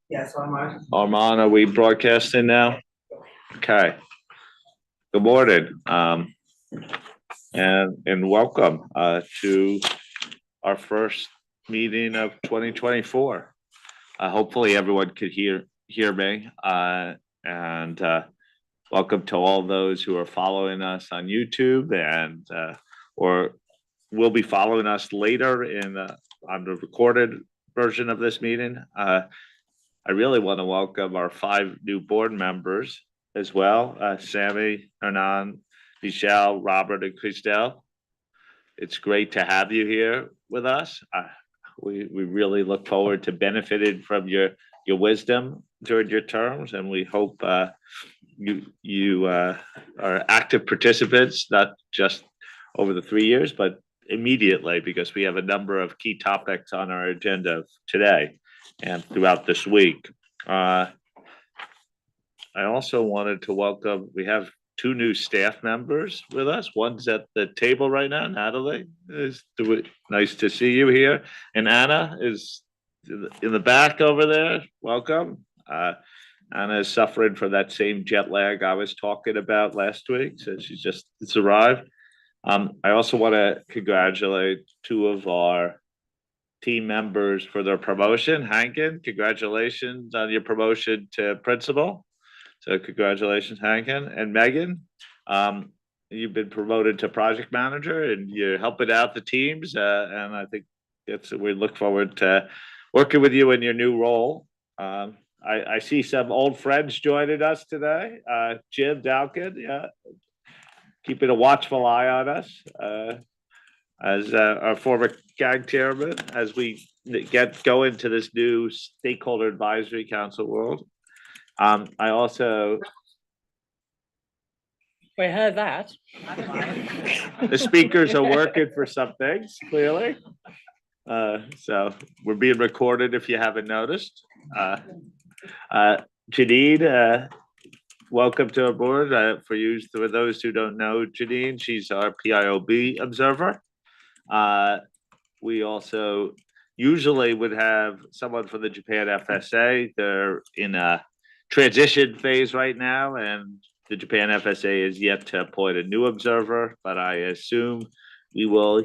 Yes, Armand. Armand, are we broadcasting now? Okay. Good morning, and welcome to our first meeting of 2024. Hopefully, everyone could hear me. And welcome to all those who are following us on YouTube and or will be following us later on the recorded version of this meeting. I really want to welcome our 5 new board members as well, Sammy, Hernan, Michelle, Robert, and Christelle. It's great to have you here with us. We really look forward to benefiting from your wisdom during your terms, and we hope you are active participants, not just over the 3 years, but immediately, because we have a number of key topics on our agenda today and throughout this week. I also wanted to welcome, we have 2 new staff members with us. One's at the table right now, Natalie. Nice to see you here. And Anna is in the back over there. Welcome. Anna is suffering from that same jet lag I was talking about last week, so she's just arrived. I also want to congratulate 2 of our team members for their promotion. Hankin, congratulations on your promotion to principal. So congratulations, Hankin. And Megan, you've been promoted to project manager and you're helping out the teams. And I think we look forward to working with you in your new role. I see some old friends joining us today. Jim Dalkin, yeah, keeping a watchful eye on us. As our former gang chairman, as we go into this new stakeholder advisory council world. I also We heard that. the speakers are working for some things, clearly. So we're being recorded if you haven't noticed. Janine, welcome to our board. For those who don't know Janine, she's our PIOB observer. We also usually would have someone from the Japan FSA. They're in a transition phase right now, and the Japan FSA is yet to appoint a new observer, but I assume we will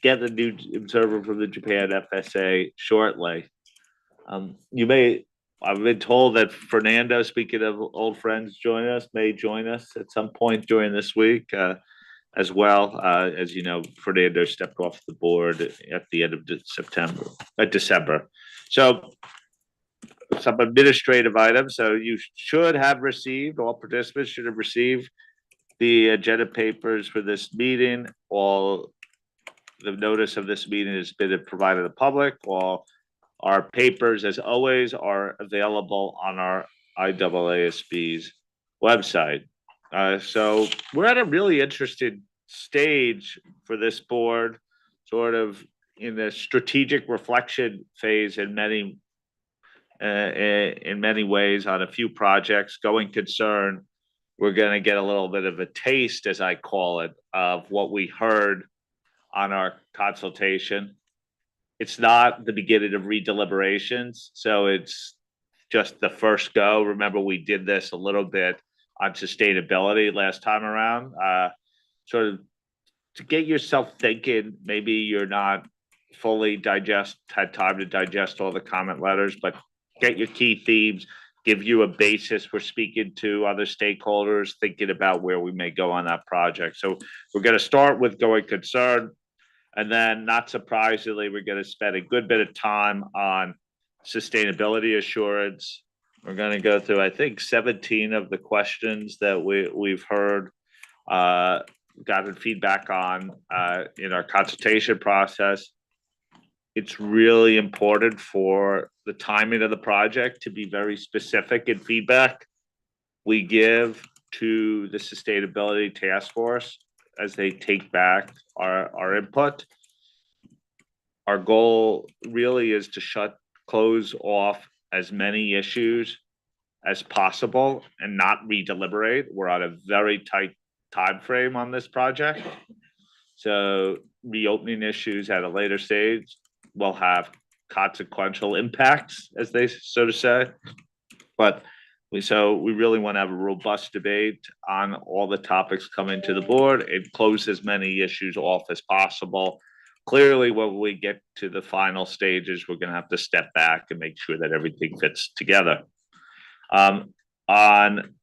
get a new observer from the Japan FSA shortly. I've been told that Fernando, speaking of old friends, may join us at some point during this week. As well. As you know, Fernando stepped off the board at the end of December. So some administrative items. So you should have received, all participants should have received the agenda papers for this meeting. All the notice of this meeting has been provided to the public. All our papers, as always, are available on our IAASB's website. So we're at a really interesting stage for this board, sort of in the strategic reflection phase in many ways on a few projects. Going concern, we're going to get a little bit of a taste, as I call it, of what we heard on our consultation. It's not the beginning of redeliberations, so it's just the first go. Remember, we did this a little bit on sustainability last time around, sort of to get yourself thinking. Maybe you're not fully had time to digest all the comment letters, but get your key themes, give you a basis for speaking to other stakeholders, thinking about where we may go on that project. So we're going to start with going concern, and then, not surprisingly, we're going to spend a good bit of time on sustainability assurance. We're going to go through, I think, 17 of the questions that we've heard, gotten feedback on in our consultation process. It's really important for the timing of the project to be very specific in feedback we give to the sustainability task force as they take back our input. Our goal really is to close off as many issues as possible and not redeliberate. We're on a very tight time frame on this project. So reopening issues at a later stage will have consequential impacts, as they so to say. But we really want to have a robust debate on all the topics coming to the board and close as many issues off as possible. Clearly, when we get to the final stages, we're going to have to step back and make sure that everything fits together. On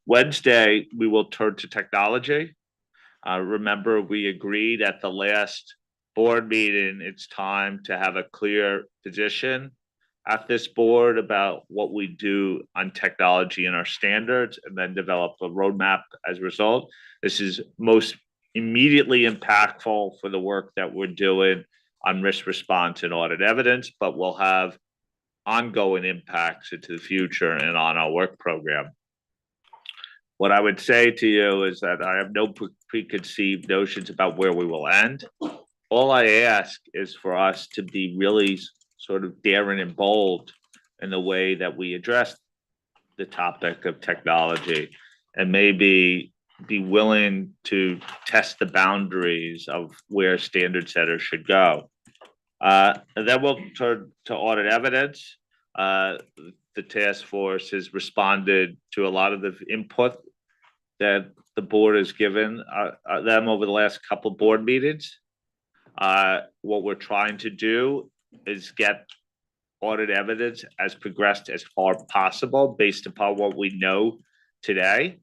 Wednesday, we will turn to technology. Remember, we agreed at the last board meeting, it's time to have a clear position at this board about what we do on technology and our standards, and then develop a roadmap as a result. This is most immediately impactful for the work that we're doing on risk response and audit evidence, but will have ongoing impacts into the future and on our work program. What I would say to you is that I have no preconceived notions about where we will end. All I ask is for us to be really sort of daring and bold in the way that we address the topic of technology, and maybe be willing to test the boundaries of where standard setters should go. And then we'll turn to audit evidence. The task force has responded to a lot of the input that the board has given them over the last couple board meetings. What we're trying to do is get audit evidence as progressed as far possible based upon what we know today,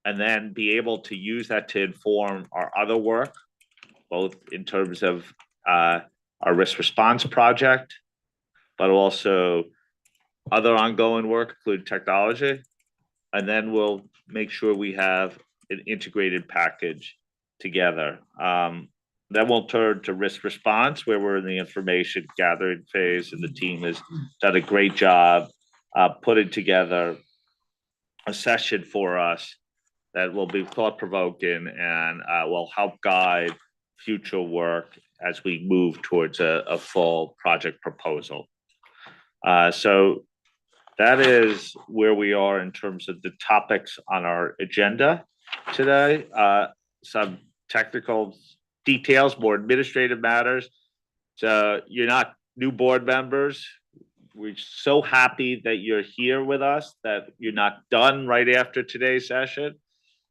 and then be able to use that to inform our other work, both in terms of our risk response project, but also other ongoing work, including technology. And then we'll make sure we have an integrated package together. Then we'll turn to risk response, where we're in the information gathering phase, and the team has done a great job putting together a session for us that will be thought-provoking and will help guide future work as we move towards a full project proposal. So that is where we are in terms of the topics on our agenda today. Some technical details, more administrative matters. So you're not new board members. We're so happy that you're here with us, that you're not done right after today's session.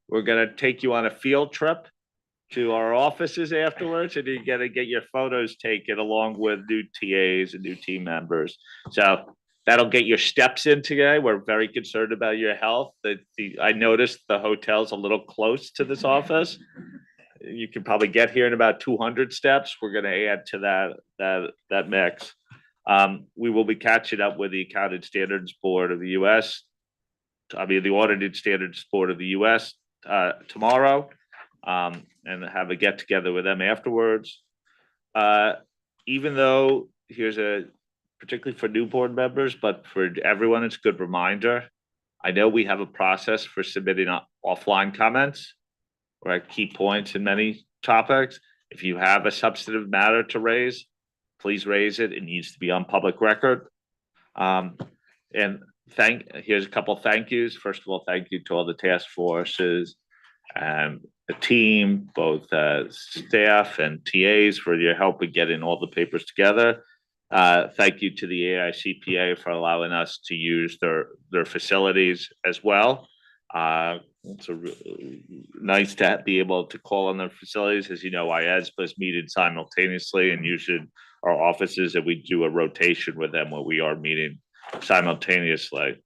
We're going to take you on a field trip to our offices afterwards, and you're going to get your photos taken along with new TAs and new team members. So that'll get your steps in today. We're very concerned about your health. I noticed the hotel's a little close to this office. You can probably get here in about 200 steps. We're going to add to that mix. We will be catching up with the Accounting Standards Board of the U.S. The Audited Standards Board of the U.S. Tomorrow, and have a get together with them afterwards. Even though particularly for new board members, but for everyone, it's a good reminder. I know we have a process for submitting offline comments or at key points in many topics. If you have a substantive matter to raise, please raise it. It needs to be on public record. And here's a couple of thank yous. First of all, thank you to all the task forces and the team, both staff and TAs, for your help in getting all the papers together. Thank you to the AICPA for allowing us to use their facilities as well. It's nice to be able to call on their facilities. As you know, IAASB is meeting simultaneously and using our offices, and we do a rotation with them where we are meeting simultaneously.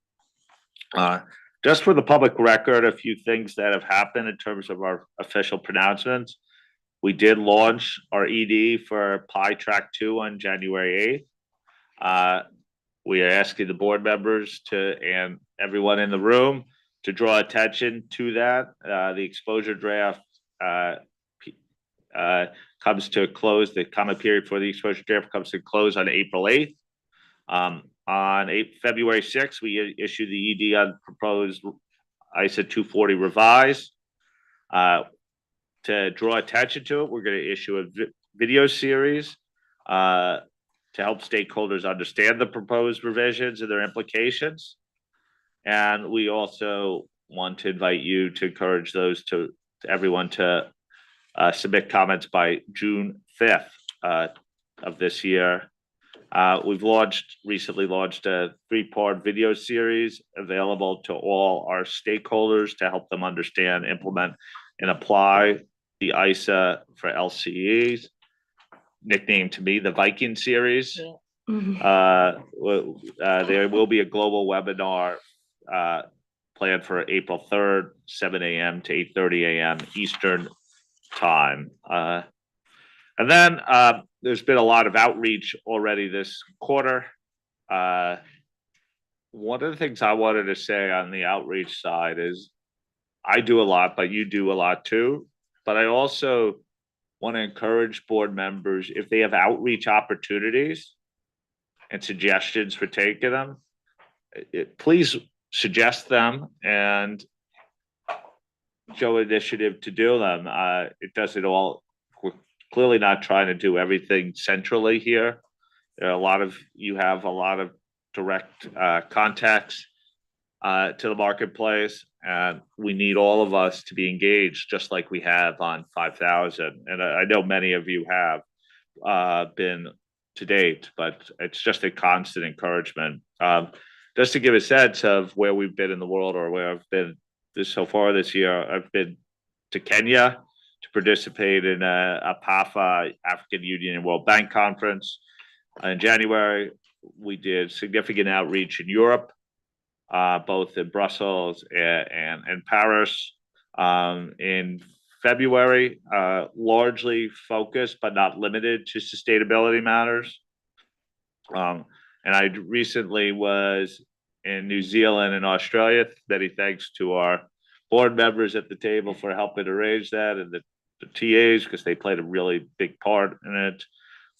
Just for the public record, a few things that have happened in terms of our official pronouncements. We did launch our ED for PI Track 2 on January 8th. We are asking the board members and everyone in the room to draw attention to that. The exposure draft comes to a close. The comment period for the exposure draft comes to a close on April 8th. On February 6th, we issued the ED on proposed ISA 240 revised. To draw attention to it, we're going to issue a video series to help stakeholders understand the proposed revisions and their implications. And we also want to invite you to encourage everyone to submit comments by June 5th. of this year. We've recently launched a 3-part video series available to all our stakeholders to help them understand, implement, and apply the ISA for LCEs, nicknamed to me the Viking series. Yeah. There will be a global webinar planned for April 3rd, 7 a.m. to 8:30 a.m. Eastern time. And then there's been a lot of outreach already this quarter. One of the things I wanted to say on the outreach side is I do a lot, but you do a lot too. But I also want to encourage board members, if they have outreach opportunities and suggestions for taking them, please suggest them and show initiative to do them. It does it all. We're clearly not trying to do everything centrally here. There are you have a lot of direct contacts to the marketplace, and we need all of us to be engaged, just like we have on 5,000. And I know many of you have been to date, but it's just a constant encouragement. Just to give a sense of where we've been in the world, or where I've been so far this year, I've been to Kenya to participate in a PAFA, African Union and World Bank conference. In January, we did significant outreach in Europe, both in Brussels and Paris. In February, largely focused but not limited to sustainability matters. And I recently was in New Zealand and Australia. Many thanks to our board members at the table for helping arrange that, and the TAs, because they played a really big part in it.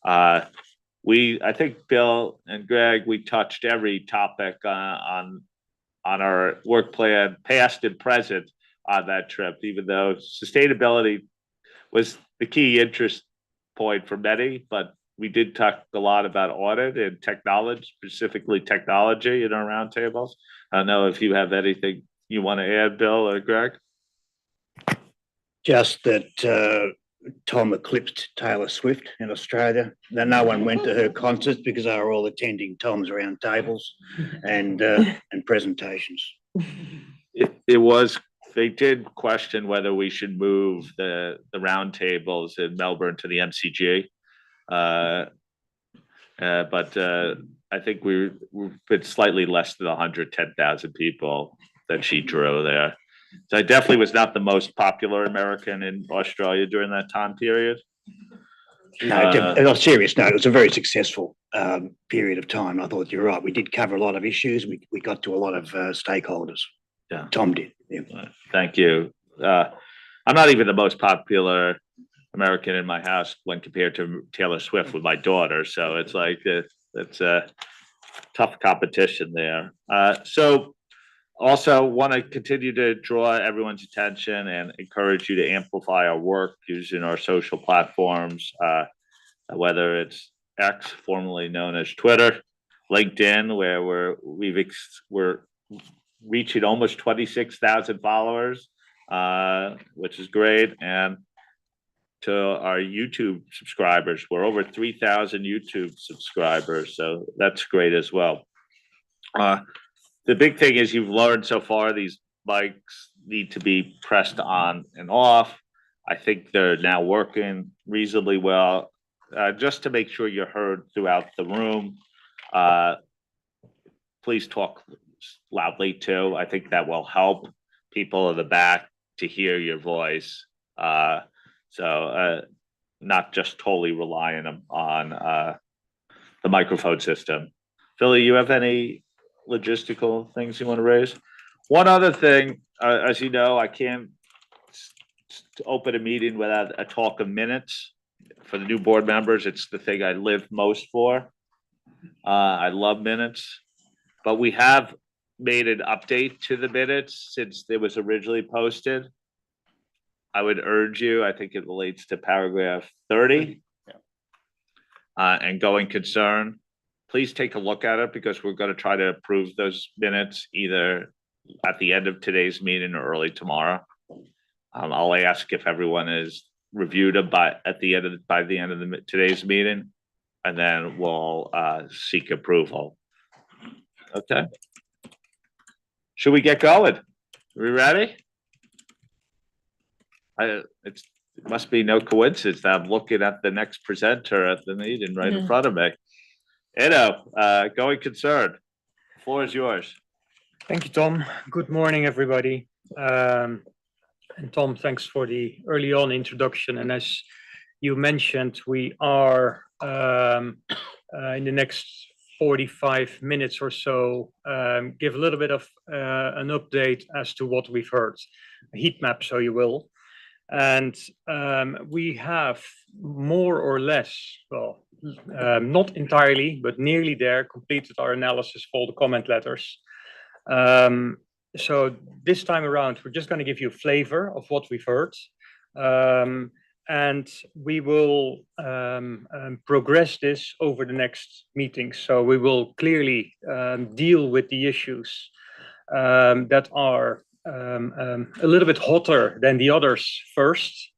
I think Bill and Greg, we touched every topic on our work plan, past and present, on that trip, even though sustainability was the key interest point for many, but we did talk a lot about audit and technology, specifically technology, in our roundtables. I don't know if you have anything you want to add, Bill or Greg? Just that Tom eclipsed Taylor Swift in Australia. Now, no one went to her concerts because they were all attending Tom's roundtables and presentations. They did question whether we should move the roundtables in Melbourne to the MCG. But I think we've been slightly less than 110,000 people that she drew there. So I definitely was not the most popular American in Australia during that time period. No, on a serious note, it was a very successful period of time. I thought you're right. We did cover a lot of issues. We got to a lot of stakeholders. Yeah. Tom did. Yeah. Thank you. I'm not even the most popular American in my house when compared to Taylor Swift with my daughter. So it's like it's a tough competition there. So also want to continue to draw everyone's attention and encourage you to amplify our work using our social platforms, whether it's X, formerly known as Twitter, LinkedIn, where we're reaching almost 26,000 followers, which is great, and to our YouTube subscribers. We're over 3,000 YouTube subscribers, so that's great as well. The big thing is you've learned so far these mics need to be pressed on and off. I think they're now working reasonably well. Just to make sure you're heard throughout the room, please talk loudly too. I think that will help people in the back to hear your voice. So not just totally relying on the microphone system. Philly, you have any logistical things you want to raise? One other thing, as you know, I can't open a meeting without a talk of minutes. For the new board members, it's the thing I live most for. I love minutes, but we have made an update to the minutes since it was originally posted. I would urge you, I think it relates to paragraph 30, and going concern. Please take a look at it, because we're going to try to approve those minutes either at the end of today's meeting or early tomorrow. I'll ask if everyone is reviewed by the end of today's meeting. and then we'll seek approval. Okay. Should we get going? Are we ready? It must be no coincidence that I'm looking at the next presenter at the meeting right in front of me. Going concern. The floor is yours. Thank you, Tom. Good morning, everybody. And Tom, thanks for the early on introduction. And as you mentioned, we are in the next 45 minutes or so, give a little bit of an update as to what we've heard, a heat map, so you will. And we have more or less, well, not entirely, but nearly there, completed our analysis for all the comment letters. So this time around, we're just going to give you a flavor of what we've heard. And we will progress this over the next meetings. So we will clearly deal with the issues that are a little bit hotter than the others first,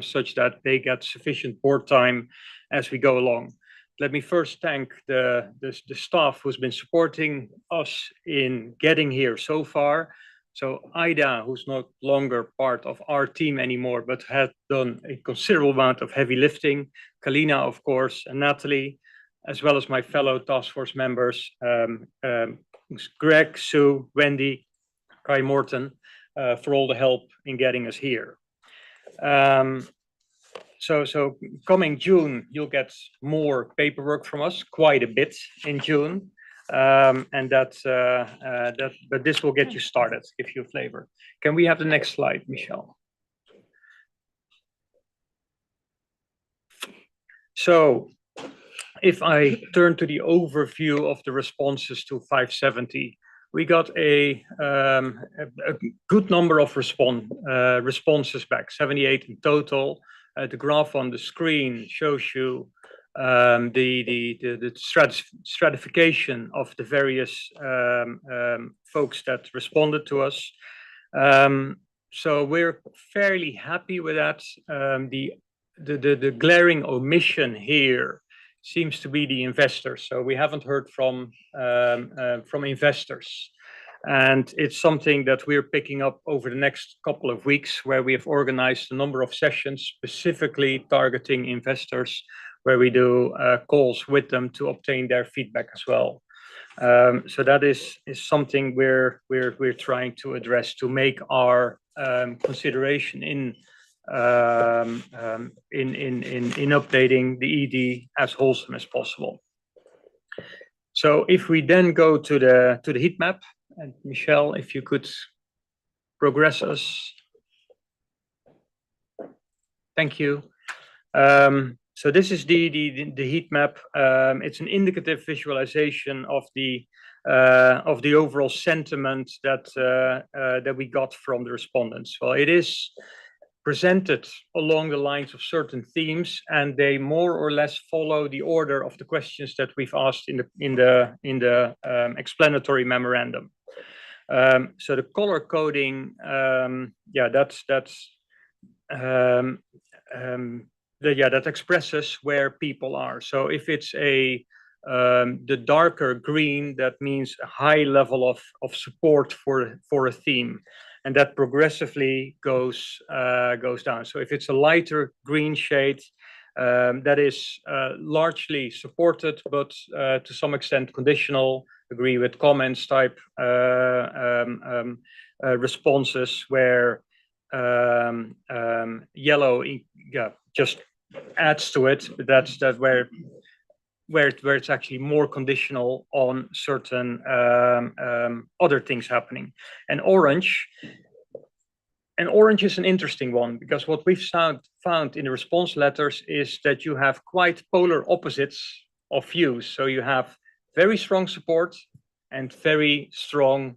such that they get sufficient board time as we go along. Let me first thank the staff who's been supporting us in getting here so far. So Ida, who's no longer part of our team anymore, but has done a considerable amount of heavy lifting. Kalina, of course, and Natalie, as well as my fellow task force members, Greg, Sue, Wendy, Kai Morton, for all the help in getting us here. So coming June, you'll get more paperwork from us, quite a bit in June. But this will get you started, give you a flavor. Can we have the next slide, Michelle? So if I turn to the overview of the responses to 570, we got a good number of responses back, 78 in total. The graph on the screen shows you the stratification of the various folks that responded to us. So we're fairly happy with that. The glaring omission here seems to be the investors. So we haven't heard from investors. And it's something that we're picking up over the next couple of weeks, where we have organized a number of sessions specifically targeting investors, where we do calls with them to obtain their feedback as well. So that is something we're trying to address to make our consideration in updating the ED as wholesome as possible. So if we then go to the heat map, and Michelle, if you could progress us. Thank you. So this is the heat map. It's an indicative visualization of the overall sentiment that we got from the respondents. Well, it is presented along the lines of certain themes, and they more or less follow the order of the questions that we've asked in the explanatory memorandum. So the color coding, that expresses where people are. So if it's the darker green, that means a high level of support for a theme, and that progressively goes down. So if it's a lighter green shade, that is largely supported, but to some extent conditional, agree with comments type responses, where yellow just adds to it. That's where it's actually more conditional on certain other things happening. And orange is an interesting one, because what we've found in the response letters is that you have quite polar opposites of views. So you have very strong support and very strong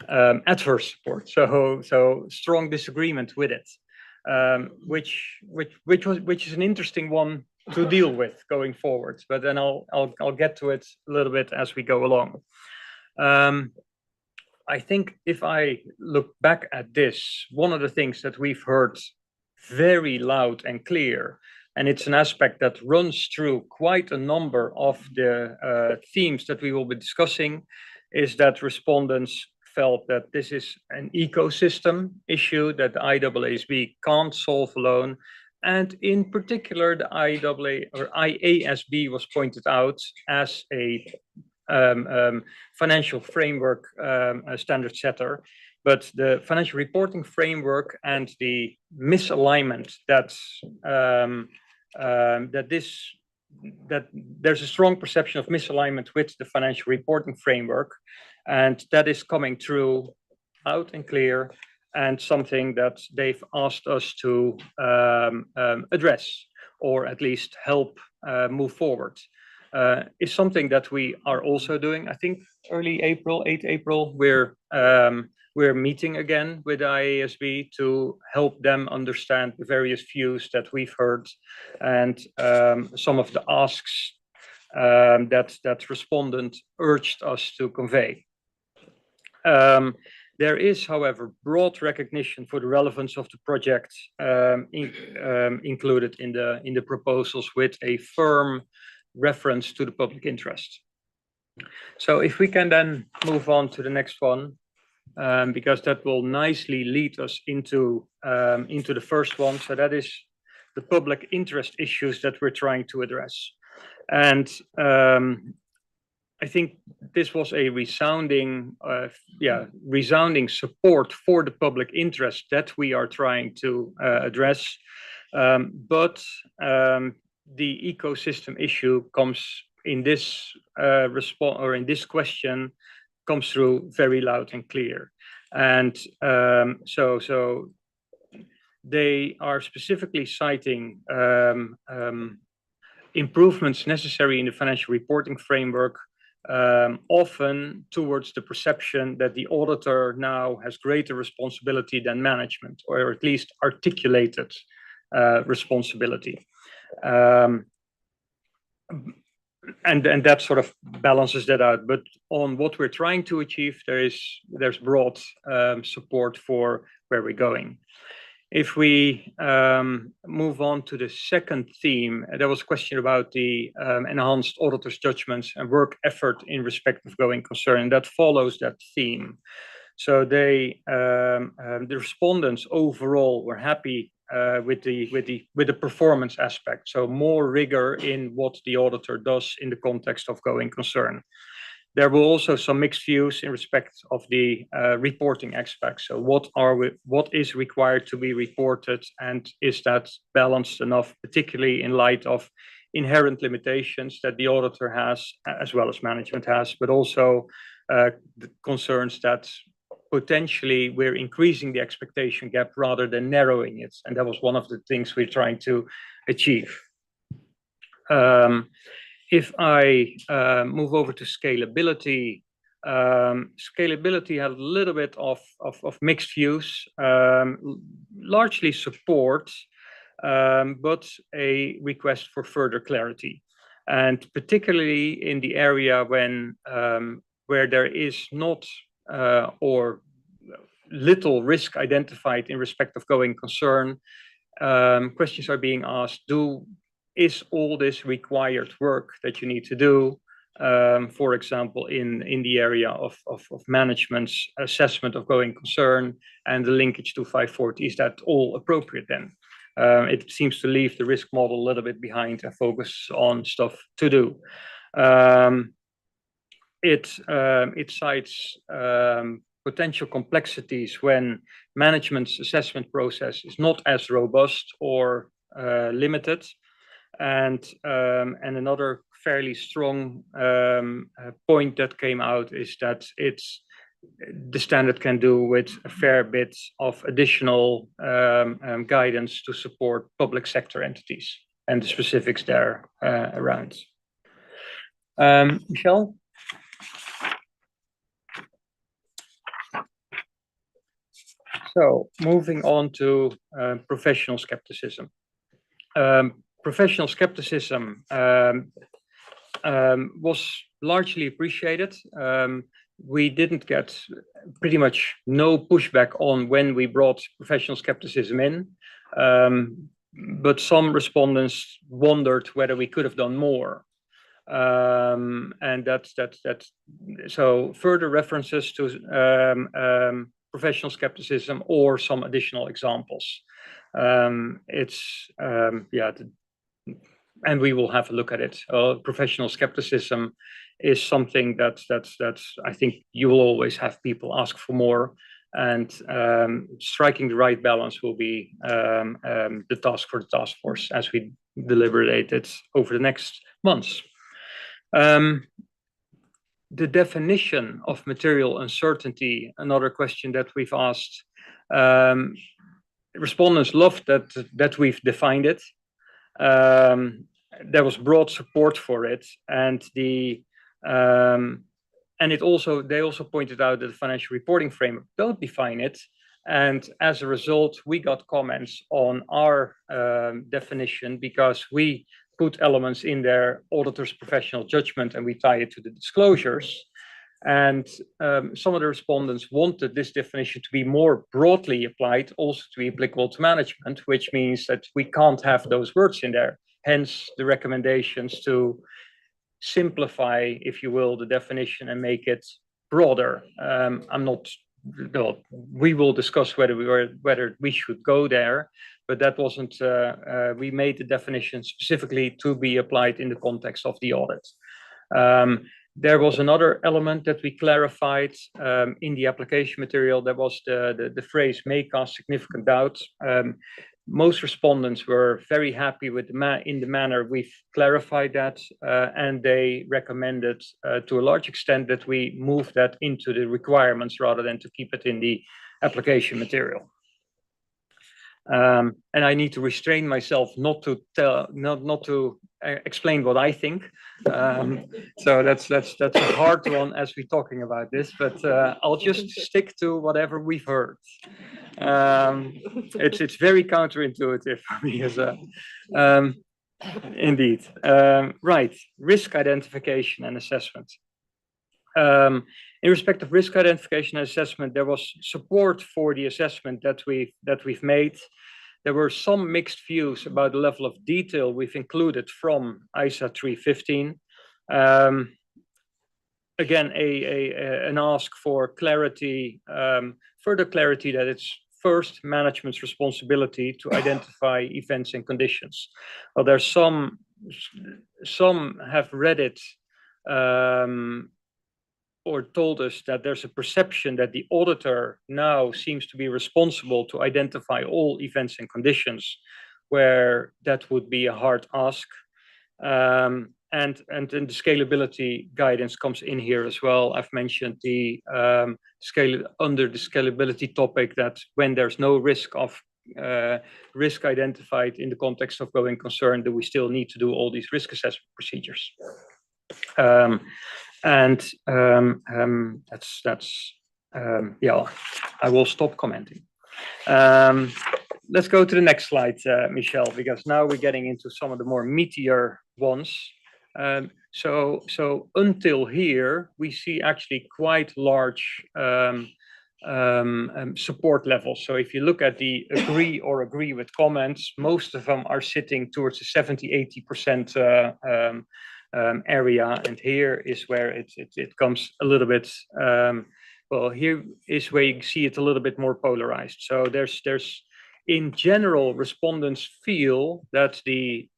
adverse support. So strong disagreement with it, which is an interesting one to deal with going forward. But then I'll get to it a little bit as we go along. I think if I look back at this, one of the things that we've heard very loud and clear and it's an aspect that runs through quite a number of the themes that we will be discussing, is that respondents felt that this is an ecosystem issue that the IAASB can't solve alone. And in particular, the IAASB was pointed out as a financial framework standard setter, but the financial reporting framework and the misalignment that there's a strong perception of misalignment with the financial reporting framework, and that is coming through out and clear, and something that they've asked us to address, or at least help move forward. Is something that we are also doing. I think early April, 8 April, we're meeting again with IAASB to help them understand the various views that we've heard, and some of the asks that respondent urged us to convey. There is, however, broad recognition for the relevance of the project included in the proposals, with a firm reference to the public interest. So if we can then move on to the next one, because that will nicely lead us into the first one. So that is the public interest issues that we're trying to address. And I think this was a resounding support for the public interest that we are trying to address. But the ecosystem issue comes in this response, or in this question, comes through very loud and clear. And so they are specifically citing improvements necessary in the financial reporting framework, often towards the perception that the auditor now has greater responsibility than management, or at least articulated responsibility. And that sort of balances that out. But on what we're trying to achieve, there's broad support for where we're going. If we move on to the second theme, there was a question about the enhanced auditor's judgments and work effort in respect of going concern. That follows that theme. So the respondents overall were happy with the performance aspect. So more rigor in what the auditor does in the context of going concern. There were also some mixed views in respect of the reporting aspects. So what is required to be reported, and is that balanced enough, particularly in light of inherent limitations that the auditor has, as well as management has, but also the concerns that potentially we're increasing the expectation gap rather than narrowing it. And that was one of the things we're trying to achieve. If I move over to scalability, scalability had a little bit of mixed views, largely support, but a request for further clarity. And particularly in the area where there is not or little risk identified in respect of going concern, questions are being asked. Is all this required work that you need to do, for example, in the area of management's assessment of going concern and the linkage to 540, is that all appropriate then? It seems to leave the risk model a little bit behind and focus on stuff to do. It cites potential complexities when management's assessment process is not as robust or limited. And another fairly strong point that came out is that the standard can do with a fair bit of additional guidance to support public sector entities and the specifics there around. Michelle? So moving on to professional skepticism. Professional skepticism was largely appreciated. We didn't get pretty much no pushback on when we brought professional skepticism in. but some respondents wondered whether we could have done more. And that's so further references to professional skepticism or some additional examples. And we will have a look at it. Professional skepticism is something that's I think you will always have people ask for more, and striking the right balance will be the task for the task force as we deliberate it over the next months. The definition of material uncertainty, another question that we've asked. Respondents loved that we've defined it. There was broad support for it, and they also pointed out that the financial reporting framework don't define it, and as a result, we got comments on our definition because we put elements in there, auditor's professional judgment, and we tie it to the disclosures. And some of the respondents wanted this definition to be more broadly applied, also to be applicable to management, which means that we can't have those words in there. Hence the recommendations to simplify, if you will, the definition and make it broader. We will discuss whether we should go there, but that wasn't. We made the definition specifically to be applied in the context of the audit. There was another element that we clarified in the application material. That was the phrase "may cast significant doubt." Most respondents were very happy with in the manner we've clarified that, and they recommended to a large extent that we move that into the requirements rather than to keep it in the application material. And I need to restrain myself not to explain what I think. So that's a hard one as we're talking about this, but I'll just stick to whatever we've heard. It's very counterintuitive for me as a indeed. Right, risk identification and assessment. In respect of risk identification and assessment, there was support for the assessment that we've made. There were some mixed views about the level of detail we've included from ISA 315. Again, an ask for clarity, further clarity that it's first management's responsibility to identify events and conditions. Well, there's some have read it or told us that there's a perception that the auditor now seems to be responsible to identify all events and conditions, where that would be a hard ask. And then the scalability guidance comes in here as well. I've mentioned the under the scalability topic that when there's no risk of risk identified in the context of going concern, that we still need to do all these risk assessment procedures. Yeah, I will stop commenting. Let's go to the next slide, Michelle, because now we're getting into some of the more meatier ones. So until here, we see actually quite large support levels. So if you look at the agree with comments, most of them are sitting towards the 70–80% area, and here is where it comes a little bit. Well, here is where you see it a little bit more polarized. So there's in general, respondents feel that a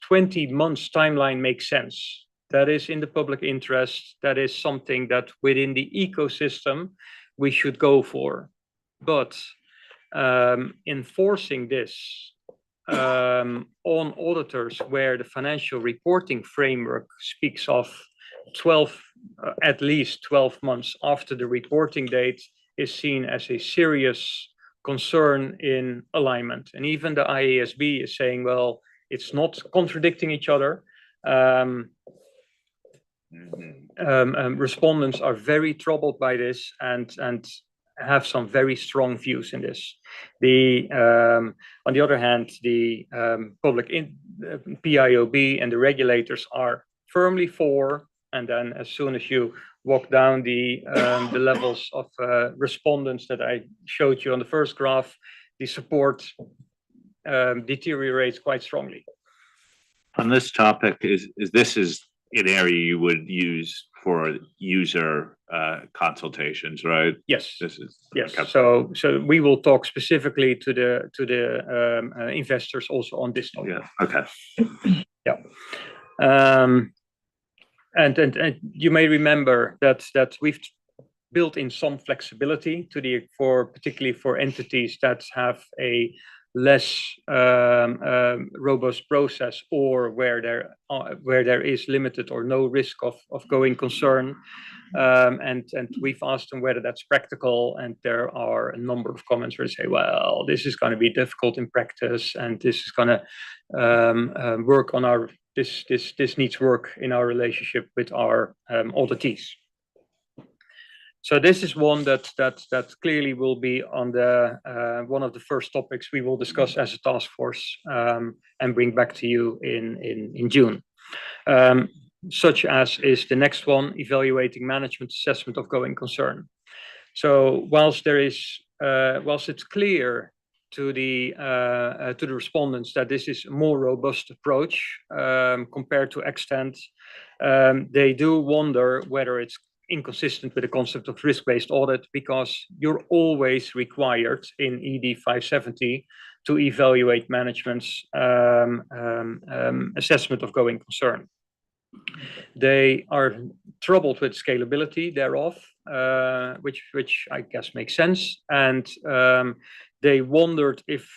20 months timeline makes sense. That is in the public interest. That is something that within the ecosystem we should go for. But enforcing this on auditors, where the financial reporting framework speaks of at least 12 months after the reporting date, is seen as a serious concern in alignment. And even the IAASB is saying, well, it's not contradicting each other. Respondents are very troubled by this and have some very strong views in this. On the other hand, the PIOB and the regulators are firmly for, and then as soon as you walk down the levels of respondents that I showed you on the first graph, the support deteriorates quite strongly. On this topic, is this an area you would use for user consultations, right? Yes. This is. Yes, okay. so we will talk specifically to the investors also on this topic. Yeah, okay. Yeah. And you may remember that we've built in some flexibility particularly for entities that have a less robust process, or where there is limited or no risk of going concern. And we've asked them whether that's practical, and there are a number of comments where they say, well, this is going to be difficult in practice, and this is going to work on our this needs work in our relationship with our auditees. So this is one that clearly will be on the one of the first topics we will discuss as a task force, and bring back to you in June. Such as is the next one, evaluating management assessment of going concern. So whilst it's clear to the respondents that this is a more robust approach compared to extant, they do wonder whether it's inconsistent with the concept of risk-based audit, because you're always required in ED 570 to evaluate management's assessment of going concern. They are troubled with scalability thereof, which I guess makes sense, and they wondered if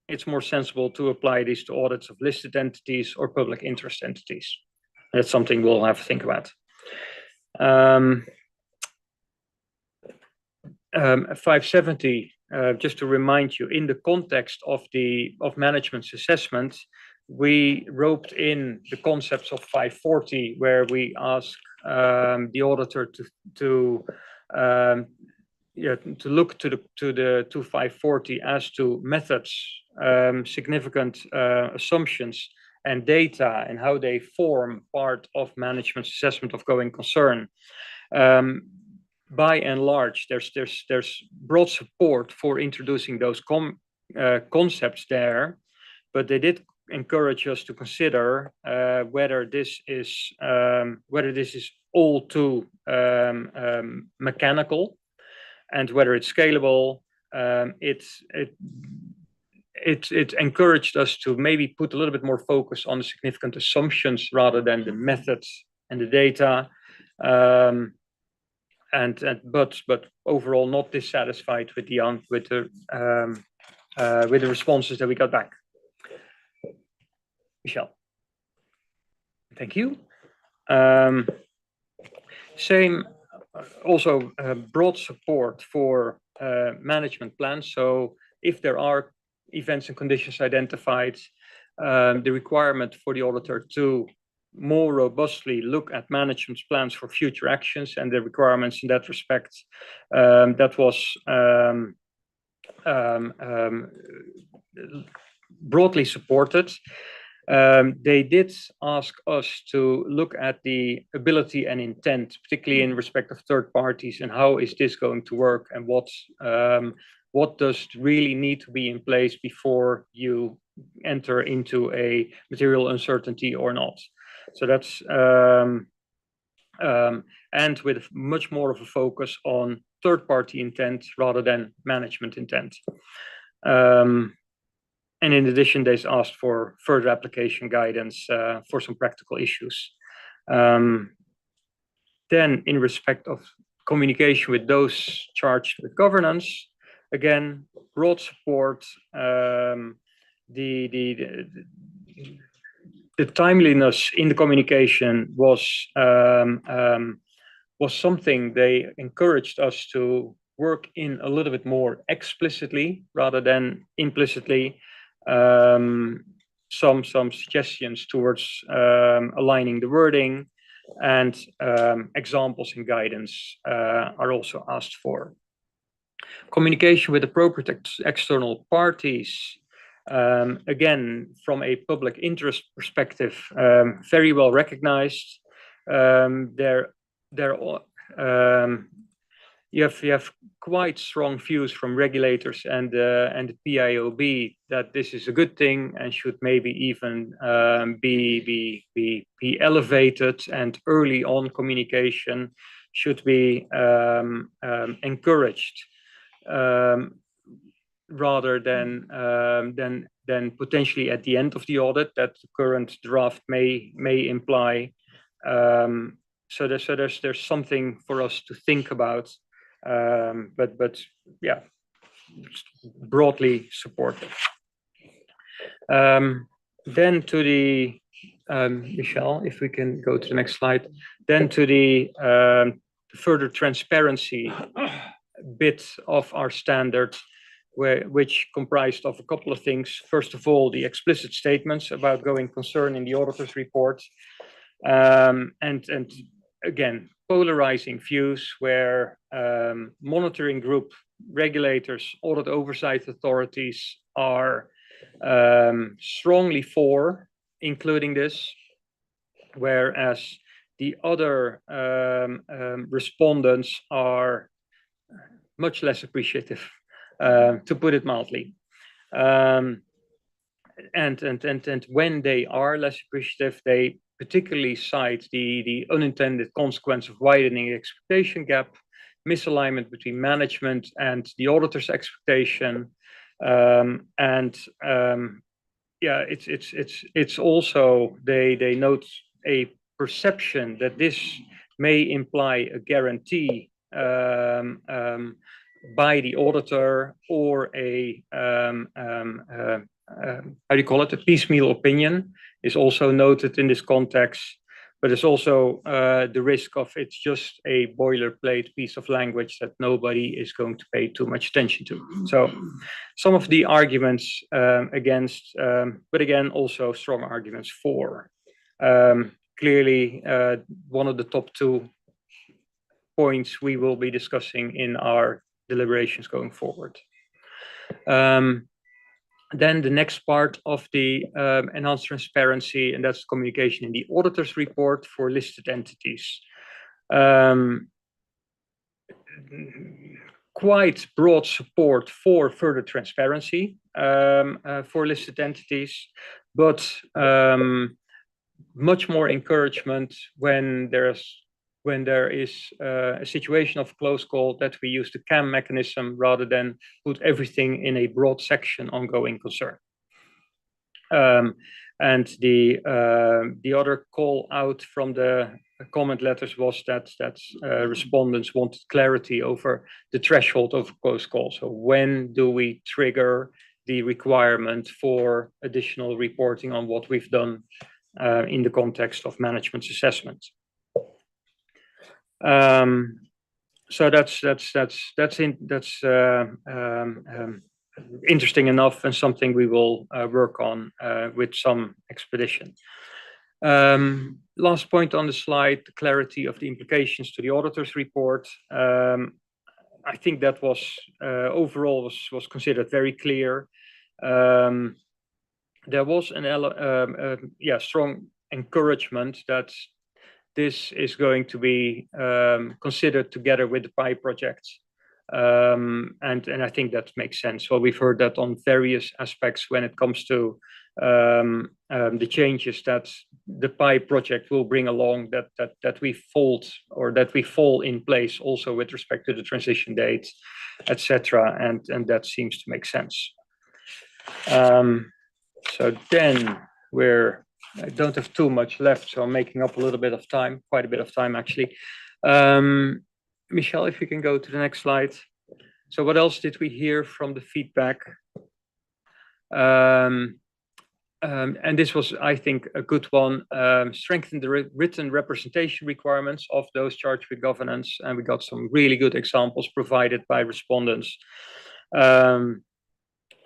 it's more sensible to apply these to audits of listed entities or public interest entities. That's something we'll have to think about. 570, just to remind you, in the context of management's assessment, we roped in the concepts of 540, where we ask the auditor to look to the 540 as to methods, significant assumptions, and data, and how they form part of management's assessment of going concern. By and large, there's broad support for introducing those concepts there, but they did encourage us to consider whether this is all too mechanical, and whether it's scalable. It encouraged us to maybe put a little bit more focus on the significant assumptions rather than the methods and the data. But overall not dissatisfied with the responses that we got back. Michelle, thank you. Same, also broad support for management plans. So if there are events and conditions identified, the requirement for the auditor to more robustly look at management's plans for future actions and the requirements in that respect, that was broadly supported. They did ask us to look at the ability and intent, particularly in respect of third parties, and how is this going to work, and what does really need to be in place before you enter into a material uncertainty or not. So that's and with much more of a focus on third-party intent rather than management intent. And in addition, they asked for further application guidance for some practical issues. Then, in respect of communication with those charged with governance, again, broad support. The timeliness in the communication was something they encouraged us to work in a little bit more explicitly rather than implicitly. Some suggestions towards aligning the wording, and examples and guidance are also asked for. Communication with appropriate external parties. Again, from a public interest perspective, very well recognized. you have quite strong views from regulators and the PIOB that this is a good thing and should maybe even be elevated, and early on communication should be encouraged, rather than potentially at the end of the audit that the current draft may imply. So there's something for us to think about, but yeah, broadly supported. Then to the Michelle, if we can go to the next slide. Then to the further transparency bit of our standard, which comprised of a couple of things. First of all, the explicit statements about going concern in the auditor's report, and again, polarizing views where monitoring group, regulators, audit oversight authorities are strongly for including this, whereas the other respondents are much less appreciative, to put it mildly. And when they are less appreciative, they particularly cite the unintended consequence of widening expectation gap, misalignment between management and the auditor's expectation, yeah, it's also they note a perception that this may imply a guarantee by the auditor, or a how do you call it, a piecemeal opinion is also noted in this context. But there's also the risk of it's just a boilerplate piece of language that nobody is going to pay too much attention to. So some of the arguments against, but again, also strong arguments for. Clearly, one of the top 2 points we will be discussing in our deliberations going forward. Then the next part of the enhanced transparency, and that's communication in the auditor's report for listed entities. Quite broad support for further transparency for listed entities, but much more encouragement when there is a situation of close call, that we use the CAM mechanism rather than put everything in a broad section on going concern. And the other call out from the comment letters was that respondents wanted clarity over the threshold of close call. So when do we trigger the requirement for additional reporting on what we've done in the context of management's assessment? So that's interesting enough, and something we will work on with some expedition. Last point on the slide, the clarity of the implications to the auditor's report. I think that was overall was considered very clear. There was an strong encouragement that this is going to be considered together with the PI project. And I think that makes sense. Well, we've heard that on various aspects when it comes to the changes that the PI project will bring along, that we fall in place also with respect to the transition date, etc. And that seems to make sense. So then I don't have too much left, so I'm making up a little bit of time, quite a bit of time actually. Michelle, if you can go to the next slide. So what else did we hear from the feedback? And this was, I think, a good one. Strengthen the written representation requirements of those charged with governance, and we got some really good examples provided by respondents.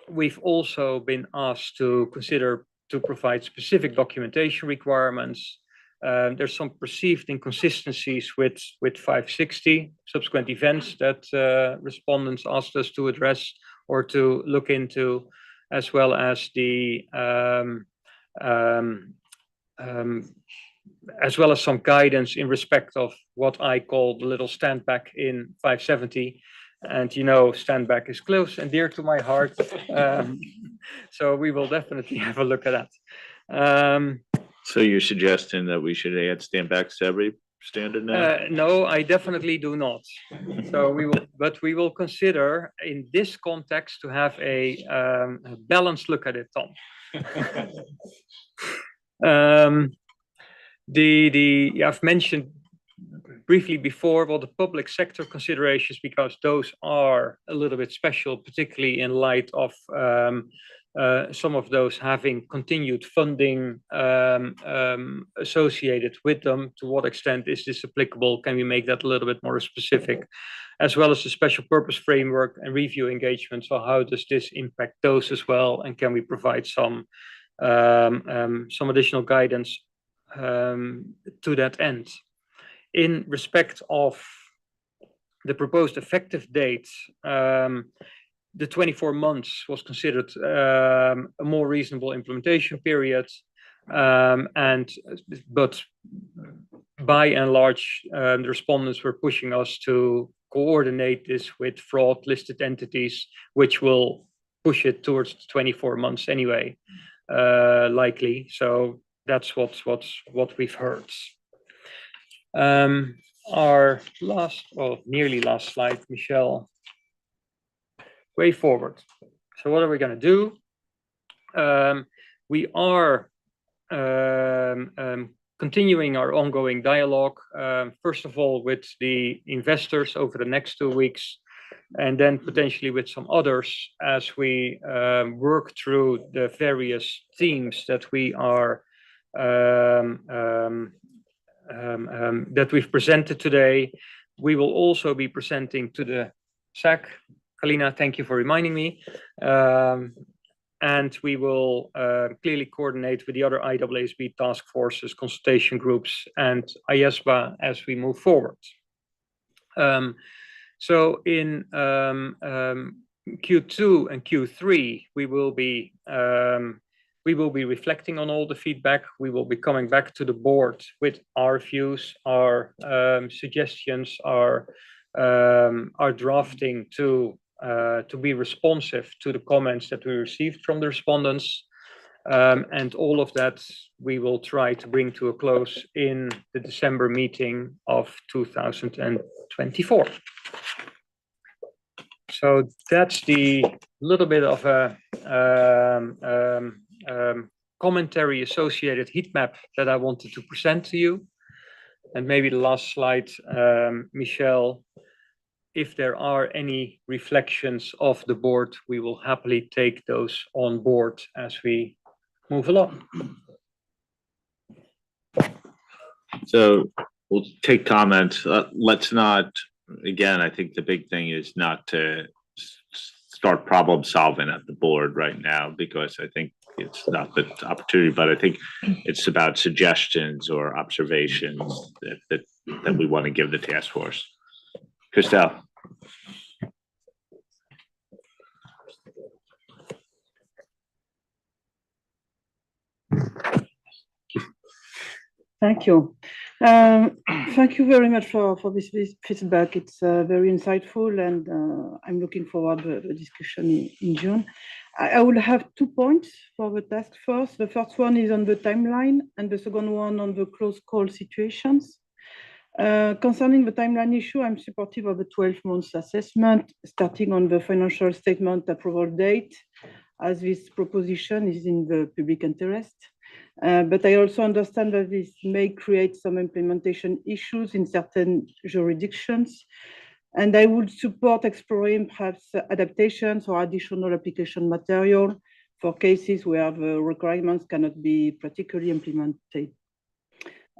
We've also been asked to consider to provide specific documentation requirements. There's some perceived inconsistencies with 560 subsequent events that respondents asked us to address or to look into, as well as the as well as some guidance in respect of what I call the little stand back in 570. And stand back is close and dear to my heart. So we will definitely have a look at that. So you're suggesting that we should add stand backs to every standard now? No, I definitely do not. So we will consider in this context to have a balanced look at it, Tom. I've mentioned briefly before, well, the public sector considerations, because those are a little bit special, particularly in light of some of those having continued funding associated with them. To what extent is this applicable? Can we make that a little bit more specific? As well as the special purpose framework and review engagement. So how does this impact those as well? And can we provide some additional guidance to that end? In respect of the proposed effective date, the 24 months was considered a more reasonable implementation period, but by and large, the respondents were pushing us to coordinate this with fraud listed entities, which will push it towards 24 months anyway, likely. So that's what we've heard. Our last, well, nearly last slide, Michelle. Way forward. So what are we going to do? We are continuing our ongoing dialogue, first of all with the investors over the next 2 weeks, and then potentially with some others as we work through the various themes that we are that we've presented today. We will also be presenting to the SAC. Kalina, thank you for reminding me. And we will clearly coordinate with the other IAASB task forces, consultation groups, and IAASB as we move forward. So in Q2 and Q3, we will be reflecting on all the feedback. We will be coming back to the board with our views, our suggestions, our drafting to be responsive to the comments that we received from the respondents. And all of that we will try to bring to a close in the December meeting of 2024. So that's the little bit of a commentary associated heat map that I wanted to present to you. And maybe the last slide, Michelle, if there are any reflections of the board, we will happily take those on board as we move along. So we'll take comments. Let's not, again, I think the big thing is not to start problem solving at the board right now, because I think it's not the opportunity, but I think it's about suggestions or observations that we want to give the task force. Christelle. Thank you. Thank you very much for this feedback. It's very insightful, and I'm looking forward to the discussion in June. I will have 2 points for the task force. The first one is on the timeline, and the second one on the close call situations. Concerning the timeline issue, I'm supportive of the 12-month assessment, starting on the financial statement approval date, as this proposition is in the public interest. But I also understand that this may create some implementation issues in certain jurisdictions. And I would support exploring perhaps adaptations or additional application material for cases where the requirements cannot be practically implemented.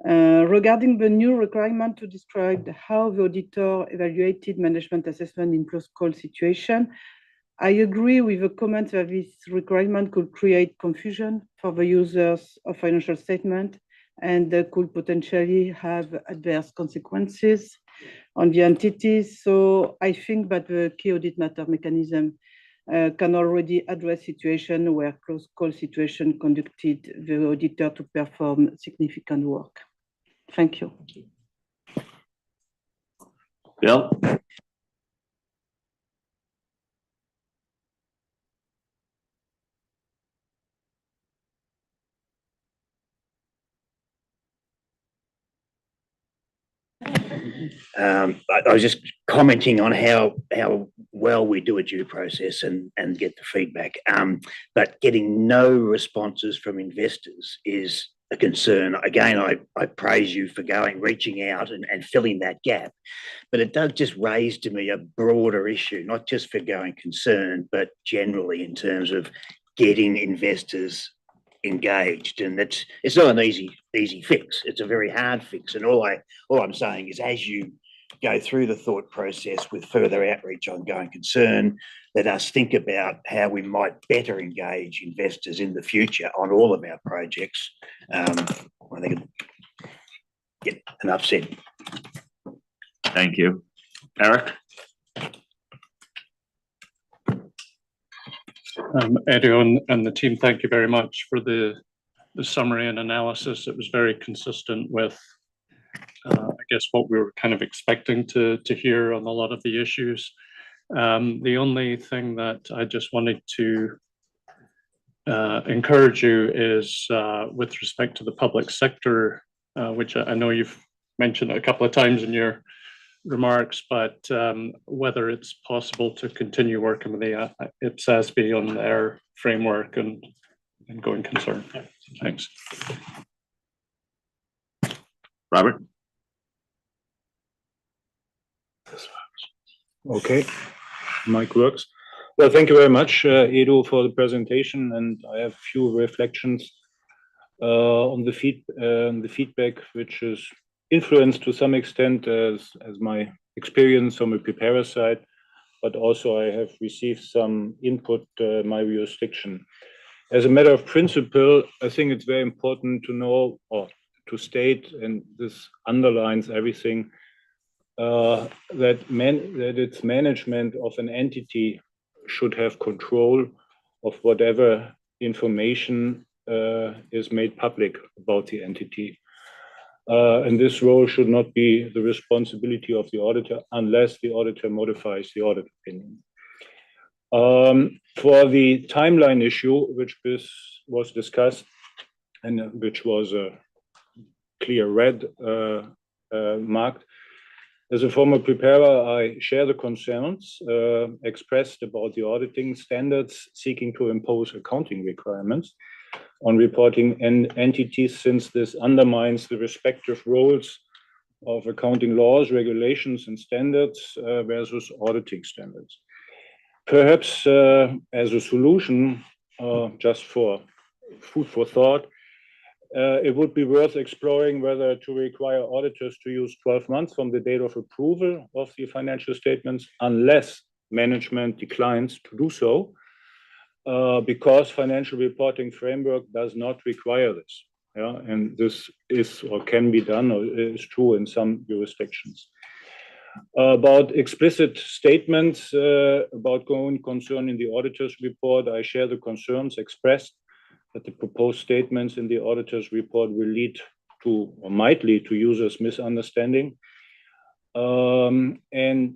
Regarding the new requirement to describe how the auditor evaluated management assessment in close call situation, I agree with the comment that this requirement could create confusion for the users of financial statement and could potentially have adverse consequences on the entities. So I think that the key audit matter mechanism can already address situation where close call situation conducted the auditor to perform significant work. Thank you. Bill? I was just commenting on how well we do a due process and get the feedback. But getting no responses from investors is a concern. Again, I praise you for reaching out and filling that gap. But it does just raise to me a broader issue, not just for going concern, but generally in terms of getting investors engaged. And it's not an easy fix. It's a very hard fix. And all I'm saying is, as you go through the thought process with further outreach on going concern, let us think about how we might better engage investors in the future on all of our projects. I think, yeah, enough said. Thank you. Eric? Edo and the team, thank you very much for the summary and analysis. It was very consistent with, I guess, what we were kind of expecting to hear on a lot of the issues. The only thing that I just wanted to encourage you is with respect to the public sector, which I know you've mentioned a couple of times in your remarks, but whether it's possible to continue working with the IAASB on their framework and going concern. Thanks. Robert? Okay, mic works. Well, thank you very much, Edu, for the presentation, and I have a few reflections on the feedback, which is influenced to some extent as my experience on the preparer side, but also I have received some input my jurisdiction. As a matter of principle, I think it's very important to know or to state, and this underlines everything, that its management of an entity should have control of whatever information is made public about the entity. And this role should not be the responsibility of the auditor unless the auditor modifies the audit opinion. For the timeline issue, which was discussed and which was a clear red marked, as a former preparer, I share the concerns expressed about the auditing standards seeking to impose accounting requirements on reporting entities, since this undermines the respective roles of accounting laws, regulations, and standards versus auditing standards. Perhaps as a solution, just for food for thought, it would be worth exploring whether to require auditors to use 12 months from the date of approval of the financial statements, unless management declines to do so, because financial reporting framework does not require this. Yeah, and this is or can be done or is true in some jurisdictions. About explicit statements about going concern in the auditor's report, I share the concerns expressed that the proposed statements in the auditor's report will lead to or might lead to users' misunderstanding. And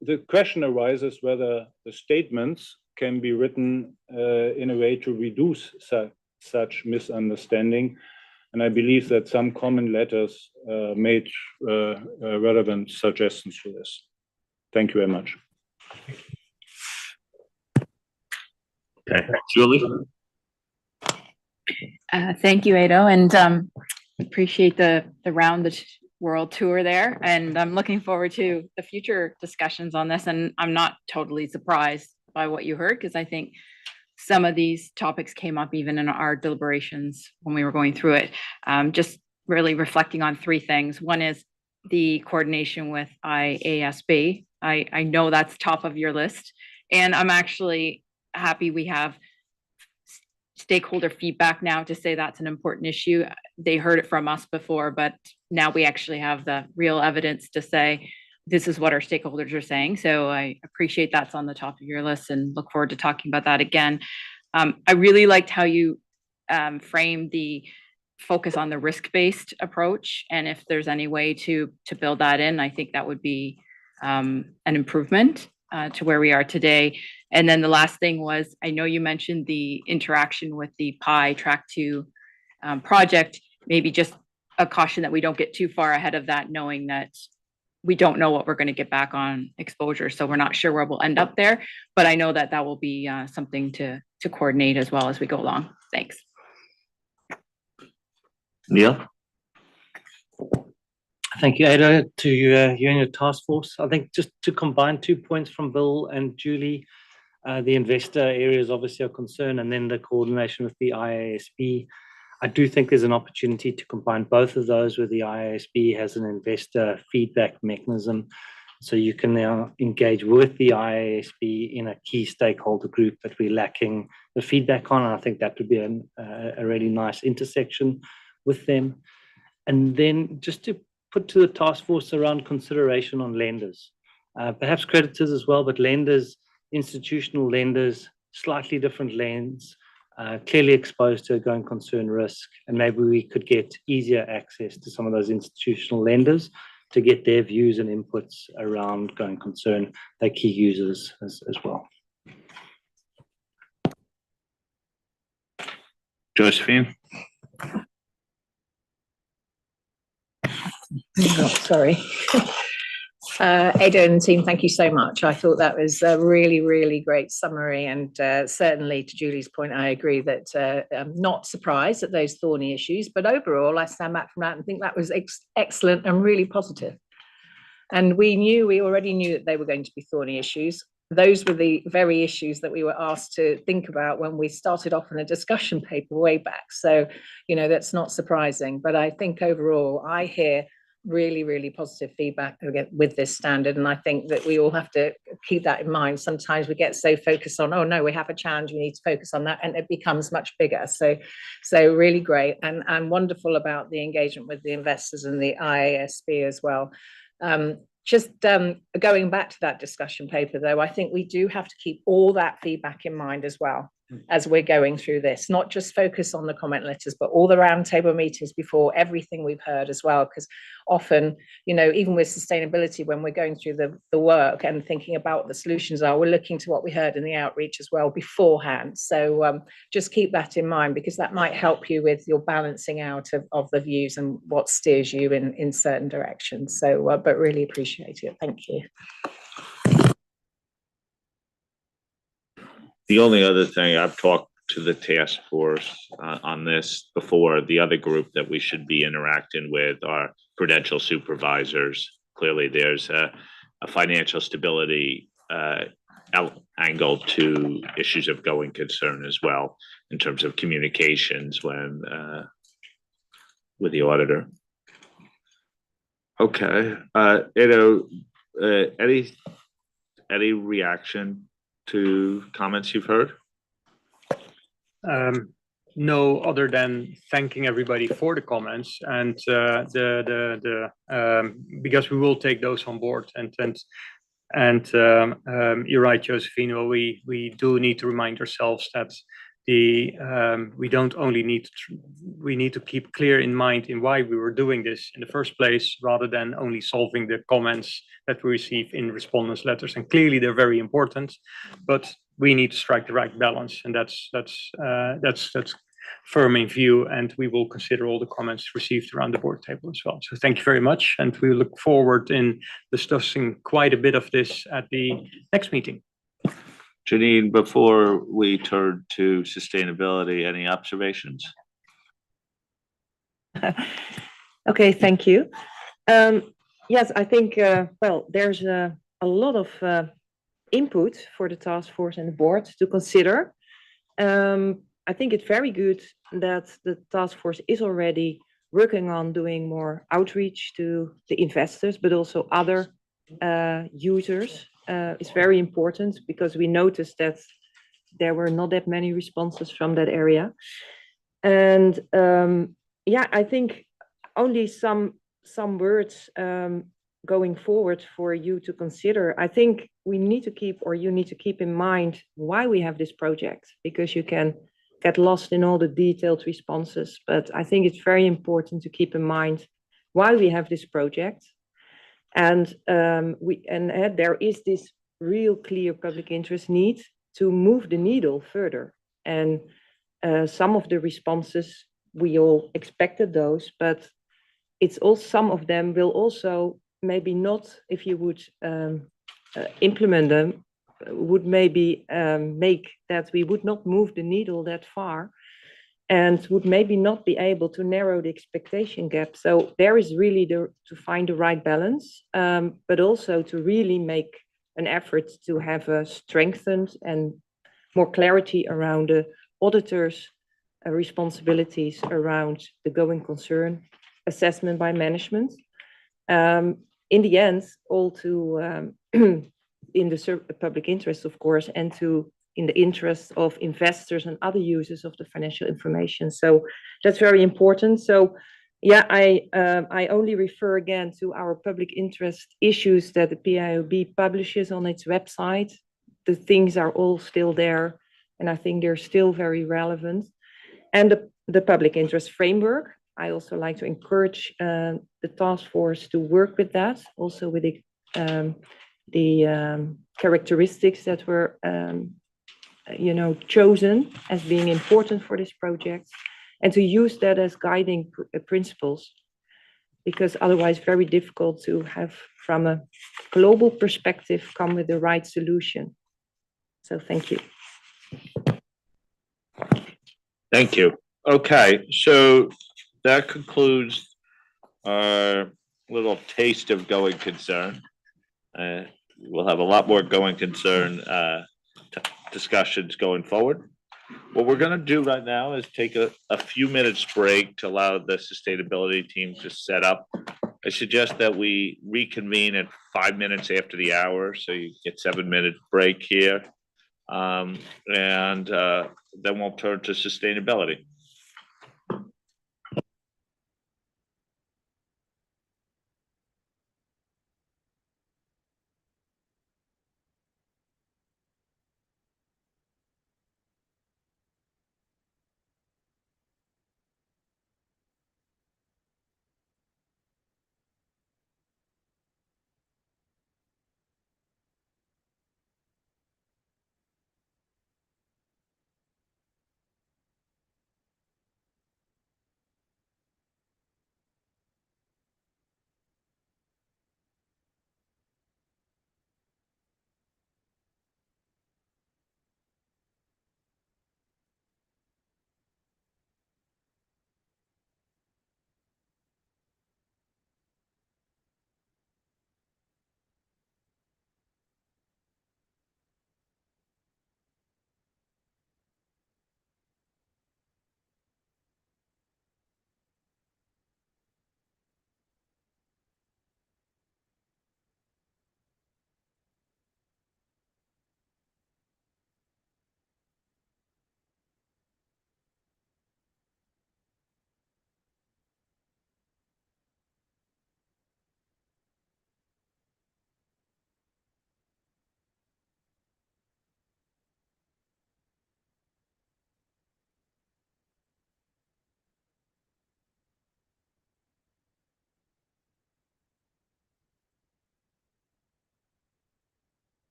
the question arises whether the statements can be written in a way to reduce such misunderstanding. And I believe that some common letters made relevant suggestions to this. Thank you very much. Okay, Julie? Thank you, Edo, and appreciate the round the world tour there. And I'm looking forward to the future discussions on this. And I'm not totally surprised by what you heard, because I think some of these topics came up even in our deliberations when we were going through it. Just really reflecting on three things. One is the coordination with IAASB. I know that's top of your list, and I'm actually happy we have stakeholder feedback now to say that's an important issue. They heard it from us before, but now we actually have the real evidence to say this is what our stakeholders are saying. So I appreciate that's on the top of your list and look forward to talking about that again. I really liked how you framed the focus on the risk-based approach. And if there's any way to build that in, I think that would be an improvement to where we are today. And then the last thing was, I know you mentioned the interaction with the PI Track 2 project, maybe just a caution that we don't get too far ahead of that, knowing that we don't know what we're going to get back on exposure. So we're not sure where we'll end up there, but I know that that will be something to coordinate as well as we go along. Thanks. Neil? Thank you, Ada, to you and your task force. I think just to combine 2 points from Bill and Julie, the investor area is obviously a concern, and then the coordination with the IAASB. I do think there's an opportunity to combine both of those, where the IAASB has an investor feedback mechanism. So you can now engage with the IAASB in a key stakeholder group that we're lacking the feedback on. And I think that would be a really nice intersection with them. And then just to put to the task force around consideration on lenders, perhaps creditors as well, but lenders, institutional lenders, slightly different lens, clearly exposed to a going concern risk. And maybe we could get easier access to some of those institutional lenders to get their views and inputs around going concern. They're key users as well. Josephine? Oh, sorry. Ada and team, thank you so much. I thought that was a really, really great summary. And certainly to Julie's point, I agree that I'm not surprised at those thorny issues, but overall I stand back from that and think that was excellent and really positive. And we already knew that they were going to be thorny issues. Those were the very issues that we were asked to think about when we started off in a discussion paper way back. So, that's not surprising, but I think overall I hear really, really positive feedback with this standard. And I think that we all have to keep that in mind. Sometimes we get so focused on, oh no, we have a challenge, we need to focus on that, and it becomes much bigger. So really great and wonderful about the engagement with the investors and the IAASB as well. Going back to that discussion paper though, I think we do have to keep all that feedback in mind as well as we're going through this, not just focus on the comment letters, but all the roundtable meetings before, everything we've heard as well. Because often, even with sustainability, when we're going through the work and thinking about what the solutions are, we're looking to what we heard in the outreach as well beforehand. So just keep that in mind, because that might help you with your balancing out of the views and what steers you in certain directions. So, but really appreciate it. Thank you. The only other thing, I've talked to the task force on this before, the other group that we should be interacting with are prudential supervisors. Clearly, there's a financial stability angle to issues of going concern as well, in terms of communications when with the auditor. Okay, any reaction to comments you've heard? No, other than thanking everybody for the comments and because we will take those on board and you're right, Josephine. Well, we do need to remind ourselves that we don't only we need to keep clear in mind in why we were doing this in the first place, rather than only solving the comments that we receive in respondents' letters. And clearly they're very important, but we need to strike the right balance, and that's firm in view. And we will consider all the comments received around the board table as well. So thank you very much, and we look forward in discussing quite a bit of this at the next meeting. Janine, before we turn to sustainability, any observations? Okay, thank you. Yes, I think, well, there's a lot of input for the task force and the board to consider. I think it's very good that the task force is already working on doing more outreach to the investors, but also other users. It's very important, because we noticed that there were not that many responses from that area. And yeah, I think only some words going forward for you to consider. I think we need to keep, or you need to keep in mind why we have this project, because you can get lost in all the detailed responses, but I think it's very important to keep in mind why we have this project. And there is this real clear public interest need to move the needle further. And some of the responses, we all expected those, but it's also some of them will also maybe not, if you would implement them, would maybe make that we would not move the needle that far and would maybe not be able to narrow the expectation gap. So there is really to find the right balance, but also to really make an effort to have a strengthened and more clarity around the auditors' responsibilities around the going concern assessment by management. In the end, all to in the public interest, of course, and to in the interest of investors and other users of the financial information. So that's very important. So yeah, I only refer again to our public interest issues that the PIOB publishes on its website. The things are all still there, and I think they're still very relevant. And the public interest framework, I also like to encourage the task force to work with that, also with the characteristics that were chosen as being important for this project, and to use that as guiding principles, because otherwise very difficult to have from a global perspective come with the right solution. So thank you. Thank you. Okay, so that concludes our little taste of going concern. We'll have a lot more going concern discussions going forward. What we're going to do right now is take a few minutes break to allow the sustainability team to set up. I suggest that we reconvene at 5 minutes after the hour, so you get 7-minute break here. And then we'll turn to sustainability.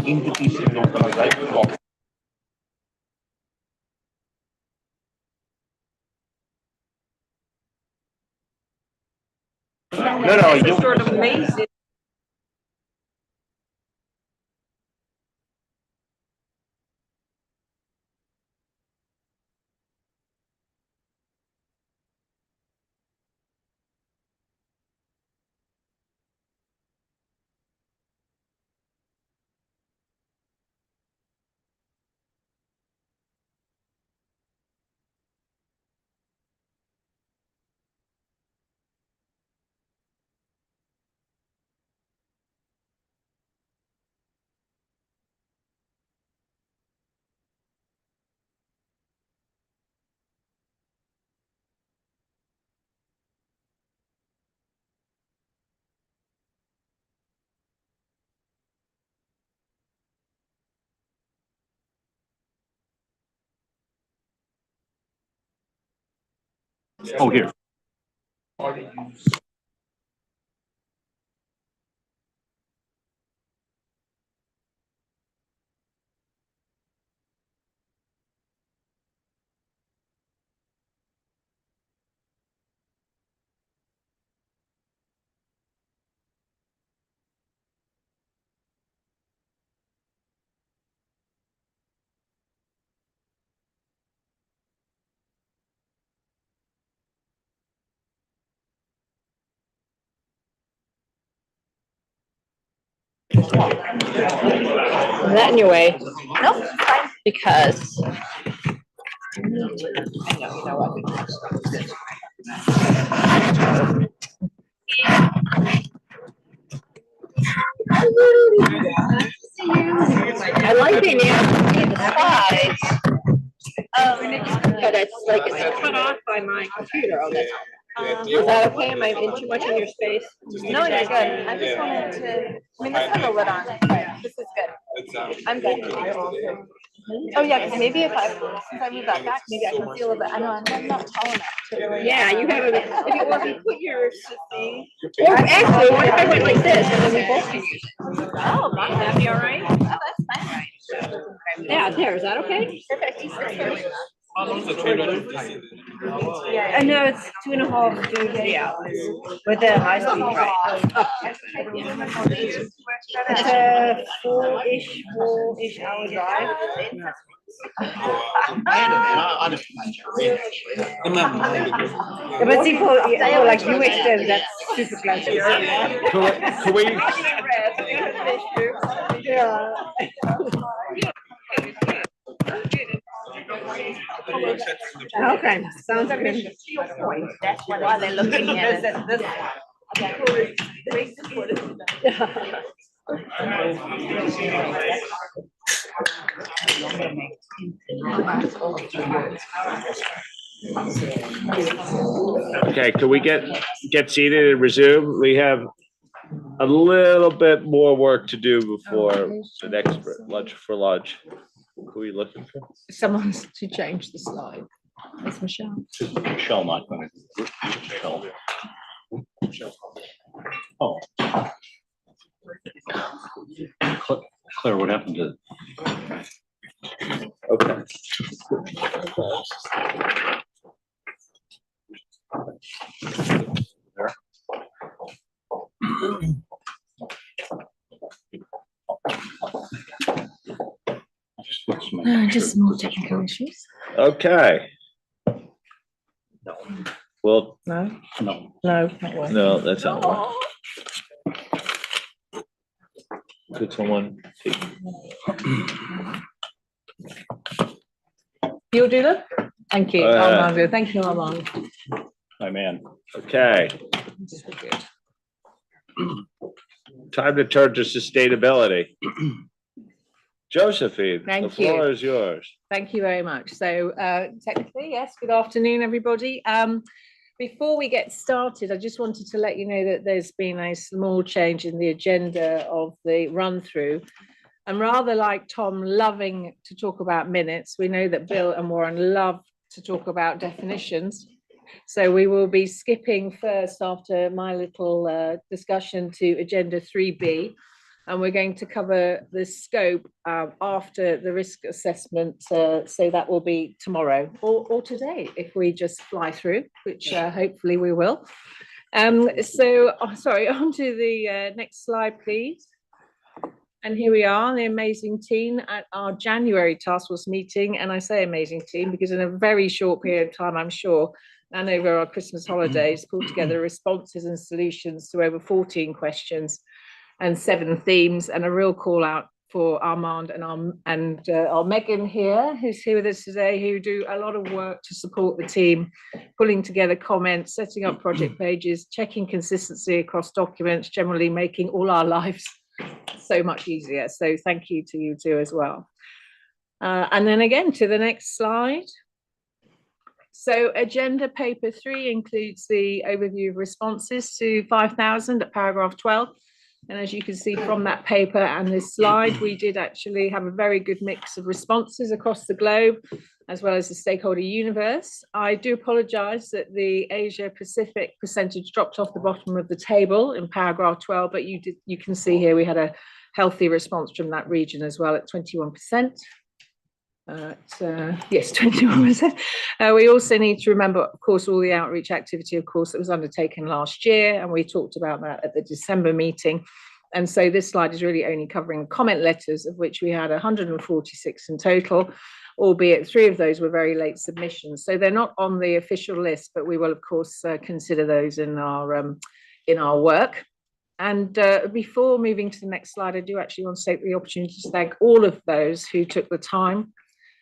entities in the organization. No, you. Sort of lazy. Oh, here. That in your way? Nope, fine. Because. I know, you know what? I like being able to see the slides. But it's like it's cut off by my computer all the time. Is that okay? Am I in too much in your space? No, you're good. I just wanted to, I mean, this has a lid on it, but this is good. I'm good. Oh, yeah, because maybe if since I moved that back, maybe I can see a little bit. I know, I'm not tall enough to really. Yeah, you have if you put yours to see. Or actually, what if I went like this and then we both can use it? Oh, that'd be all right? Oh, that's fine. Yeah, there, is that okay? Perfect. I know it's 2.5 to 3 hours with the high speed train. It's a four-ish hour drive. Yeah, but see, for like UX, then that's super close. Can we, Yeah. Okay, sounds good. That's why they're looking at it. okay, can we get seated and resume? We have a little bit more work to do before the next lunch for lunch. Who are you looking for? Someone's to change the slide. It's Michelle. Michelle, not going to. Michelle. Oh. Claire, what happened to? Okay. Just more technical issues. Okay. Well, No, No. no, not working. no, that's not one. Could someone take? You'll do that? Thank you, Uh, Armando. Thank you, Armando. My man. Okay, This is good. time to turn to sustainability. Josephine, the Thank floor you. is yours. Thank you very much. So technically, yes, good afternoon, everybody. Before we get started, I just wanted to let you know that there's been a small change in the agenda of the run through. And rather like Tom loving to talk about minutes, we know that Bill and Warren love to talk about definitions. So we will be skipping first after my little discussion to agenda 3B. And we're going to cover the scope after the risk assessment. So that will be tomorrow or today if we just fly through, which hopefully we will. Sorry, on to the next slide, please. And here we are, the amazing team at our January task force meeting. And I say amazing team because in a very short period of time, I'm sure, and over our Christmas holidays, pulled together responses and solutions to over 14 questions and 7 themes, and a real call out for Armand and our Megan here, who's here with us today, who do a lot of work to support the team, pulling together comments, setting up project pages, checking consistency across documents, generally making all our lives so much easier. So thank you to you too as well. And then again to the next slide. So agenda paper 3 includes the overview of responses to 5,000 at paragraph 12. And as you can see from that paper and this slide, we did actually have a very good mix of responses across the globe, as well as the stakeholder universe. I do apologise that the Asia Pacific percentage dropped off the bottom of the table in paragraph 12, but you can see here we had a healthy response from that region as well at 21%. Yes, 21%. We also need to remember, of course, all the outreach activity, of course, that was undertaken last year, and we talked about that at the December meeting. And so this slide is really only covering comment letters, of which we had 146 in total, albeit 3 of those were very late submissions. So they're not on the official list, but we will, of course, consider those in our work. And before moving to the next slide, I do actually want to take the opportunity to thank all of those who took the time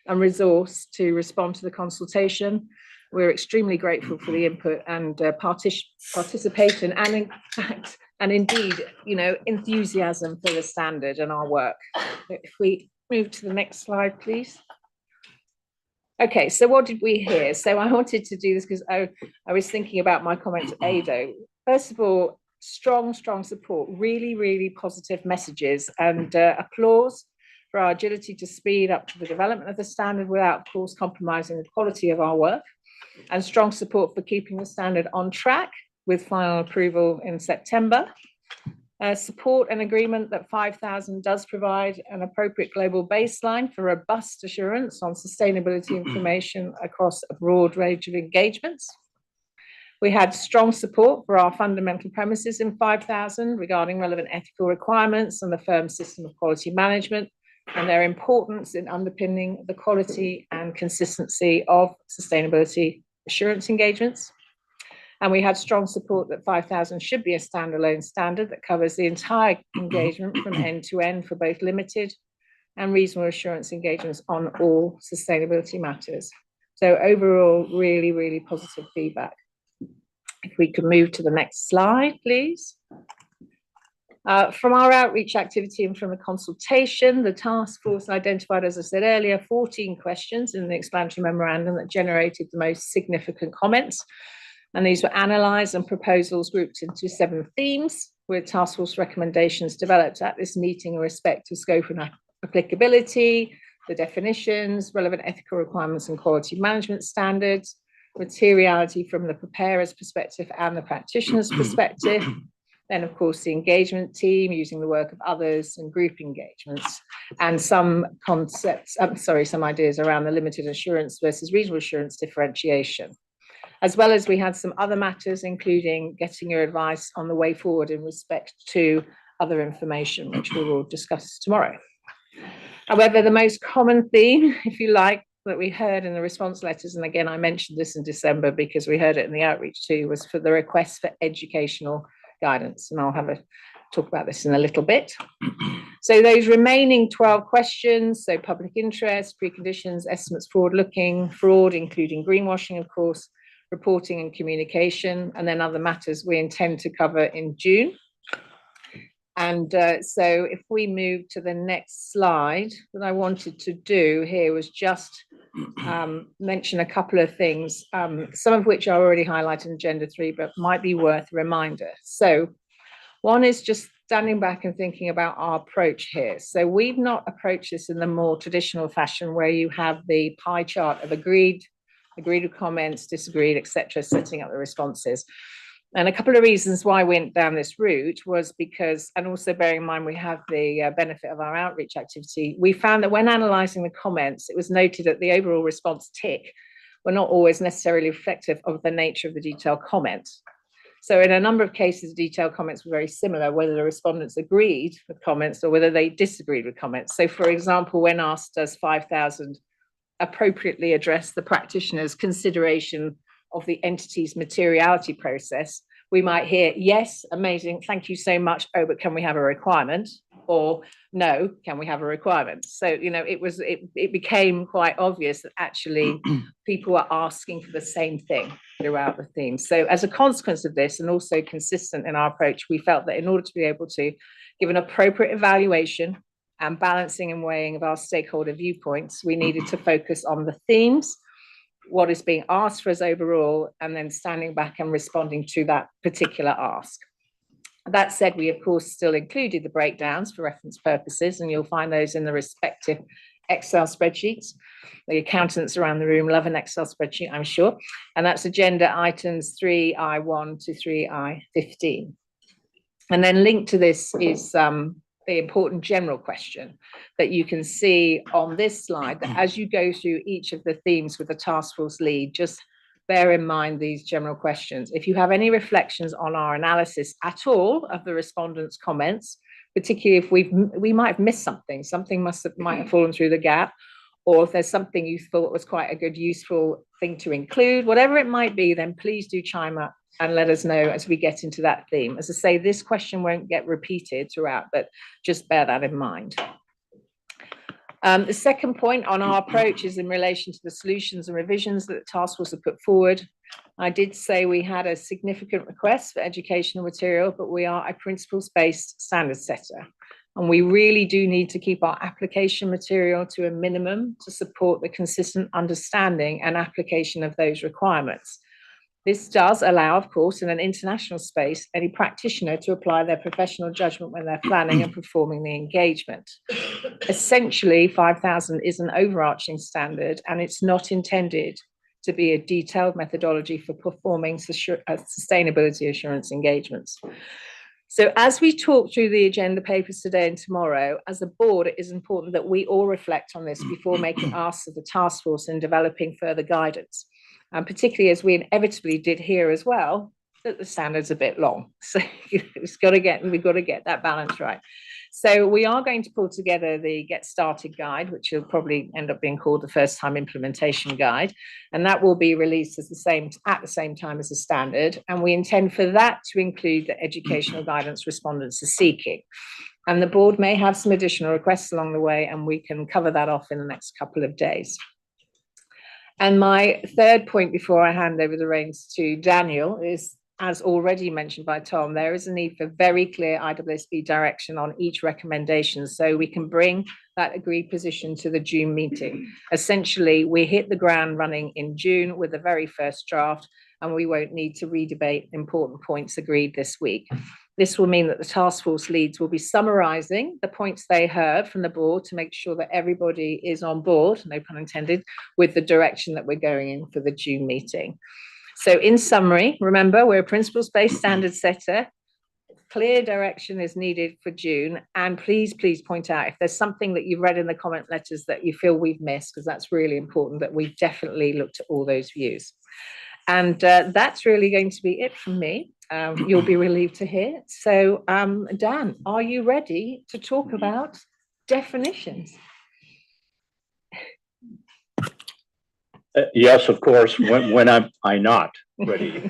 and resource to respond to the consultation. We're extremely grateful for the input and participation and in fact, and indeed, enthusiasm for the standard and our work. If we move to the next slide, please. Okay, so what did we hear? So I wanted to do this because I was thinking about my comment to Ado. First of all, strong support, really positive messages, and applause for our agility to speed up to the development of the standard without, of course, compromising the quality of our work, and strong support for keeping the standard on track with final approval in September. Support and agreement that 5,000 does provide an appropriate global baseline for robust assurance on sustainability information across a broad range of engagements. We had strong support for our fundamental premises in 5,000 regarding relevant ethical requirements and the firm's system of quality management, and their importance in underpinning the quality and consistency of sustainability assurance engagements. And we had strong support that 5,000 should be a standalone standard that covers the entire engagement from end to end for both limited and reasonable assurance engagements on all sustainability matters. So overall, really positive feedback. If we could move to the next slide, please. From our outreach activity and from the consultation, the task force identified, as I said earlier, 14 questions in the explanatory memorandum that generated the most significant comments. And these were analysed and proposals grouped into 7 themes, with task force recommendations developed at this meeting in respect to scope and applicability, the definitions, relevant ethical requirements and quality management standards, materiality from the preparer's perspective and the practitioner's perspective. Then, of course, the engagement team using the work of others and group engagements, and some ideas around the limited assurance versus reasonable assurance differentiation. As well as we had some other matters, including getting your advice on the way forward in respect to other information, which we will discuss tomorrow. However, the most common theme, if you like, that we heard in the response letters, and again, I mentioned this in December because we heard it in the outreach too, was for the request for educational guidance, and I'll have a talk about this in a little bit. So those remaining 12 questions, so public interest, preconditions, estimates forward-looking, fraud, including greenwashing, of course, reporting and communication, and then other matters we intend to cover in June. And so if we move to the next slide, what I wanted to do here was just mention a couple of things, some of which are already highlighted in Agenda 3, but might be worth a reminder. So one is just standing back and thinking about our approach here. So we've not approached this in the more traditional fashion where you have the pie chart of agreed with comments, disagreed, etc., setting up the responses. And a couple of reasons why I went down this route was because, and also bearing in mind we have the benefit of our outreach activity, we found that when analysing the comments, it was noted that the overall response tick were not always necessarily reflective of the nature of the detailed comments. So in a number of cases, detailed comments were very similar, whether the respondents agreed with comments or whether they disagreed with comments. So for example, when asked, does 5,000 appropriately address the practitioner's consideration of the entity's materiality process, we might hear, yes, amazing, thank you so much. Oh, but can we have a requirement? Or no, can we have a requirement? So, you know, it became quite obvious that actually people were asking for the same thing throughout the theme. So as a consequence of this, and also consistent in our approach, we felt that in order to be able to give an appropriate evaluation and balancing and weighing of our stakeholder viewpoints, we needed to focus on the themes, what is being asked for us overall, and then standing back and responding to that particular ask. That said, we of course still included the breakdowns for reference purposes, and you'll find those in the respective Excel spreadsheets. The accountants around the room love an Excel spreadsheet, I'm sure. And that's agenda items 3I1 to 3I15. And then linked to this is the important general question that you can see on this slide, that as you go through each of the themes with the task force lead, just bear in mind these general questions. If you have any reflections on our analysis at all of the respondents' comments, particularly if we might have missed something, might have fallen through the gap, or if there's something you thought was quite a good, useful thing to include, whatever it might be, then please do chime up and let us know as we get into that theme. As I say, this question won't get repeated throughout, but just bear that in mind. The second point on our approach is in relation to the solutions and revisions that the task force have put forward. I did say we had a significant request for educational material, but we are a principles-based standard setter. And we really do need to keep our application material to a minimum to support the consistent understanding and application of those requirements. This does allow, of course, in an international space, any practitioner to apply their professional judgment when they're planning and performing the engagement. Essentially, 5,000 is an overarching standard, and it's not intended to be a detailed methodology for performing sustainability assurance engagements. So as we talk through the agenda papers today and tomorrow, as a board, it is important that we all reflect on this before making asks of the task force and developing further guidance. And particularly as we inevitably did here as well, that the standard's a bit long. So we've got to get that balance right. So we are going to pull together the Get Started guide, which will probably end up being called the First Time Implementation Guide. And that will be released at the same time as the standard. And we intend for that to include the educational guidance respondents are seeking. And the board may have some additional requests along the way, and we can cover that off in the next couple of days. And my third point before I hand over the reins to Daniel is, as already mentioned by Tom, there is a need for very clear IAASB direction on each recommendation so we can bring that agreed position to the June meeting. Essentially, we hit the ground running in June with the very first draft, and we won't need to redebate important points agreed this week. This will mean that the task force leads will be summarising the points they heard from the board to make sure that everybody is on board, no pun intended, with the direction that we're going in for the June meeting. So in summary, remember, we're a principles-based standard setter. Clear direction is needed for June. And please point out if there's something that you've read in the comment letters that you feel we've missed, because that's really important, that we've definitely looked at all those views. And that's really going to be it from me. You'll be relieved to hear. So, Dan, are you ready to talk about definitions? Yes, of course, when I'm not ready.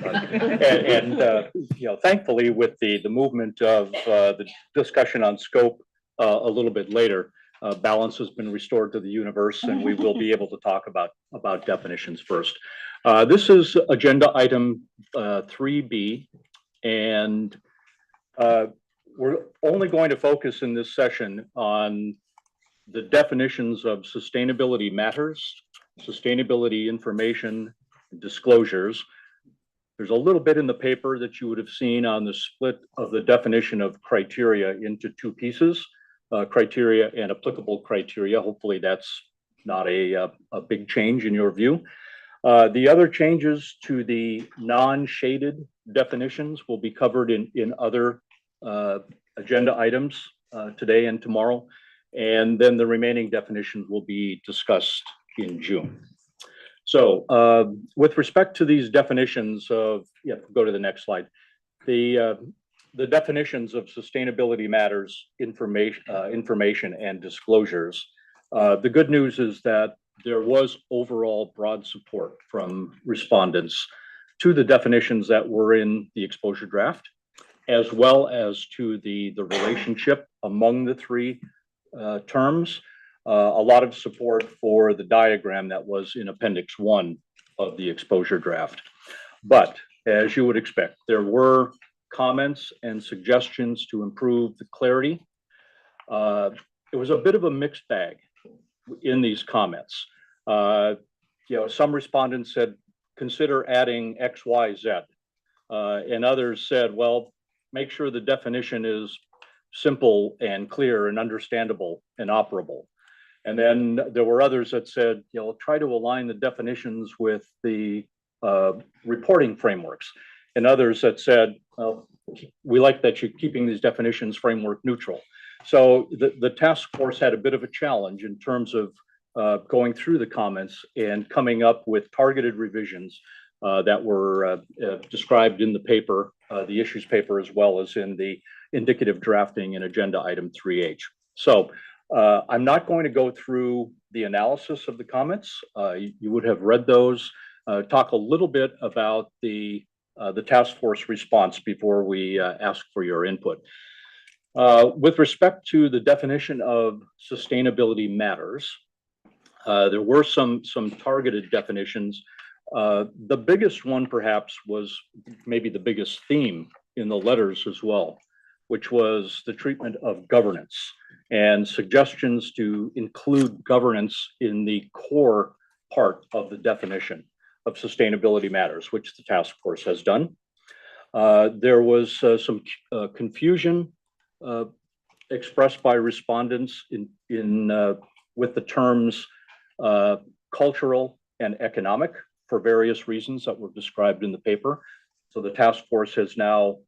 Thankfully, with the movement of the discussion on scope a little bit later, balance has been restored to the universe, and we will be able to talk about definitions first. This is agenda item 3B, and we're only going to focus in this session on the definitions of sustainability matters, sustainability information, disclosures. There's a little bit in the paper that you would have seen on the split of the definition of criteria into two pieces, criteria and applicable criteria. Hopefully that's not a big change in your view. The other changes to the non-shaded definitions will be covered in other agenda items today and tomorrow. And then the remaining definitions will be discussed in June. So with respect to these definitions of, yeah, go to the next slide. The definitions of sustainability matters, information and disclosures. The good news is that there was overall broad support from respondents to the definitions that were in the exposure draft, as well as to the relationship among the three terms. A lot of support for the diagram that was in Appendix 1 of the exposure draft. But as you would expect, there were comments and suggestions to improve the clarity. It was a bit of a mixed bag in these comments. Some respondents said, consider adding X, Y, Z. And others said, well, make sure the definition is simple and clear and understandable and operable. And then there were others that said, try to align the definitions with the reporting frameworks. And others that said, well, we like that you're keeping these definitions framework neutral. So the task force had a bit of a challenge in terms of going through the comments and coming up with targeted revisions that were described in the paper, the issues paper, as well as in the indicative drafting in agenda item 3H. So I'm not going to go through the analysis of the comments. You would have read those. Talk a little bit about the task force response before we ask for your input. With respect to the definition of sustainability matters, there were some targeted definitions. The biggest one perhaps was maybe the biggest theme in the letters as well, which was the treatment of governance and suggestions to include governance in the core part of the definition of sustainability matters, which the task force has done. There was some confusion expressed by respondents with the terms cultural and economic for various reasons that were described in the paper. So the task force has now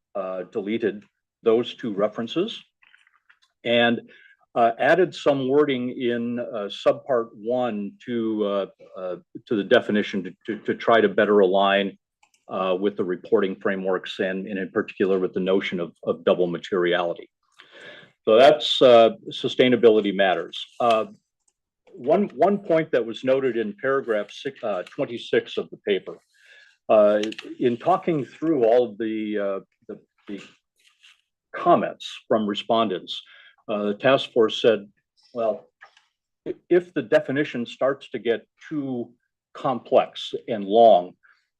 deleted those two references and added some wording in subpart 1 to the definition to try to better align with the reporting frameworks and in particular with the notion of double materiality. So that's sustainability matters. One point that was noted in paragraph 26 of the paper, in talking through all of the comments from respondents, the task force said, well, if the definition starts to get too complex and long,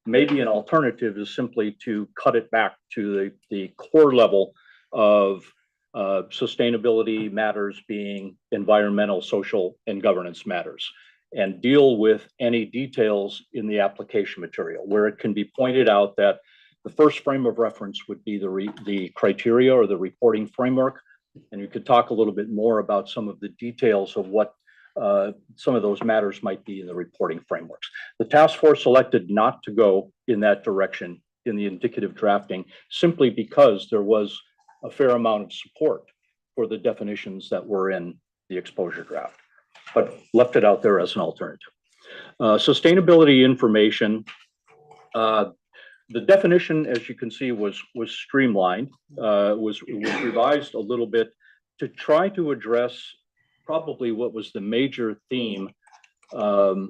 maybe an alternative is simply to cut it back to the core level of sustainability matters being environmental, social, and governance matters, and deal with any details in the application material where it can be pointed out that the first frame of reference would be the criteria or the reporting framework. And you could talk a little bit more about some of the details of what some of those matters might be in the reporting frameworks. The task force elected not to go in that direction in the indicative drafting simply because there was a fair amount of support for the definitions that were in the exposure draft, but left it out there as an alternative. Sustainability information, the definition, as you can see, was streamlined, was revised a little bit to try to address probably what was the major theme of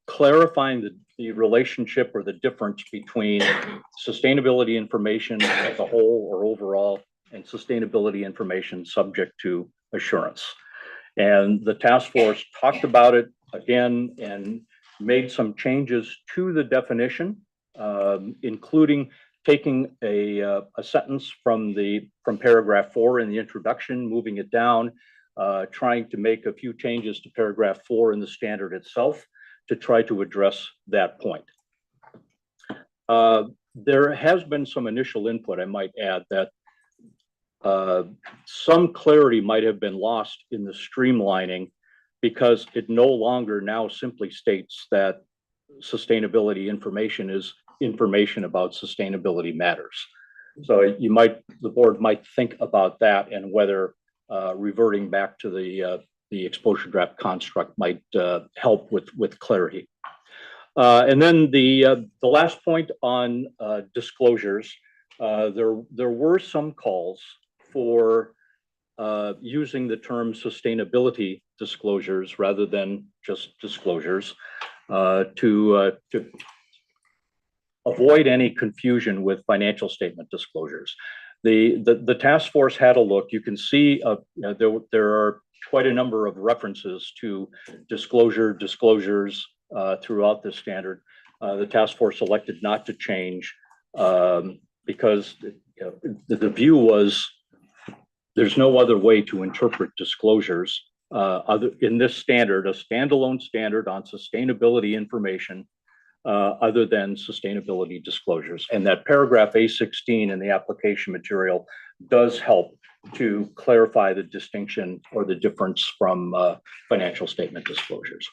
clarifying the relationship or the difference between sustainability information as a whole or overall and sustainability information subject to assurance. And the task force talked about it again and made some changes to the definition, including taking a sentence from paragraph 4 in the introduction, moving it down, trying to make a few changes to paragraph 4 in the standard itself to try to address that point. There has been some initial input, I might add, that some clarity might have been lost in the streamlining because it no longer now simply states that sustainability information is information about sustainability matters. So the board might think about that and whether reverting back to the exposure draft construct might help with clarity. And then the last point on disclosures, there were some calls for using the term sustainability disclosures rather than just disclosures to avoid any confusion with financial statement disclosures. The task force had a look. You can see there are quite a number of references to disclosures throughout this standard. The task force elected not to change because the view was there's no other way to interpret disclosures other in this standard, a standalone standard on sustainability information other than sustainability disclosures. And that paragraph A16 in the application material does help to clarify the distinction or the difference from financial statement disclosures.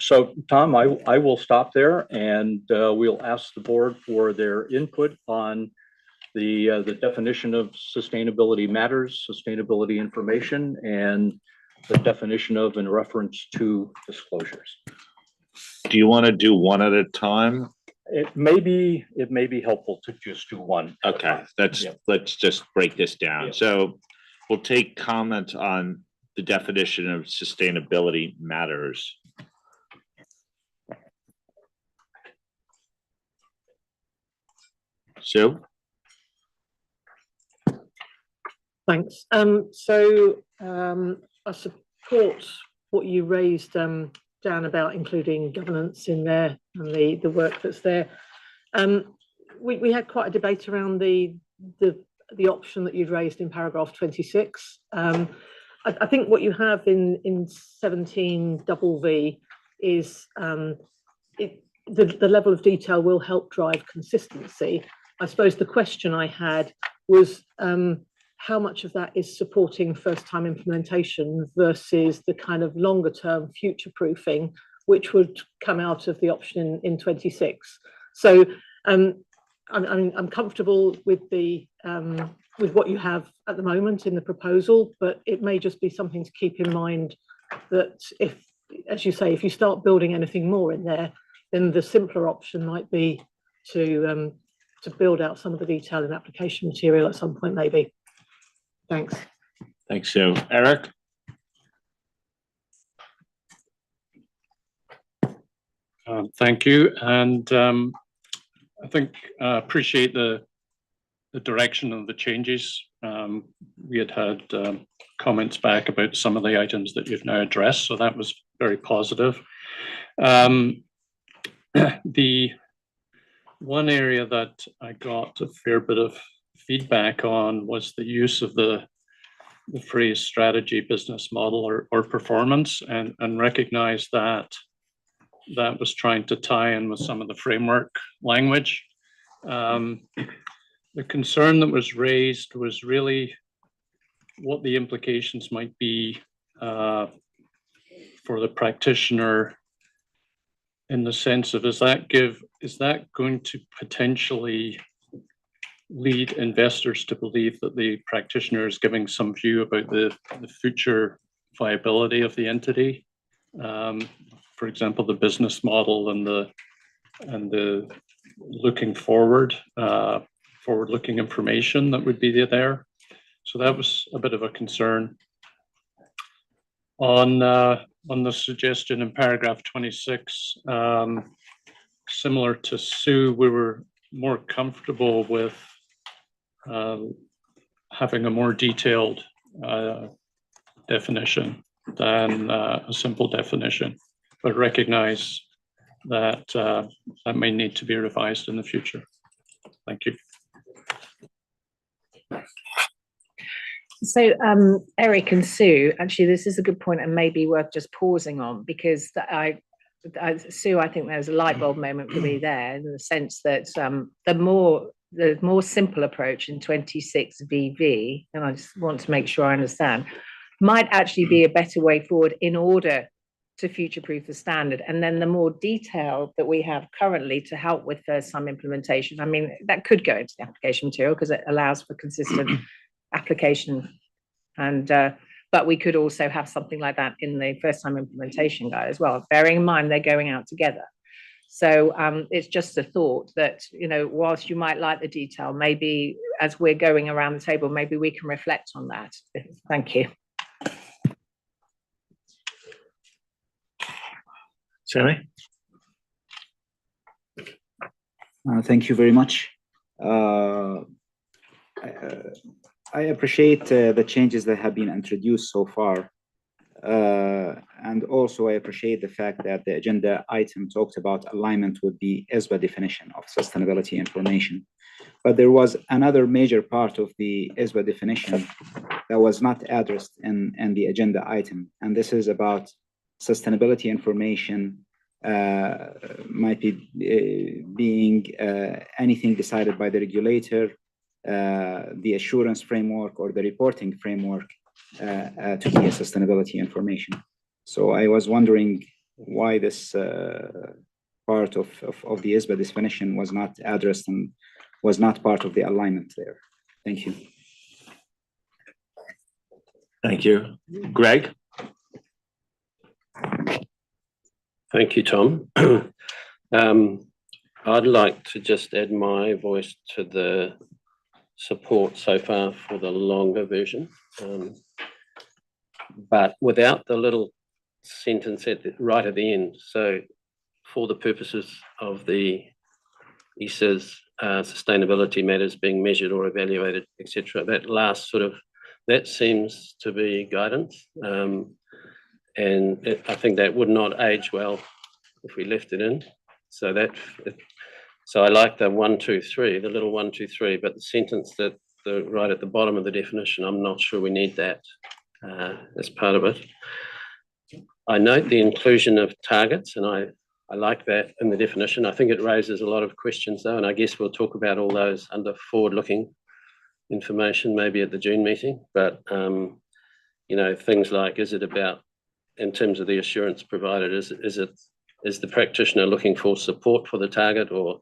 So Tom, I will stop there and we'll ask the board for their input on the definition of sustainability matters, sustainability information, and the definition of in reference to disclosures. Do you want to do one at a time? It may be helpful to just do one. Okay, let's just break this down. Yeah. So we'll take comments on the definition of sustainability matters. Sue? Thanks. I support what you raised, Dan, about including governance in there and the work that's there. We had quite a debate around the option that you'd raised in paragraph 26. I think what you have in 17 V is the level of detail will help drive consistency. I suppose the question I had was how much of that is supporting first-time implementation versus the kind of longer-term future-proofing, which would come out of the option in 26. So I'm comfortable with with what you have at the moment in the proposal, but it may just be something to keep in mind that if, as you say, if you start building anything more in there, then the simpler option might be to build out some of the detail in application material at some point, maybe. Thanks. Thanks, Sue. Eric? Thank you. And I think appreciate the direction of the changes. We had comments back about some of the items that you've now addressed, so that was very positive. The one area that I got a fair bit of feedback on was the use of the phrase strategy, business model, or performance, and recognize that was trying to tie in with some of the framework language. The concern that was raised was really what the implications might be for the practitioner, in the sense of is that going to potentially lead investors to believe that the practitioner is giving some view about the future viability of the entity? For example, the business model and the looking forward-looking information that would be there. So that was a bit of a concern. On the suggestion in paragraph 26, similar to Sue, we were more comfortable with having a more detailed definition than a simple definition, but recognize that that may need to be revised in the future. Thank you. So Eric and Sue, actually, this is a good point and maybe worth just pausing on, because Sue, I think there's a light bulb moment for me there, in the sense that the more simple approach in 26 VV, and I just want to make sure I understand, might actually be a better way forward in order to future-proof the standard. And then the more detail that we have currently to help with some implementation, I mean, that could go into the application material because it allows for consistent application. And but we could also have something like that in the first-time implementation guide as well, bearing in mind they're going out together. So it's just a thought that, you know, whilst you might like the detail, maybe as we're going around the table, maybe we can reflect on that. Thank you. Sammy? Thank you very much. I appreciate the changes that have been introduced so far. And also I appreciate the fact that the agenda item talked about alignment with the IAASB definition of sustainability information. But there was another major part of the IAASB definition that was not addressed in the agenda item. And this is about sustainability information might be being anything decided by the regulator, the assurance framework or the reporting framework to be a sustainability information. So I was wondering why this part of the IAASB definition was not addressed and was not part of the alignment there. Thank you. Thank you. Greg? Thank you, Tom. I'd like to just add my voice to the support so far for the longer version, but without the little sentence right at the end. So for the purposes of the ISA's sustainability matters being measured or evaluated, etc., that last sort of, that seems to be guidance. And I think that would not age well if we left it in. So so I like the 1, 2, 3, the little 1, 2, 3, but the sentence that right at the bottom of the definition, I'm not sure we need that as part of it. I note the inclusion of targets, and I like that in the definition. I think it raises a lot of questions though, and I guess we'll talk about all those under forward-looking information maybe at the June meeting. But you know, things like, is it about, in terms of the assurance provided, is the practitioner looking for support for the target or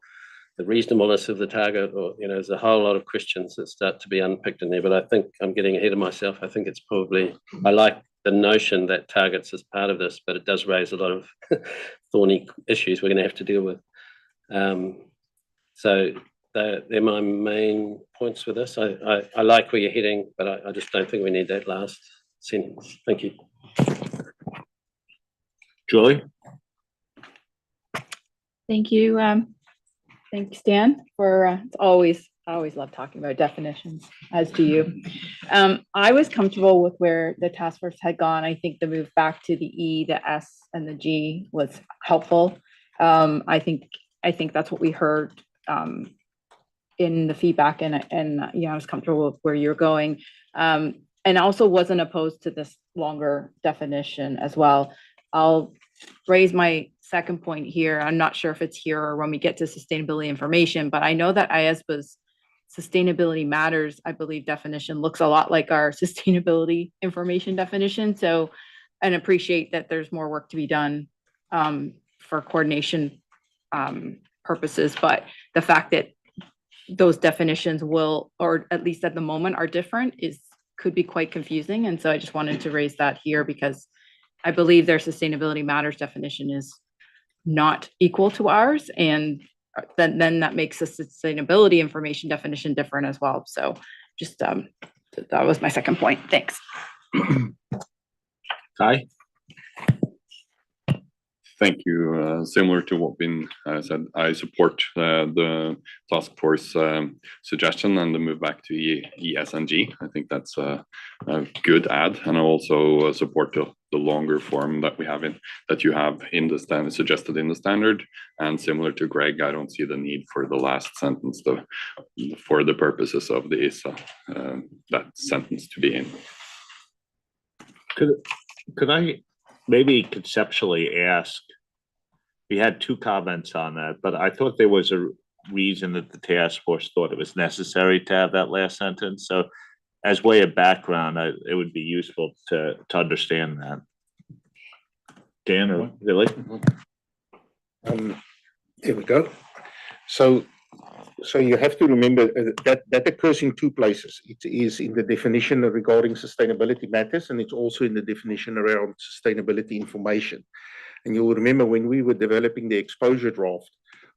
the reasonableness of the target, or, you know, there's a whole lot of questions that start to be unpicked in there, but I think I'm getting ahead of myself. I think it's probably, I like the notion that targets is part of this, but it does raise a lot of thorny issues we're going to have to deal with. So they're my main points with this. I like where you're heading, but I just don't think we need that last sentence. Thank you. Julie? Thank you. Thanks, Dan, for I always love talking about definitions, as do you. I was comfortable with where the task force had gone. I think the move back to the E, the S, and the G was helpful. I think that's what we heard in the feedback, and yeah, I was comfortable with where you're going, and also wasn't opposed to this longer definition as well. I'll raise my second point here. I'm not sure if it's here or when we get to sustainability information, but I know that IAASB's sustainability matters, I believe, definition looks a lot like our sustainability information definition. So, and appreciate that there's more work to be done for coordination purposes, but the fact that those definitions will, or at least at the moment, are different could be quite confusing. And so I just wanted to raise that here because I believe their sustainability matters definition is not equal to ours, and then that makes the sustainability information definition different as well. So just that was my second point. Thanks. Kai? Thank you. Similar to what been said, I support the task force suggestion and the move back to ESNG. I think that's a good add, and I also support the longer form that we have that you have in the standard, suggested in the standard. And similar to Greg, I don't see the need for the last sentence for the purposes of the ISA, that sentence to be in. Could I maybe conceptually ask, we had two comments on that, but I thought there was a reason that the task force thought it was necessary to have that last sentence. So as way of background, it would be useful to understand that. Dan or Billy? There we go. So you have to remember that occurs in two places. It is in the definition regarding sustainability matters, and it's also in the definition around sustainability information. And you'll remember when we were developing the exposure draft,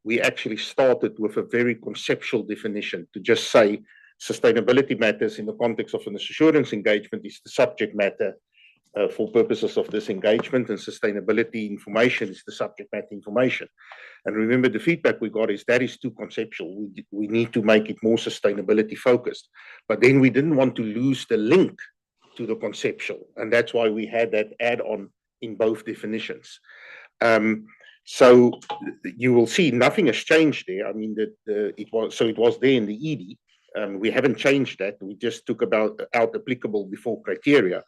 we actually started with a very conceptual definition to just say sustainability matters in the context of an assurance engagement is the subject matter for purposes of this engagement, and sustainability information is the subject matter information. And remember, the feedback we got is that is too conceptual. We need to make it more sustainability focused. But then we didn't want to lose the link to the conceptual. And that's why we had that add-on in both definitions. So you will see nothing has changed there. I mean, it was there in the ED. We haven't changed that. We just took out applicable before criteria.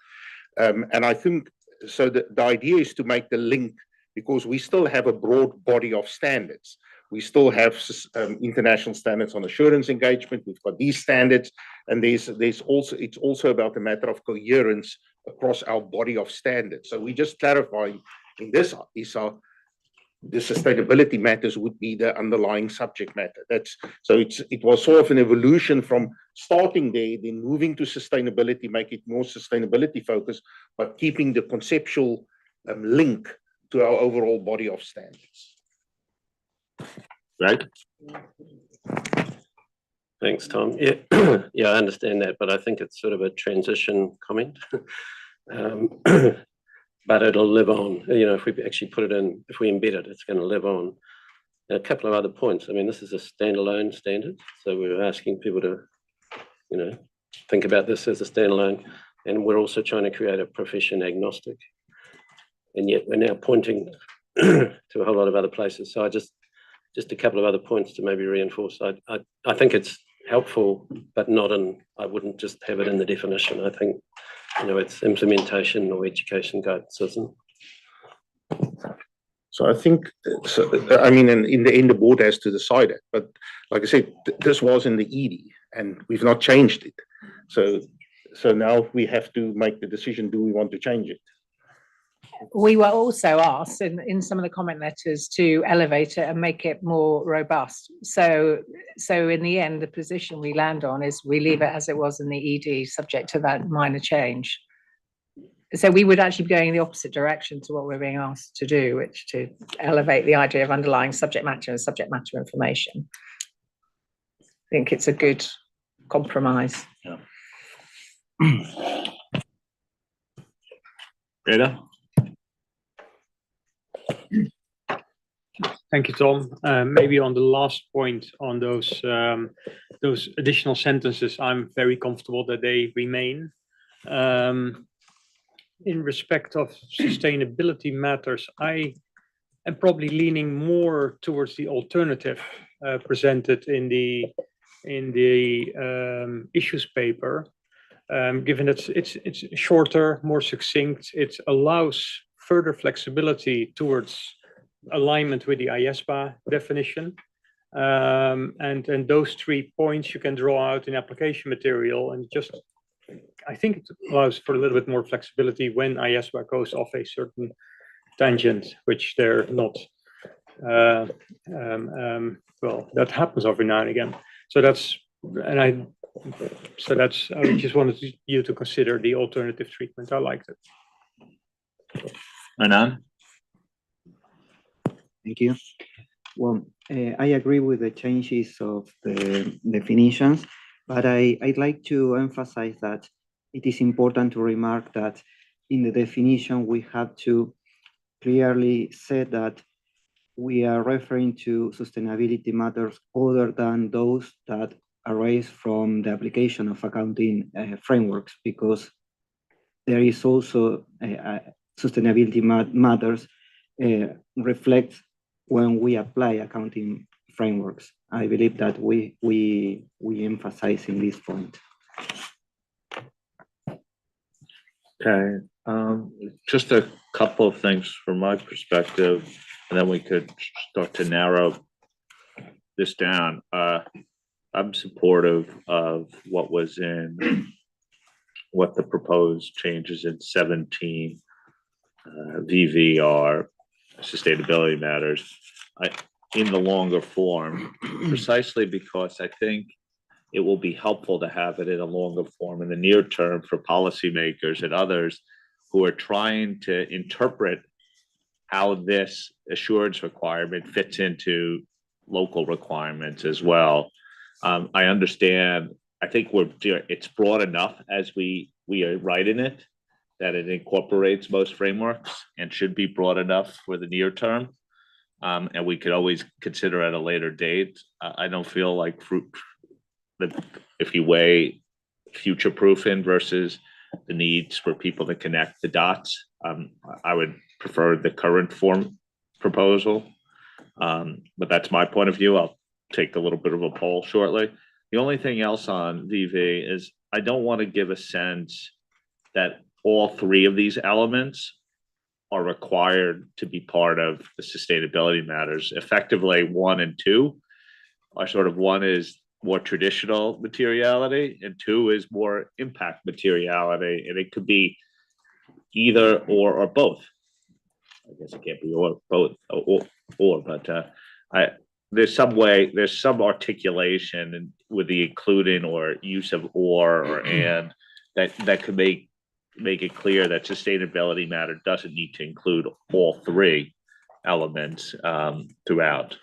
And I think, so the idea is to make the link, because we still have a broad body of standards. We still have international standards on assurance engagement. We've got these standards, and it's also about the matter of coherence across our body of standards. So we just clarifying in this is the sustainability matters would be the underlying subject matter. It was sort of an evolution from starting there, then moving to sustainability, make it more sustainability focused, but keeping the conceptual link to our overall body of standards. Right. Thanks, Tom. Yeah, yeah, I understand that, but I think it's sort of a transition comment. But it'll live on. You know, if we actually put it in, if we embed it, it's going to live on. And a couple of other points. I mean, this is a standalone standard, so we're asking people to, you know, think about this as a standalone, and we're also trying to create a profession agnostic. And yet we're now pointing to a whole lot of other places. So just a couple of other points to maybe reinforce. I think it's helpful, but not in. I wouldn't just have it in the definition. I think, you know, it's implementation or education guidance, isn't it? So I think, I mean, in the end, the board has to decide it. But like I said, this was in the ED, and we've not changed it. So now we have to make the decision: do we want to change it? We were also asked in some of the comment letters to elevate it and make it more robust. So in the end, the position we land on is we leave it as it was in the ED, subject to that minor change. So we would actually be going in the opposite direction to what we're being asked to do, which to elevate the idea of underlying subject matter and subject matter information. I think it's a good compromise. Yeah. Rita? Thank you, Tom. Maybe on the last point on those additional sentences, I'm very comfortable that they remain. In respect of sustainability matters, I am probably leaning more towards the alternative presented in the issues paper, given that it's shorter, more succinct. It allows further flexibility towards alignment with the IAASB definition. And those 3 points you can draw out in application material, and just, I think it allows for a little bit more flexibility when IAASB goes off a certain tangent, which they're not, well, that happens every now and again. So I just wanted you to consider the alternative treatment. I liked it. Anand? Thank you. Well, I agree with the changes of the definitions, but I'd like to emphasize that it is important to remark that in the definition, we have to clearly say that we are referring to sustainability matters other than those that arise from the application of accounting frameworks, because there is also sustainability matters reflect when we apply accounting frameworks. I believe that we emphasize in this point. Okay, just a couple of things from my perspective, and then we could start to narrow this down. I'm supportive of what was in what the proposed changes in 17 VVR sustainability matters in the longer form, precisely because I think it will be helpful to have it in a longer form in the near term for policymakers and others who are trying to interpret how this assurance requirement fits into local requirements as well. I understand, I think it's broad enough as we are writing it, that it incorporates most frameworks and should be broad enough for the near term. And we could always consider at a later date. I don't feel like that if you weigh future proofing versus the needs for people to connect the dots, I would prefer the current form proposal. But that's my point of view. I'll take a little bit of a poll shortly. The only thing else on VV is I don't want to give a sense that all three of these elements are required to be part of the sustainability matters. Effectively, 1 and 2 are sort of, 1 is more traditional materiality and 2 is more impact materiality. And it could be either or both. I guess it can't be or both but there's some articulation with the including or use of or and that could make it clear that sustainability matter doesn't need to include all three elements throughout.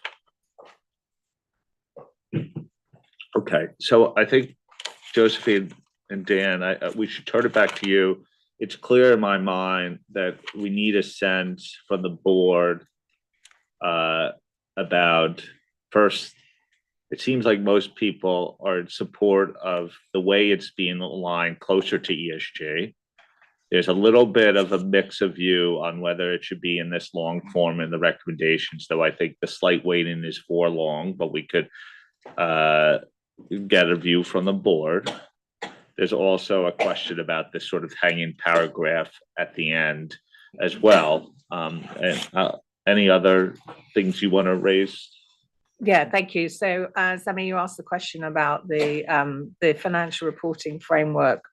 Okay, so I think Josephine and Dan, we should turn it back to you. It's clear in my mind that we need a sense from the board about, first, it seems like most people are in support of the way it's being aligned closer to ESG. There's a little bit of a mix of view on whether it should be in this long form in the recommendations, though I think the slight weighting is for long, but we could get a view from the board. There's also a question about this sort of hanging paragraph at the end as well. Any other things you want to raise? Yeah, thank you. So, Sammy, you asked the question about the financial reporting framework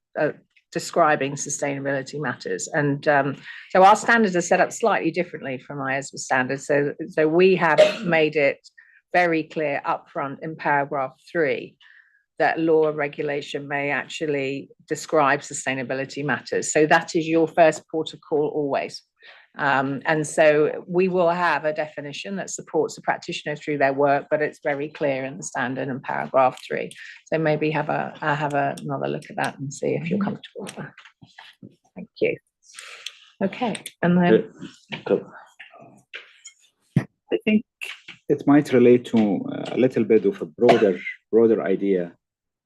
describing sustainability matters, and so our standards are set up slightly differently from IASB standards. So we have made it very clear upfront in paragraph 3 that law and regulation may actually describe sustainability matters. So that is your first port of call always. And so we will have a definition that supports the practitioner through their work, but it's very clear in the standard in paragraph 3. So maybe have another look at that and see if you're comfortable with that. Thank you. Okay, and then I think it might relate to a little bit of a broader idea,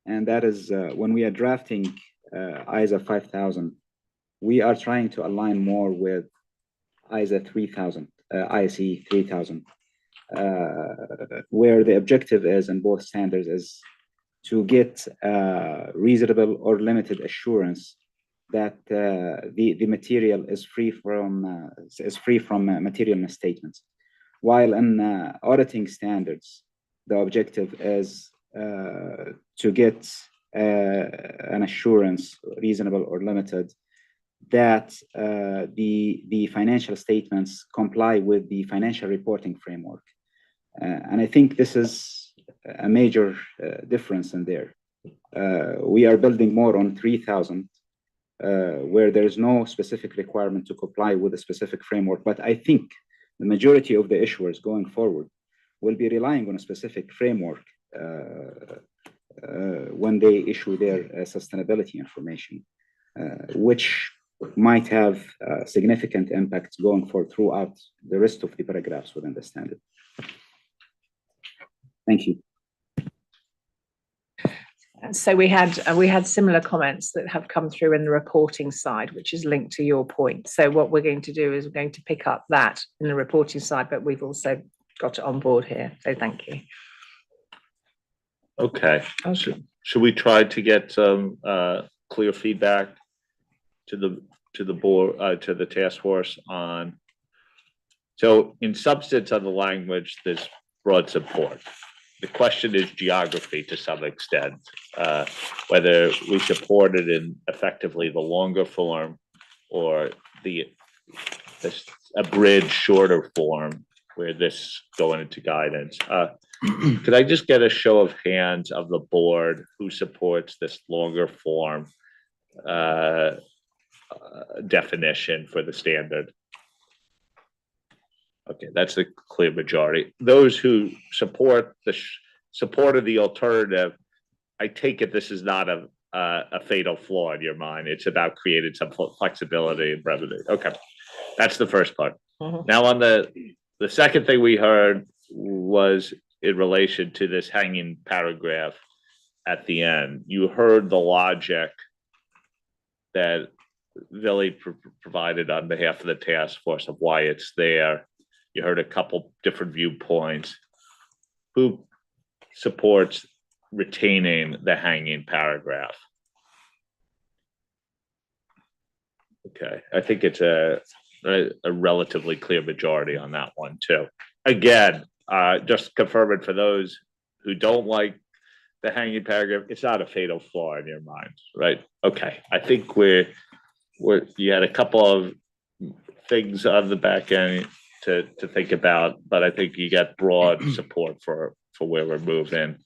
and that is when we are drafting ISA 5000, we are trying to align more with ISA 3000, ISE 3000, where the objective is in both standards is to get reasonable or limited assurance that the material is free from material misstatements. While in auditing standards, the objective is to get an assurance, reasonable or limited, that the financial statements comply with the financial reporting framework. And I think this is a major difference in there. We are building more on 3000, where there is no specific requirement to comply with a specific framework. But I think the majority of the issuers going forward will be relying on a specific framework when they issue their sustainability information, which might have significant impacts going forward throughout the rest of the paragraphs within the standard. Thank you. So we had similar comments that have come through in the reporting side, which is linked to your point. So what we're going to do is we're going to pick up that in the reporting side, but we've also got it on board here. So thank you. Okay. Should we try to get some clear feedback to the board, to the task force on? So in substance of the language, there's broad support. the question is geography to some extent, whether we support it in effectively the longer form or this abridged shorter form where this going into guidance. Could I just get a show of hands of the board who supports this longer form definition for the standard? Okay, that's a clear majority. Those who support support of the alternative, I take it this is not a fatal flaw in your mind. It's about creating some flexibility and brevity. Okay, that's the first part. Now on the second thing we heard was in relation to this hanging paragraph at the end. You heard the logic that Billy provided on behalf of the task force of why it's there. You heard a couple different viewpoints. Who supports retaining the hanging paragraph? Okay, I think it's a relatively clear majority on that one too. Again, just confirm it for those who don't like the hanging paragraph. It's not a fatal flaw in your mind, right? Okay, I think you had a couple of things on the back end to think about, but I think you got broad support for where we're moving.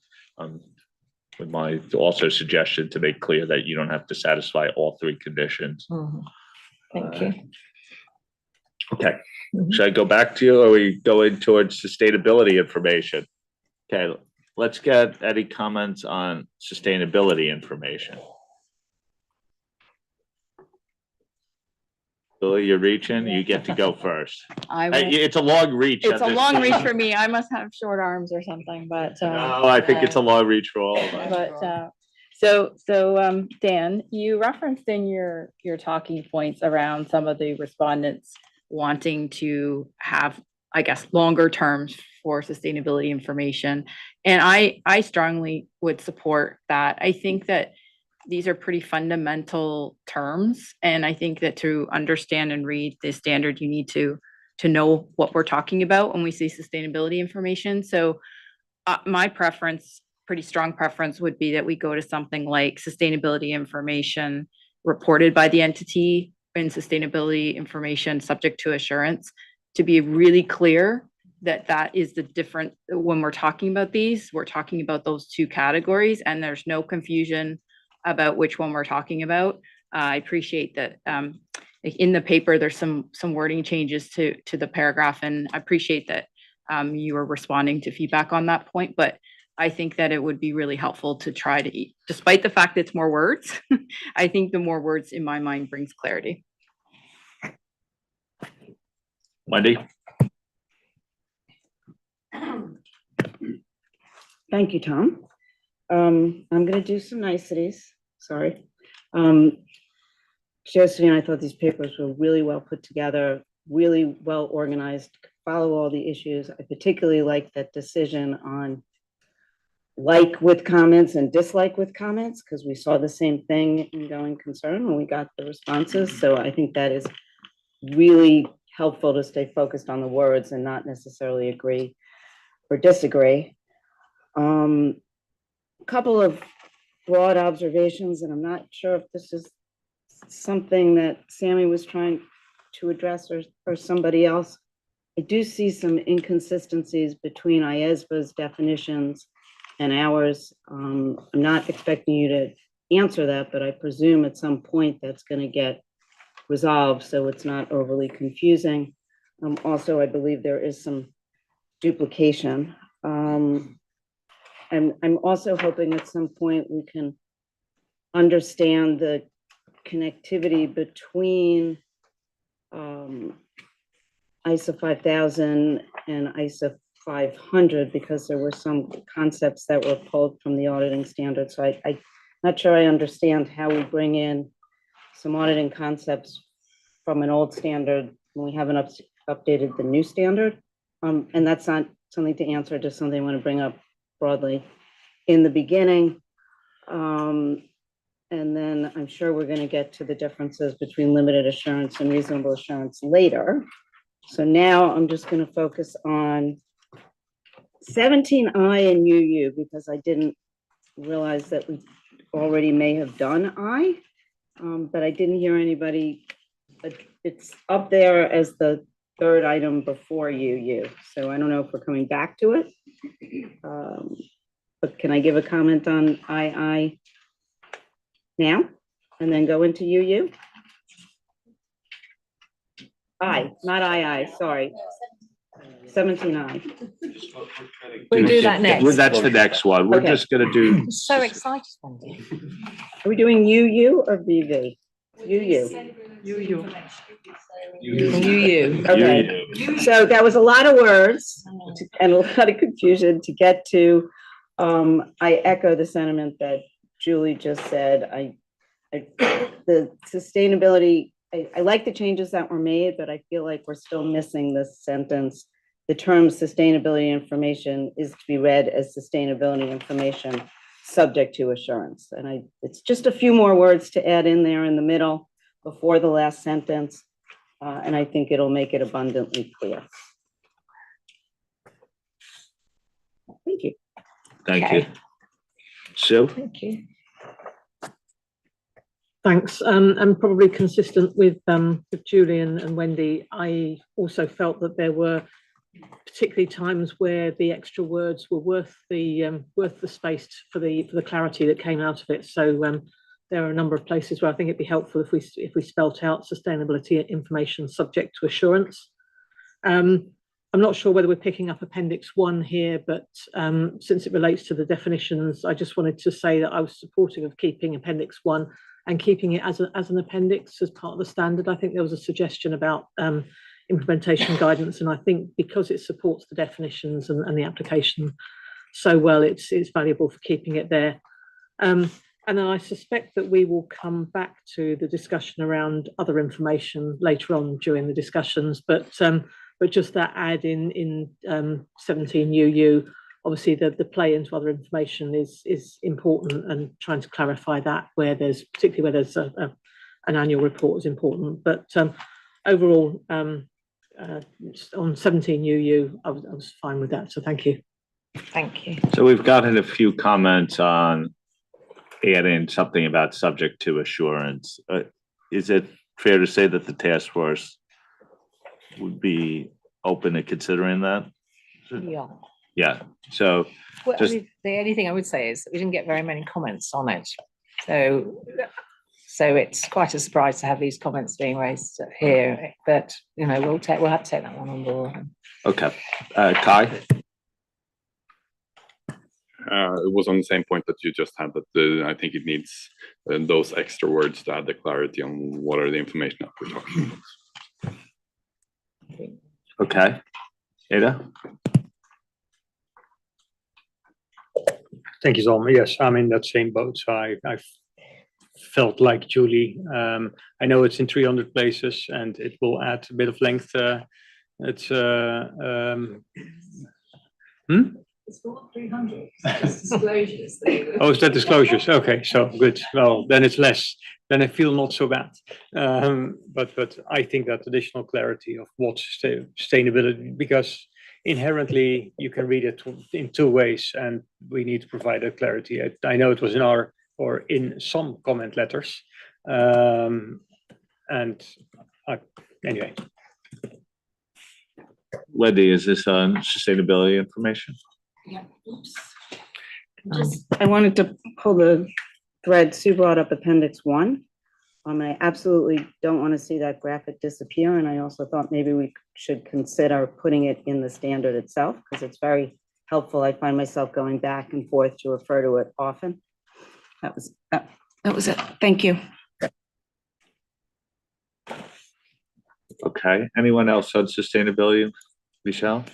With my also suggestion to make clear that you don't have to satisfy all three conditions. Thank you. Okay, should I go back to you or are we going towards sustainability information? Okay, let's get any comments on sustainability information. Billy, you're reaching, you get to go first. It's a long reach. It's a long reach for me. I must have short arms or something, but. No, I think it's a long reach for all of us. But, Dan, you referenced in your talking points around some of the respondents wanting to have, I guess, longer terms for sustainability information. And I strongly would support that. I think that these are pretty fundamental terms. And I think that to understand and read the standard, you need to know what we're talking about when we say sustainability information. So my preference, pretty strong preference, would be that we go to something like sustainability information reported by the entity and sustainability information subject to assurance, to be really clear that is the different, when we're talking about these, we're talking about those two categories and there's no confusion about which one we're talking about. I appreciate that in the paper, there's some wording changes to the paragraph, and I appreciate that you are responding to feedback on that point, but I think that it would be really helpful to try to, despite the fact that it's more words, I think the more words in my mind brings clarity. Wendy? Thank you, Tom. I'm going to do some niceties. Sorry. Josephine, I thought these papers were really well put together, really well organized, follow all the issues. I particularly like that decision on like with comments and dislike with comments, because we saw the same thing in going concern when we got the responses. So I think that is really helpful to stay focused on the words and not necessarily agree or disagree. A couple of broad observations, and I'm not sure if this is something that Sammy was trying to address or somebody else. I do see some inconsistencies between IAASB's definitions and ours. I'm not expecting you to answer that, but I presume at some point that's going to get resolved so it's not overly confusing. Also, I believe there is some duplication. And I'm also hoping at some point we can understand the connectivity between ISO 5000 and ISO 500, because there were some concepts that were pulled from the auditing standard. So I'm not sure I understand how we bring in some auditing concepts from an old standard when we haven't updated the new standard. And that's not something to answer, just something I want to bring up broadly in the beginning. And then I'm sure we're going to get to the differences between limited assurance and reasonable assurance later. So now I'm just going to focus on 17I and UU, because I didn't realize that we already may have done I, but I didn't hear anybody. It's up there as the third item before UU, so I don't know if we're coming back to it. But can I give a comment on II now and then go into UU? I, not II, sorry. 17I. We'll do that next. That's the next one. We're Okay. just gonna do, So excited, Wendy. Are we doing UU or VV? UU. You. Okay. So that was a lot of words and a lot of confusion to get to. I echo the sentiment that Julie just said. The sustainability, I like the changes that were made, but I feel like we're still missing this sentence. The term sustainability information is to be read as sustainability information subject to assurance. And it's just a few more words to add in there in the middle before the last sentence. And I think it'll make it abundantly clear. Thank you. thank you. Sue? Thank you. Thanks. And probably consistent with Julie and Wendy, I also felt that there were particularly times where the extra words were worth the space for the clarity that came out of it. So there are a number of places where I think it'd be helpful if we spelt out sustainability information subject to assurance. I'm not sure whether we're picking up Appendix 1 here, but since it relates to the definitions, I just wanted to say that I was supportive of keeping Appendix 1 and keeping it as an appendix as part of the standard. I think there was a suggestion about implementation guidance, and I think because it supports the definitions and the application so well, it's valuable for keeping it there. And then I suspect that we will come back to the discussion around other information later on during the discussions, but just that add in 17 UU, obviously the play into other information is important, and trying to clarify that particularly where there's an annual report is important. But overall, on 17 UU, I was fine with that. So thank you. Thank you. So we've gotten a few comments on adding something about subject to assurance. Is it fair to say that the task force would be open to considering that? Yeah. Yeah. So Well, just, I mean, the only thing I would say is that we didn't get very many comments on it. So it's quite a surprise to have these comments being raised here, but we'll have to take that one on board. okay. Kai? It was on the same point that you just had, that I think it needs those extra words to add the clarity on what are the information that we're talking about. Okay. Ada? Thank you, Tom. Yes, I'm in that same boat. So I felt like Julie. I know it's in 300 places and it will add a bit of length. It's It's not 300, it's disclosures. Oh, is that disclosures? Okay, so good. Well, then it's less. Then I feel not so bad. But I think that additional clarity of what's sustainability, because inherently you can read it in two ways, and we need to provide that clarity. I know it was in some comment letters, anyway. Wendy, is this on sustainability information? Yeah. I wanted to pull the thread. Sue brought up Appendix 1. I absolutely don't want to see that graphic disappear, and I also thought maybe we should consider putting it in the standard itself, because it's very helpful. I find myself going back and forth to refer to it often. That was it. Thank you. Okay. Anyone else on sustainability? Michelle?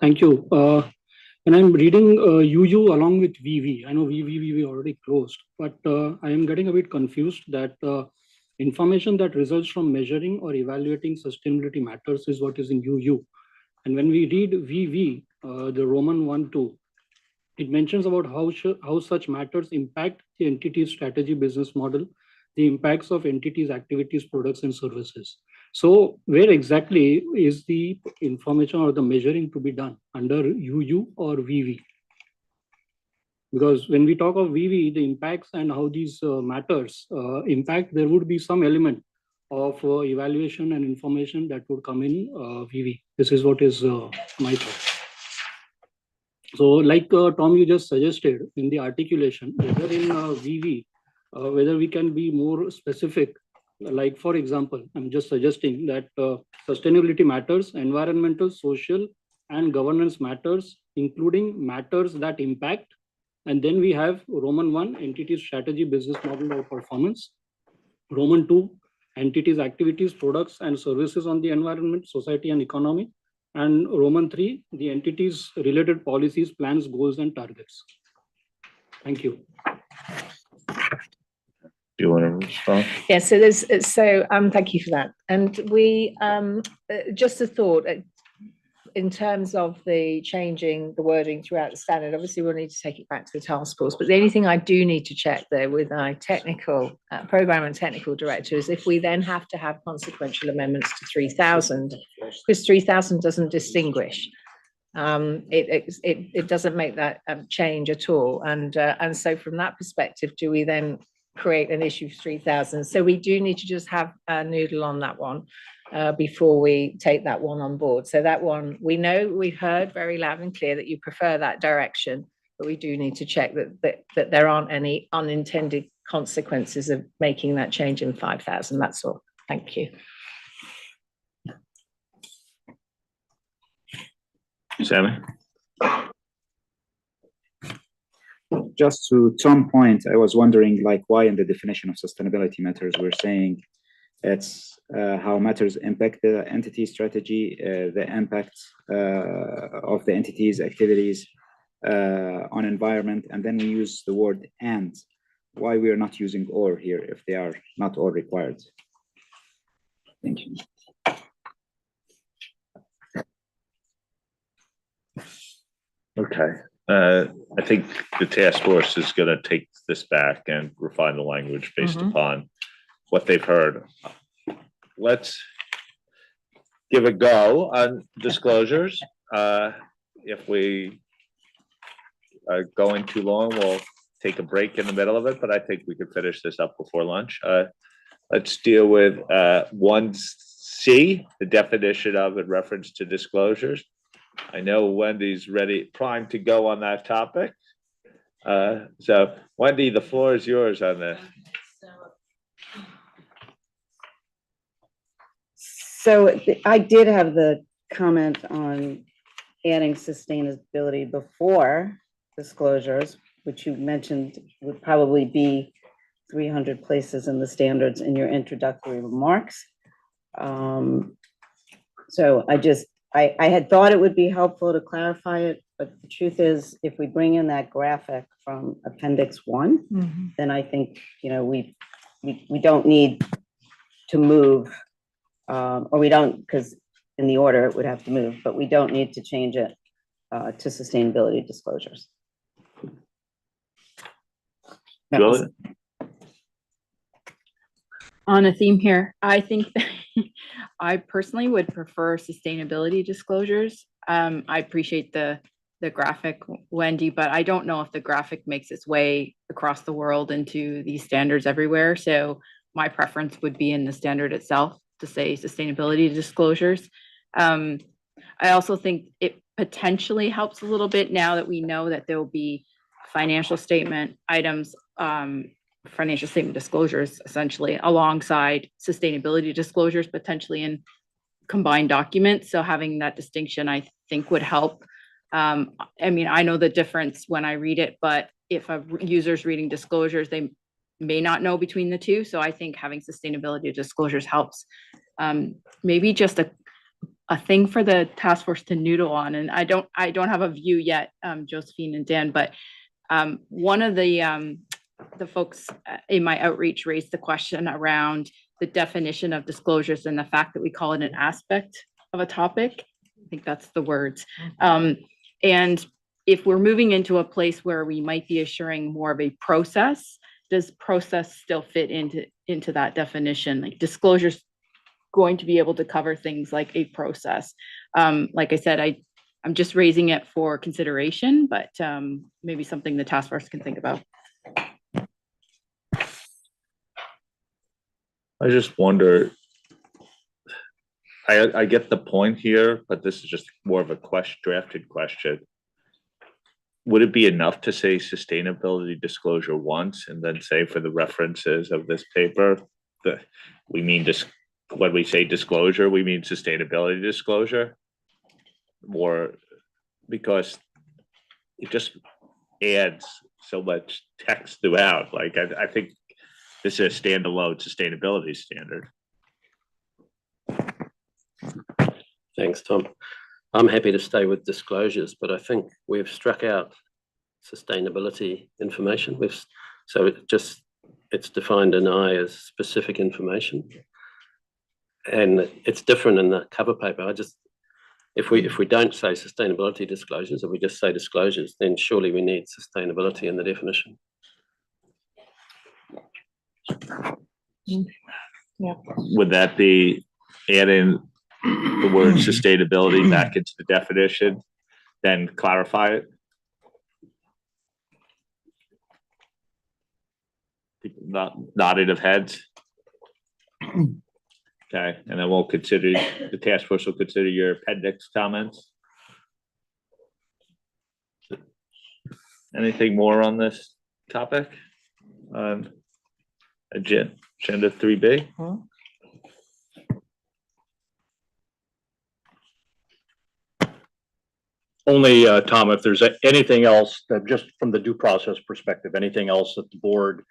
Thank you. When I'm reading UU along with VV, I know VV already closed, but I am getting a bit confused that information that results from measuring or evaluating sustainability matters is what is in UU. And when we read VV, the Roman 1-2, it mentions about how such matters impact the entity's strategy, business model, the impacts of entities' activities, products, and services. So where exactly is the information or the measuring to be done, under UU or VV? Because when we talk of VV, the impacts and how these matters impact, there would be some element of evaluation and information that would come in VV. This is what is my thought. So like Tom, you just suggested in the articulation, whether in VV, whether we can be more specific. Like, for example, I'm just suggesting that sustainability matters, environmental, social, and governance matters, including matters that impact. And then we have Roman 1, entities, strategy, business model, or performance. Roman 2, entities, activities, products, and services on the environment, society, and economy. And Roman 3, the entities, related policies, plans, goals, and targets. Thank you. Do you want to respond? Yeah, so thank you for that. And we just a thought in terms of the changing the wording throughout the standard. Obviously, we'll need to take it back to the task force. But the only thing I do need to check there with our technical program and technical director is if we then have to have consequential amendments to 3000, because 3000 doesn't distinguish. It doesn't make that change at all. And so from that perspective, do we then create an issue for 3000? So we do need to just have a noodle on that one before we take that one on board. So that one, we know, we've heard very loud and clear that you prefer that direction, but we do need to check that there aren't any unintended consequences of making that change in 5000. That's all. Thank you. Sammy? Just to Tom's point, I was wondering, like, why in the definition of sustainability matters, we're saying it's how matters impact the entity strategy, the impact of the entity's activities on environment, and then we use the word and. Why we are not using or here if they are not all required? Thank you. Okay. I think the task force is going to take this back and refine the language based upon what they've heard. Let's give a go on disclosures. If we are going too long, we'll take a break in the middle of it, but I think we could finish this up before lunch. Let's deal with 1C, the definition of in reference to disclosures. I know Wendy's ready, primed to go on that topic. So Wendy, the floor is yours on this. So I did have the comment on adding sustainability before disclosures, which you mentioned would probably be 300 places in the standards in your introductory remarks. So I had thought it would be helpful to clarify it, but the truth is, if we bring in that graphic from Appendix 1, then I think, we don't need to move, or we don't, because in the order it would have to move, but we don't need to change it to sustainability disclosures. Julie? On a theme here, I think I personally would prefer sustainability disclosures. I appreciate the graphic, Wendy, but I don't know if the graphic makes its way across the world into these standards everywhere. So my preference would be in the standard itself to say sustainability disclosures. I also think it potentially helps a little bit now that we know that there will be financial statement items, financial statement disclosures, essentially, alongside sustainability disclosures, potentially in combined documents. So having that distinction, I think, would help. I mean, I know the difference when I read it, but if a user's reading disclosures, they may not know between the two. So I think having sustainability disclosures helps. Maybe just a thing for the task force to noodle on. And I don't have a view yet, Josephine and Dan, but one of the folks in my outreach raised the question around the definition of disclosures and the fact that we call it an aspect of a topic. I think that's the words. And if we're moving into a place where we might be assuring more of a process, does process still fit into that definition? Like, disclosures going to be able to cover things like a process. Like I said, I'm just raising it for consideration, but maybe something the task force can think about. I just wonder, I get the point here, but this is just more of a drafted question. Would it be enough to say sustainability disclosure once and then say for the references of this paper that we mean when we say disclosure, we mean sustainability disclosure? Or because it just adds so much text throughout. Like I think this is a standalone sustainability standard. Thanks, Tom. I'm happy to stay with disclosures, but I think we've struck out sustainability information. So it's defined in I as specific information, and it's different in the cover paper. If we don't say sustainability disclosures, and we just say disclosures, then surely we need sustainability in the definition. Yeah. Would that be adding the word sustainability back into the definition, then clarify it? Nodding of heads. Okay, and then we'll consider, the task force will consider your appendix comments. Anything more on this topic? Agenda 3B? Only, Tom, if there's anything else that just from the due process perspective, anything else that the board,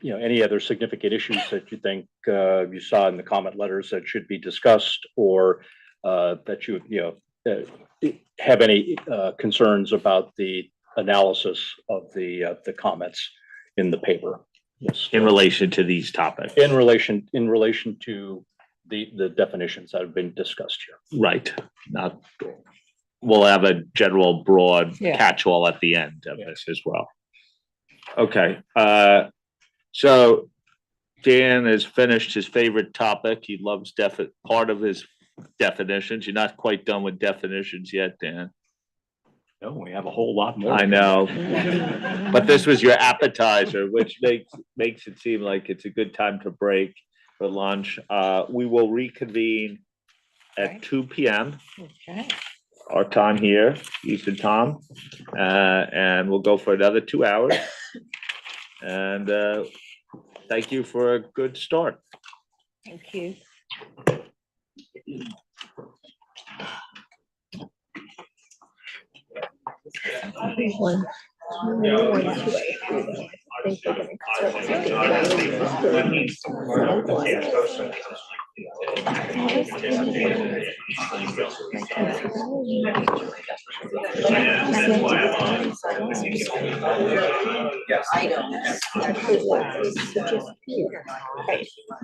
any other significant issues that you think you saw in the comment letters that should be discussed, or that you have any concerns about the analysis of the comments in the paper? Yes. In relation to these topics. In relation to the definitions that have been discussed here. Right. We'll have a general broad catch-all at the end of this as well. Okay. So Dan has finished his favorite topic. He loves part of his definitions. You're not quite done with definitions yet, Dan. No, we have a whole lot more. I know. But this was your appetizer, which makes it seem like it's a good time to break for lunch. We will reconvene at 2 p.m. Okay. Our time here, Eastern time, and we'll go for another 2 hours. And thank you for a good start. Thank you. I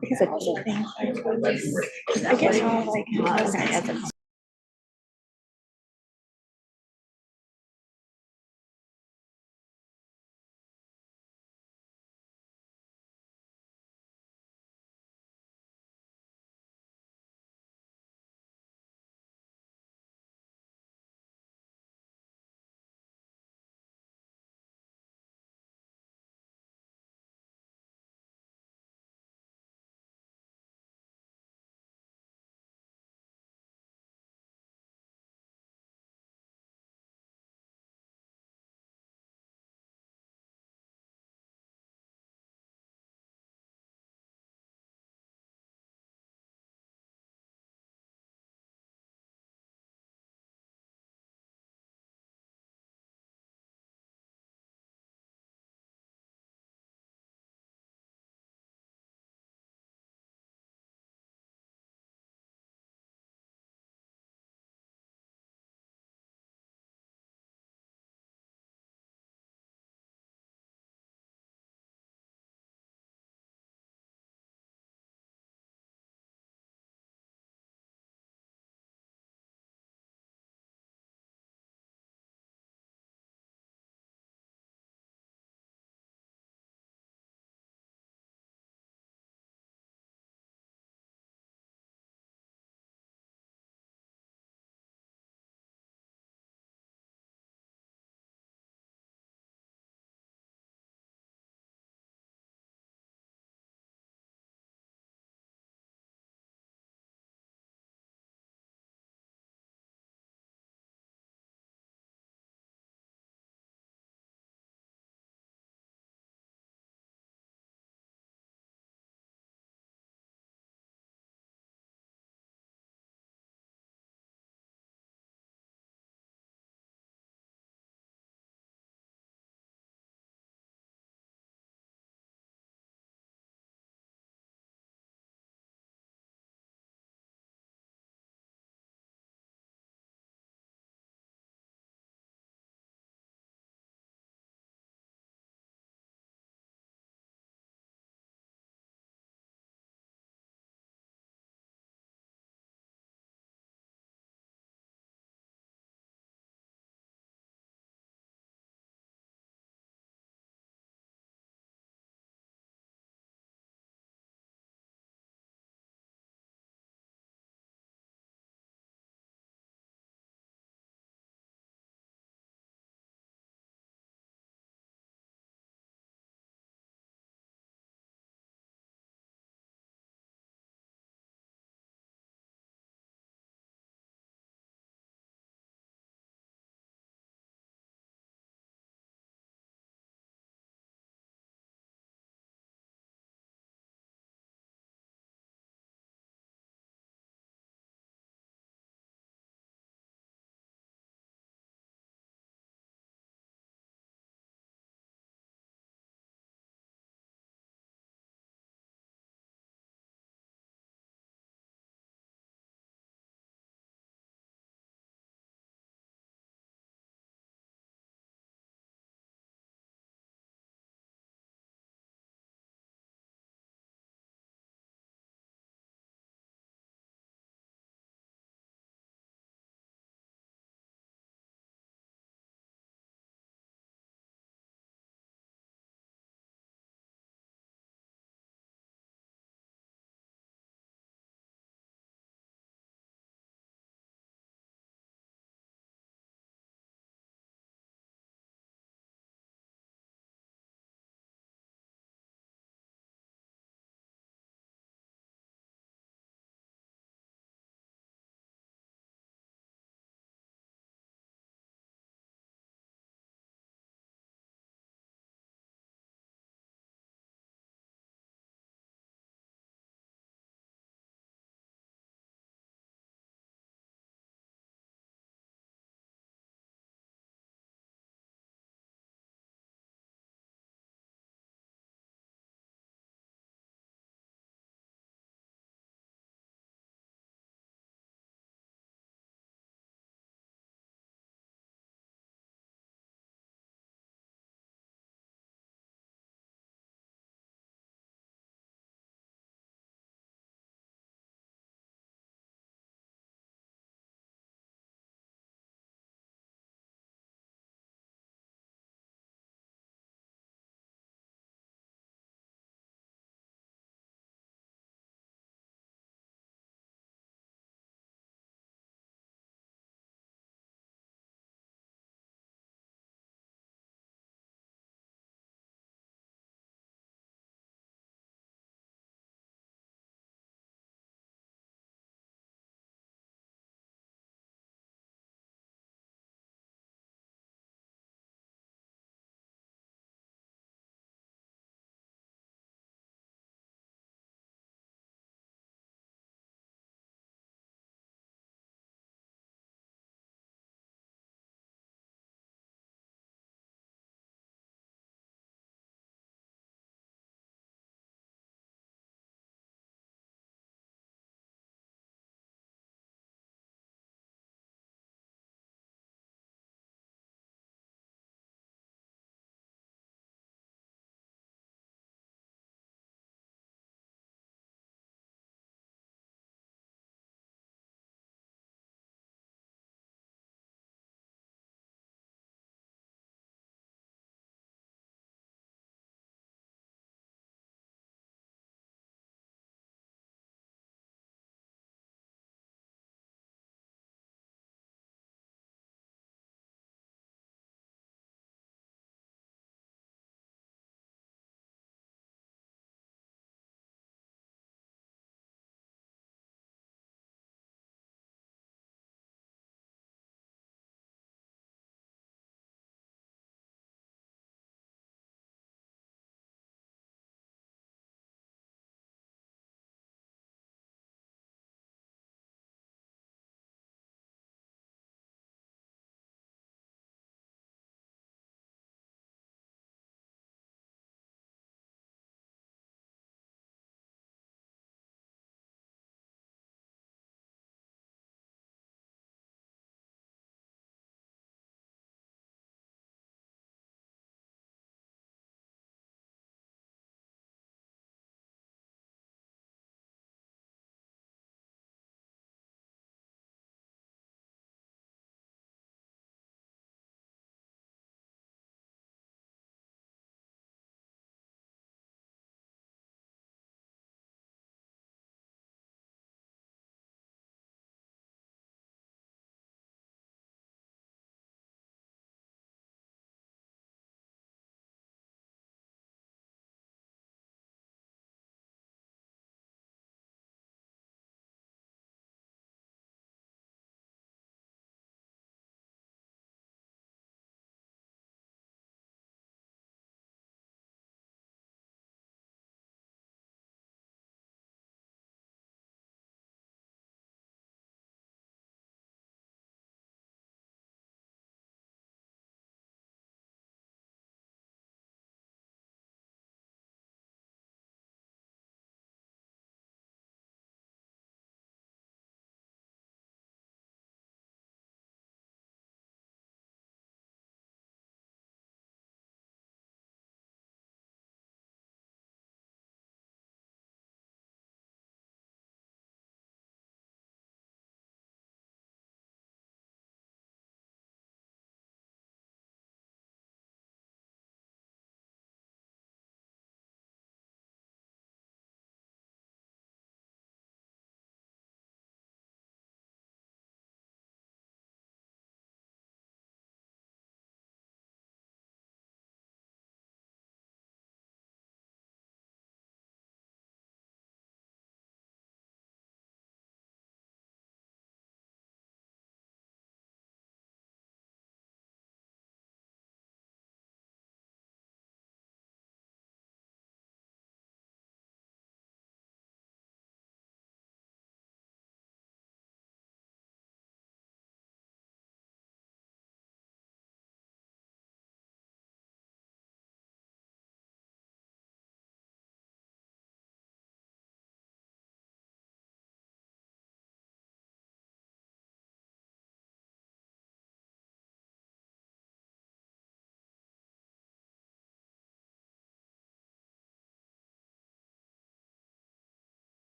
guess I'll like.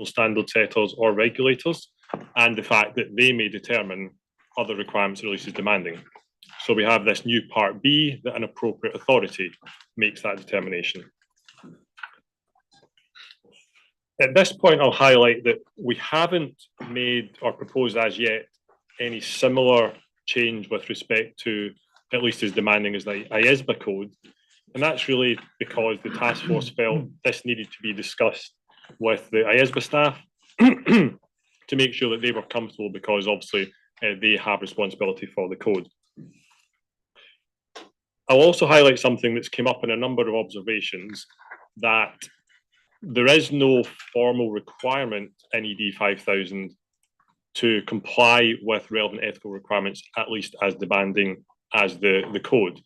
standard setters or regulators, and the fact that they may determine other requirements the release is demanding. So we have this new part B that an appropriate authority makes that determination. At this point, I'll highlight that we haven't made or proposed as yet any similar change with respect to at least as demanding as the IAASB code. And that's really because the task force felt this needed to be discussed with the IAASB staff to make sure that they were comfortable, because obviously they have responsibility for the code. I'll also highlight something that's come up in a number of observations, that there is no formal requirement in ED 5000 to comply with relevant ethical requirements, at least as demanding as the code.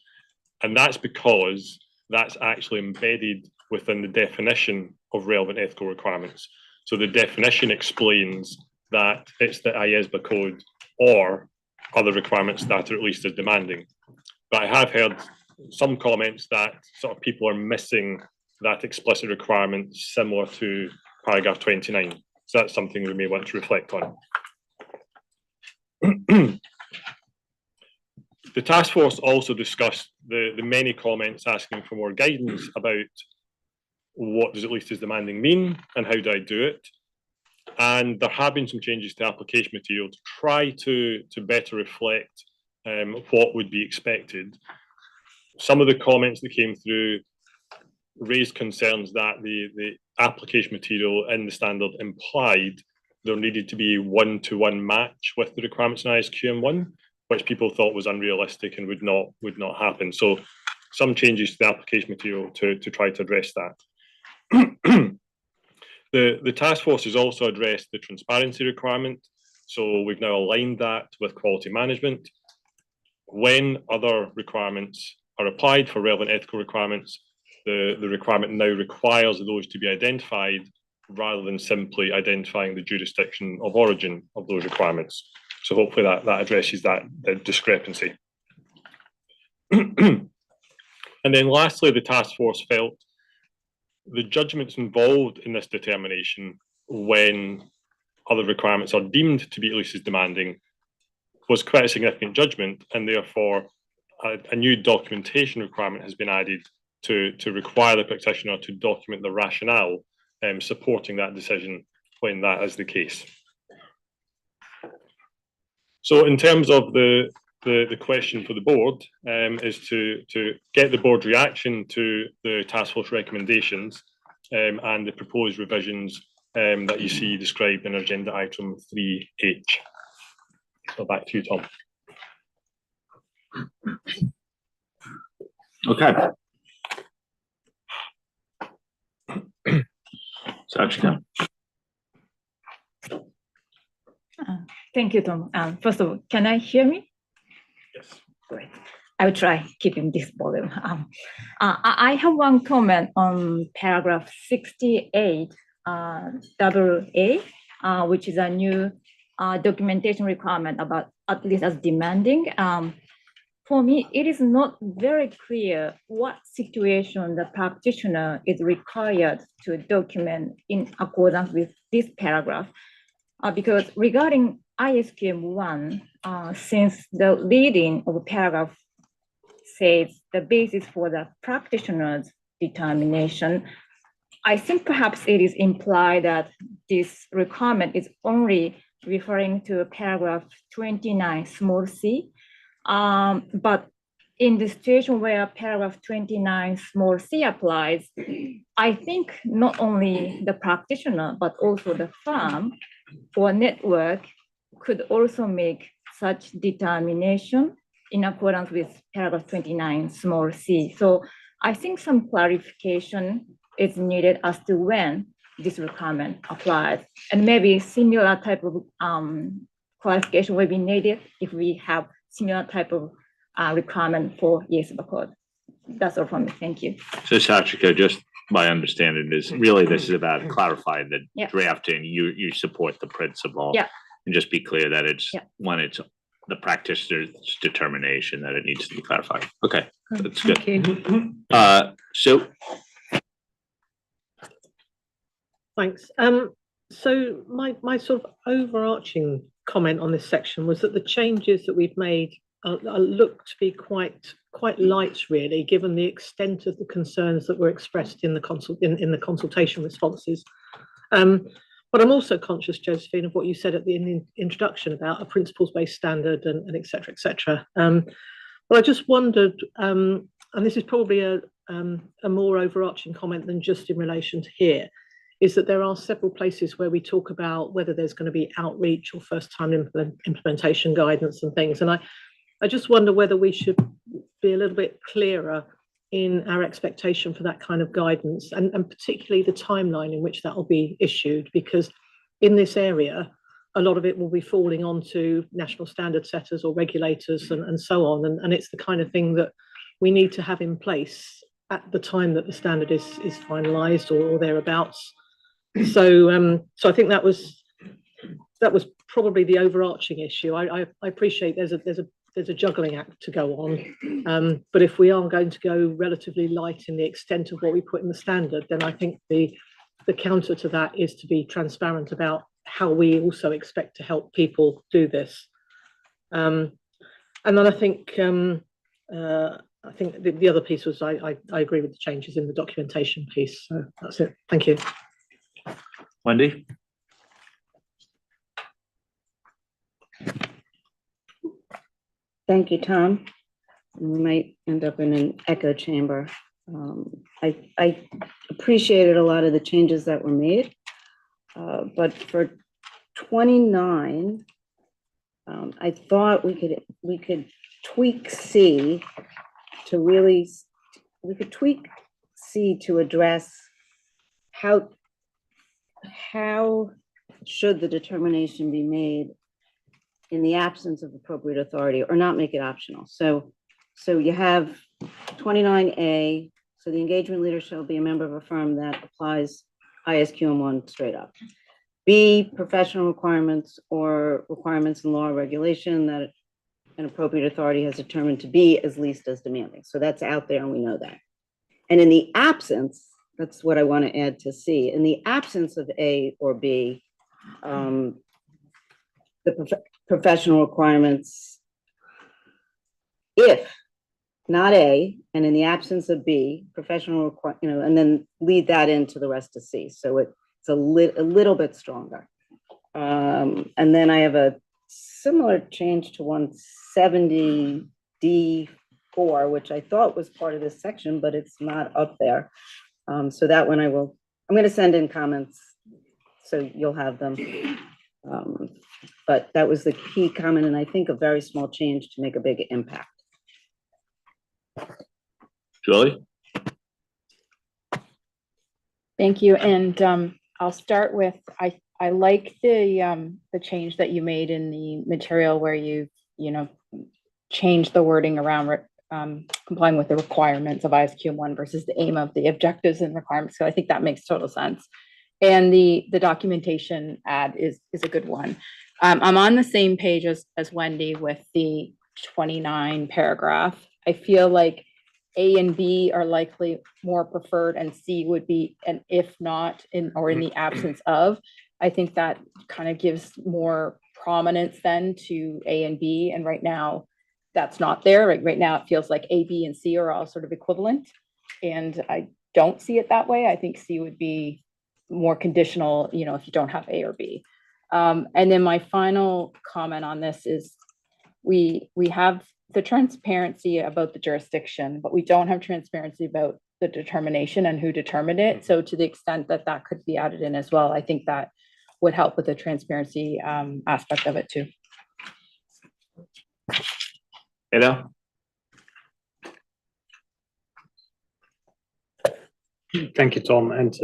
And that's because that's actually embedded within the definition of relevant ethical requirements. So the definition explains that it's the IAASB code or other requirements that are at least as demanding. But I have heard some comments that sort of people are missing that explicit requirement similar to paragraph 29. So that's something we may want to reflect on. The task force also discussed the many comments asking for more guidance about what does at least as demanding mean and how do I do it. And there have been some changes to application material to try to better reflect what would be expected. Some of the comments that came through raised concerns that the application material in the standard implied there needed to be one-to-one match with the requirements in ISQM1, which people thought was unrealistic and would not happen. So some changes to the application material to try to address that. The task force has also addressed the transparency requirement. So we've now aligned that with quality management. When other requirements are applied for relevant ethical requirements, the requirement now requires those to be identified rather than simply identifying the jurisdiction of origin of those requirements. So hopefully that addresses that discrepancy. And then lastly, the task force felt the judgments involved in this determination when other requirements are deemed to be at least as demanding was quite a significant judgment, and therefore a new documentation requirement has been added to require the practitioner to document the rationale supporting that decision when that is the case. So in terms of the question for the board is to get the board reaction to the task force recommendations and the proposed revisions that you see described in agenda item 3H. So back to you, Tom. Okay. Sachika. Thank you, Tom. First of all, can I hear me? Yes. Great. I will try keeping this volume. I have one comment on paragraph 68, AA, which is a new documentation requirement about at least as demanding. For me, it is not very clear what situation the practitioner is required to document in accordance with this paragraph. Because regarding ISQM1, since the leading of the paragraph says the basis for the practitioner's determination, I think perhaps it is implied that this requirement is only referring to paragraph 29, small c. But in the situation where paragraph 29, small c applies, I think not only the practitioner, but also the firm or network could also make such determination in accordance with paragraph 29, small c. So I think some clarification is needed as to when this requirement applies. And maybe similar type of clarification will be needed if we have similar type of requirement for IAASB code. That's all from me. Thank you. So Sachika, just my understanding is really this is about clarifying the draft, and you support the principle. Yeah. And just be clear that it's when it's the practitioner's determination that it needs to be clarified. Okay, that's good. So thanks. So my sort of overarching comment on this section was that the changes that we've made look to be quite light, really, given the extent of the concerns that were expressed in the consultation responses. But I'm also conscious, Josephine, of what you said in the introduction about a principles-based standard and et cetera, et cetera. But I just wondered, and this is probably a more overarching comment than just in relation to here, is that there are several places where we talk about whether there's going to be outreach or first-time implementation guidance and things. And I just wonder whether we should be a little bit clearer in our expectation for that kind of guidance, and particularly the timeline in which that will be issued, because in this area, a lot of it will be falling onto national standard setters or regulators and so on. And it's the kind of thing that we need to have in place at the time that the standard is finalized or thereabouts. So I think that was probably the overarching issue. I appreciate there's a juggling act to go on, but if we are going to go relatively light in the extent of what we put in the standard, then I think the counter to that is to be transparent about how we also expect to help people do this. And then I think the other piece was I agree with the changes in the documentation piece. So that's it. Thank you. Wendy? Thank you, Tom. We might end up in an echo chamber. I appreciated a lot of the changes that were made, but for 29, I thought we could tweak C to really, we could tweak C to address how should the determination be made in the absence of appropriate authority, or not make it optional. So you have 29A, so the engagement leader shall be a member of a firm that applies ISQM1 straight up. B, professional requirements or requirements in law or regulation that an appropriate authority has determined to be as least as demanding. So that's out there and we know that. And in the absence, that's what I want to add to C, in the absence of A or B, the professional requirements, if not A, and in the absence of B, professional and then lead that into the rest of C. So it's a little bit stronger. And then I have a similar change to 170D4, which I thought was part of this section, but it's not up there. So that one I'm going to send in comments so you'll have them. But that was the key comment, and I think a very small change to make a big impact. Julie? Thank you. And I'll start with, I like the change that you made in the material where you changed the wording around complying with the requirements of ISQM1 versus the aim of the objectives and requirements. So I think that makes total sense. And the documentation add is a good one. I'm on the same page as Wendy with the 29 paragraph. I feel like A and B are likely more preferred, and C would be an if not in the absence of. I think that kind of gives more prominence then to A and B, and right now that's not there. Right now it feels like A, B, and C are all sort of equivalent, and I don't see it that way. I think C would be more conditional, if you don't have A or B. And then my final comment on this is we have the transparency about the jurisdiction, but we don't have transparency about the determination and who determined it. So to the extent that that could be added in as well, I think that would help with the transparency aspect of it too. Thank you, Tom. And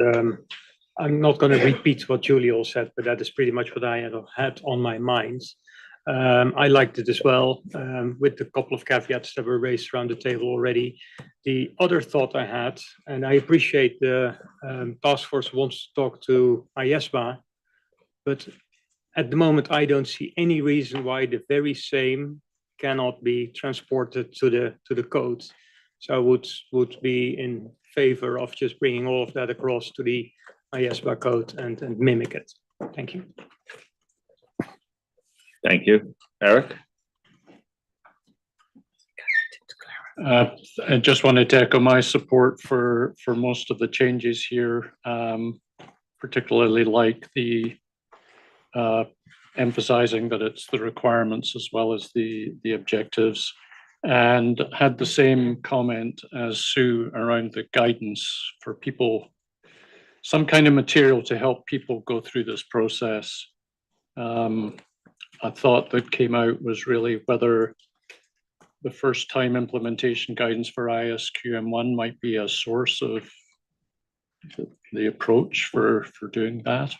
I'm not going to repeat what Julie said, but that is pretty much what I had on my mind. I liked it as well, with the couple of caveats that were raised around the table already. The other thought I had, and I appreciate the task force wants to talk to IAASB, but at the moment I don't see any reason why the very same cannot be transported to the code. So I would be in favor of just bringing all of that across to the IAASB code and mimic it. Thank you. Thank you. Eric? I just wanted to echo my support for most of the changes here, particularly like the emphasizing that it's the requirements as well as the objectives, and had the same comment as Sue around the guidance for people, some kind of material to help people go through this process. A thought that came out was really whether the first time implementation guidance for ISQM1 might be a source of the approach for doing that.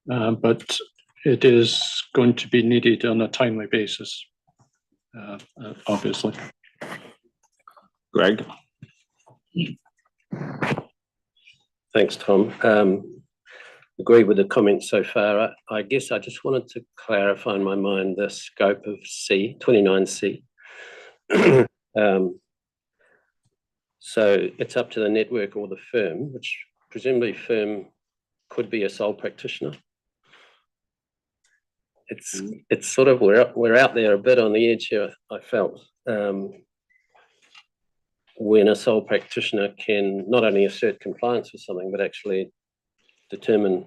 But it is going to be needed on a timely basis, obviously. Greg? Thanks, Tom. Agree with the comments so far. I guess I just wanted to clarify in my mind the scope of C, 29C. So it's up to the network or the firm, which presumably firm could be a sole practitioner. It's sort of, we're out there a bit on the edge here, I felt. When a sole practitioner can not only assert compliance with something, but actually determine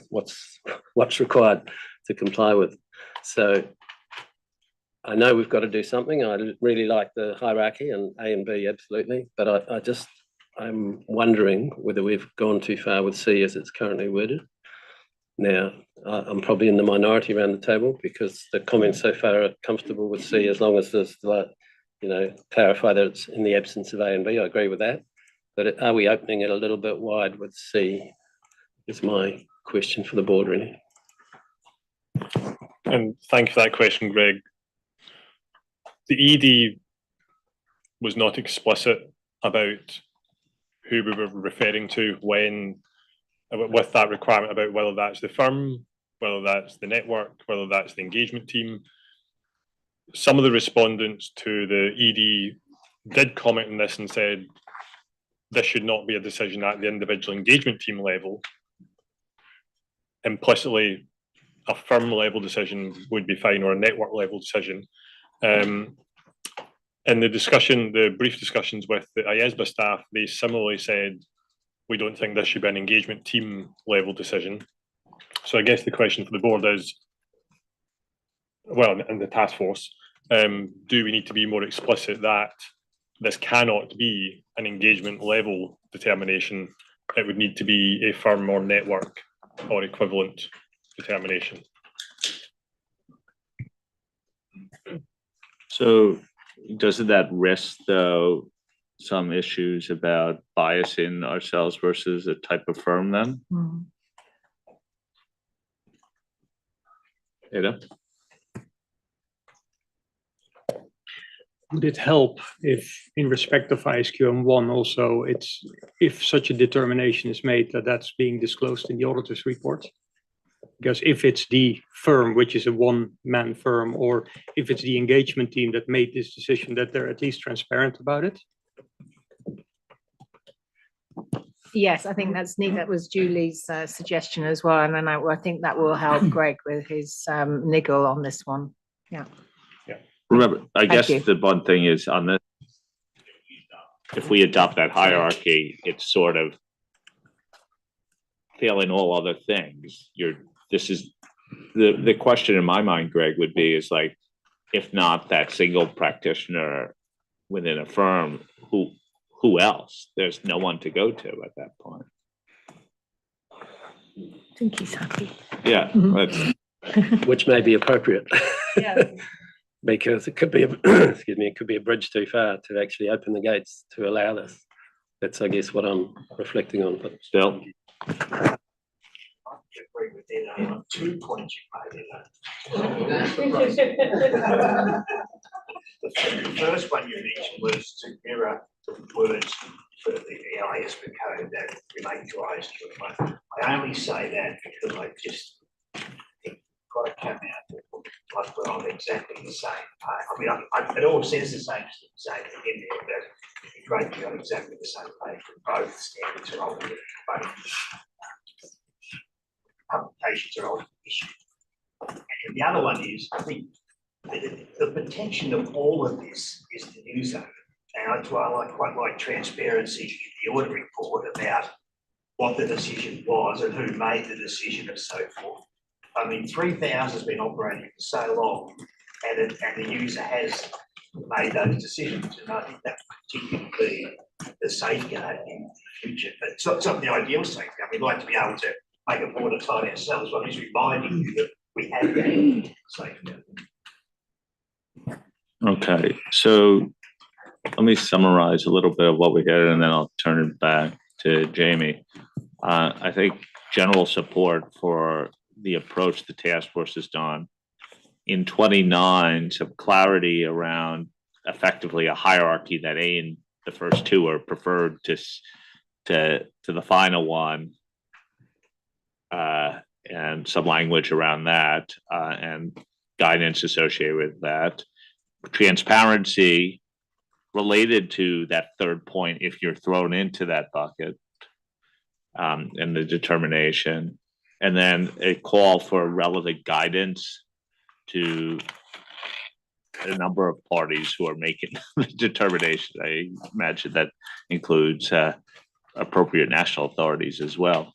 what's required to comply with. So I know we've got to do something. I really like the hierarchy and A and B, absolutely. But I'm wondering whether we've gone too far with C as it's currently worded. Now, I'm probably in the minority around the table because the comments so far are comfortable with C as long as there's, clarify that it's in the absence of A and B. I agree with that. But are we opening it a little bit wide with C? Is my question for the board, really. And thank you for that question, Greg. The ED was not explicit about who we were referring to when, with that requirement about whether that's the firm, whether that's the network, whether that's the engagement team. Some of the respondents to the ED did comment on this and said, this should not be a decision at the individual engagement team level. Implicitly, a firm level decision would be fine, or a network level decision. In the discussion, the brief discussions with the IAASB staff, they similarly said, we don't think this should be an engagement team level decision. So I guess the question for the board is, well, and the task force, do we need to be more explicit that this cannot be an engagement level determination? It would need to be a firm or network or equivalent determination. So doesn't that risk, though, some issues about biasing ourselves versus a type of firm then? Ada? Would it help if, in respect of ISQM1 also, if such a determination is made that that's being disclosed in the auditor's report? Because if it's the firm, which is a one-man firm, or if it's the engagement team that made this decision, that they're at least transparent about it? Yes, I think that's neat. That was Julie's suggestion as well. And then I think that will help Greg with his niggle on this one. Yeah. Remember, I guess you. the one thing is on this, if we adopt that hierarchy, it's sort of failing all other things. This is the question in my mind, Greg, would be is like, if not that single practitioner within a firm, who else? There's no one to go to at that point. I think he's happy. Yeah, which may be appropriate. Yeah. Because it could be, excuse me, it could be a bridge too far to actually open the gates to allow this. That's, I guess, what I'm reflecting on. But still, agree with Dino on 2 points you made. The first one you mentioned was to mirror the words for the IAASB code that relate to ISQM1. I only say that because I just think got to come out like we're on exactly the same page. I mean, it all says the same thing in there, but great to be on exactly the same page with both standards are ultimately both publications are ultimately issued. And the other one is, I think, the potential of all of this is the news zone. And that's why I quite like transparency in the audit report about what the decision was and who made the decision and so forth. I mean, 3000 has been operating for so long, and the user has made those decisions, and I think that particularly be the safeguard in the future. But it's not the ideal safeguard. We'd like to be able to make it more tight ourselves, but it's reminding you that we have that safeguard. Okay, so let me summarize a little bit of what we did, and then I'll turn it back to Jamie. I think general support for the approach the task force has done. In 29, some clarity around effectively a hierarchy that A and the first two are preferred to the final one, and some language around that, and guidance associated with that. Transparency related to that third point, if you're thrown into that bucket, and the determination, and then a call for relevant guidance to a number of parties who are making the determination. I imagine that includes appropriate national authorities as well.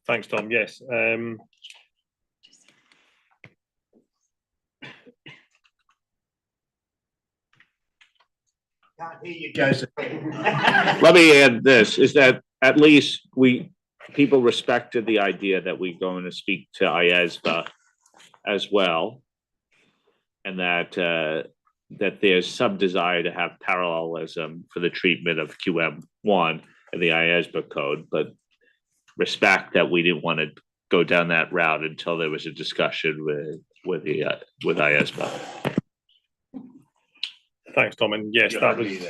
Thanks, Tom. Yes. Can't hear you, Joseph. Let me add this, is that at least people respected the idea that we're going to speak to IAASB as well, and that there's some desire to have parallelism for the treatment of QM1 and the IAASB code, but respect that we didn't want to go down that route until there was a discussion with IAASB. Thanks, Tom. And yes, that was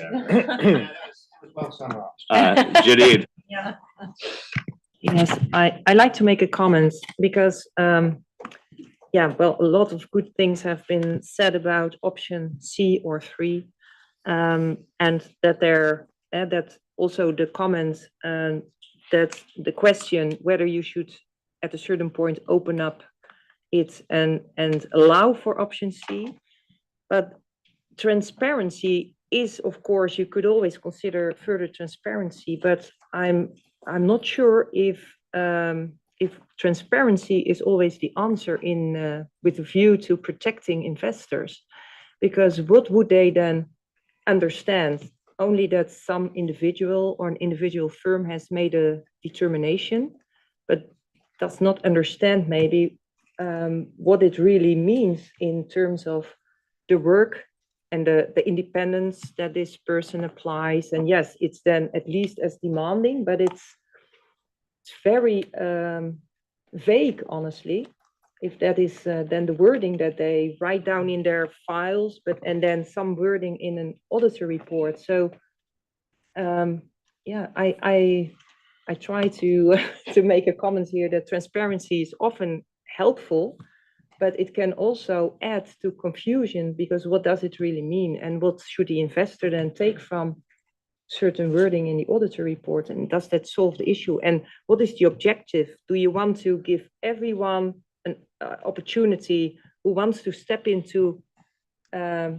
well summarized. Janine. Yeah. Yes, I like to make a comment because, yeah, well, a lot of good things have been said about option C or 3, and that that also the comments that the question whether you should at a certain point open up it and allow for option C, but transparency is, of course, you could always consider further transparency, but I'm not sure if transparency is always the answer in with a view to protecting investors, because what would they then understand? Only that some individual or an individual firm has made a determination, but does not understand maybe what it really means in terms of the work and the independence that this person applies. And yes, it's then at least as demanding, but it's very vague, honestly, if that is then the wording that they write down in their files, and then some wording in an auditor report. So yeah, I try to to make a comment here that transparency is often helpful, but it can also add to confusion, because what does it really mean, and what should the investor then take from certain wording in the auditor report, and does that solve the issue? And what is the objective? Do you want to give everyone an opportunity who wants to step into a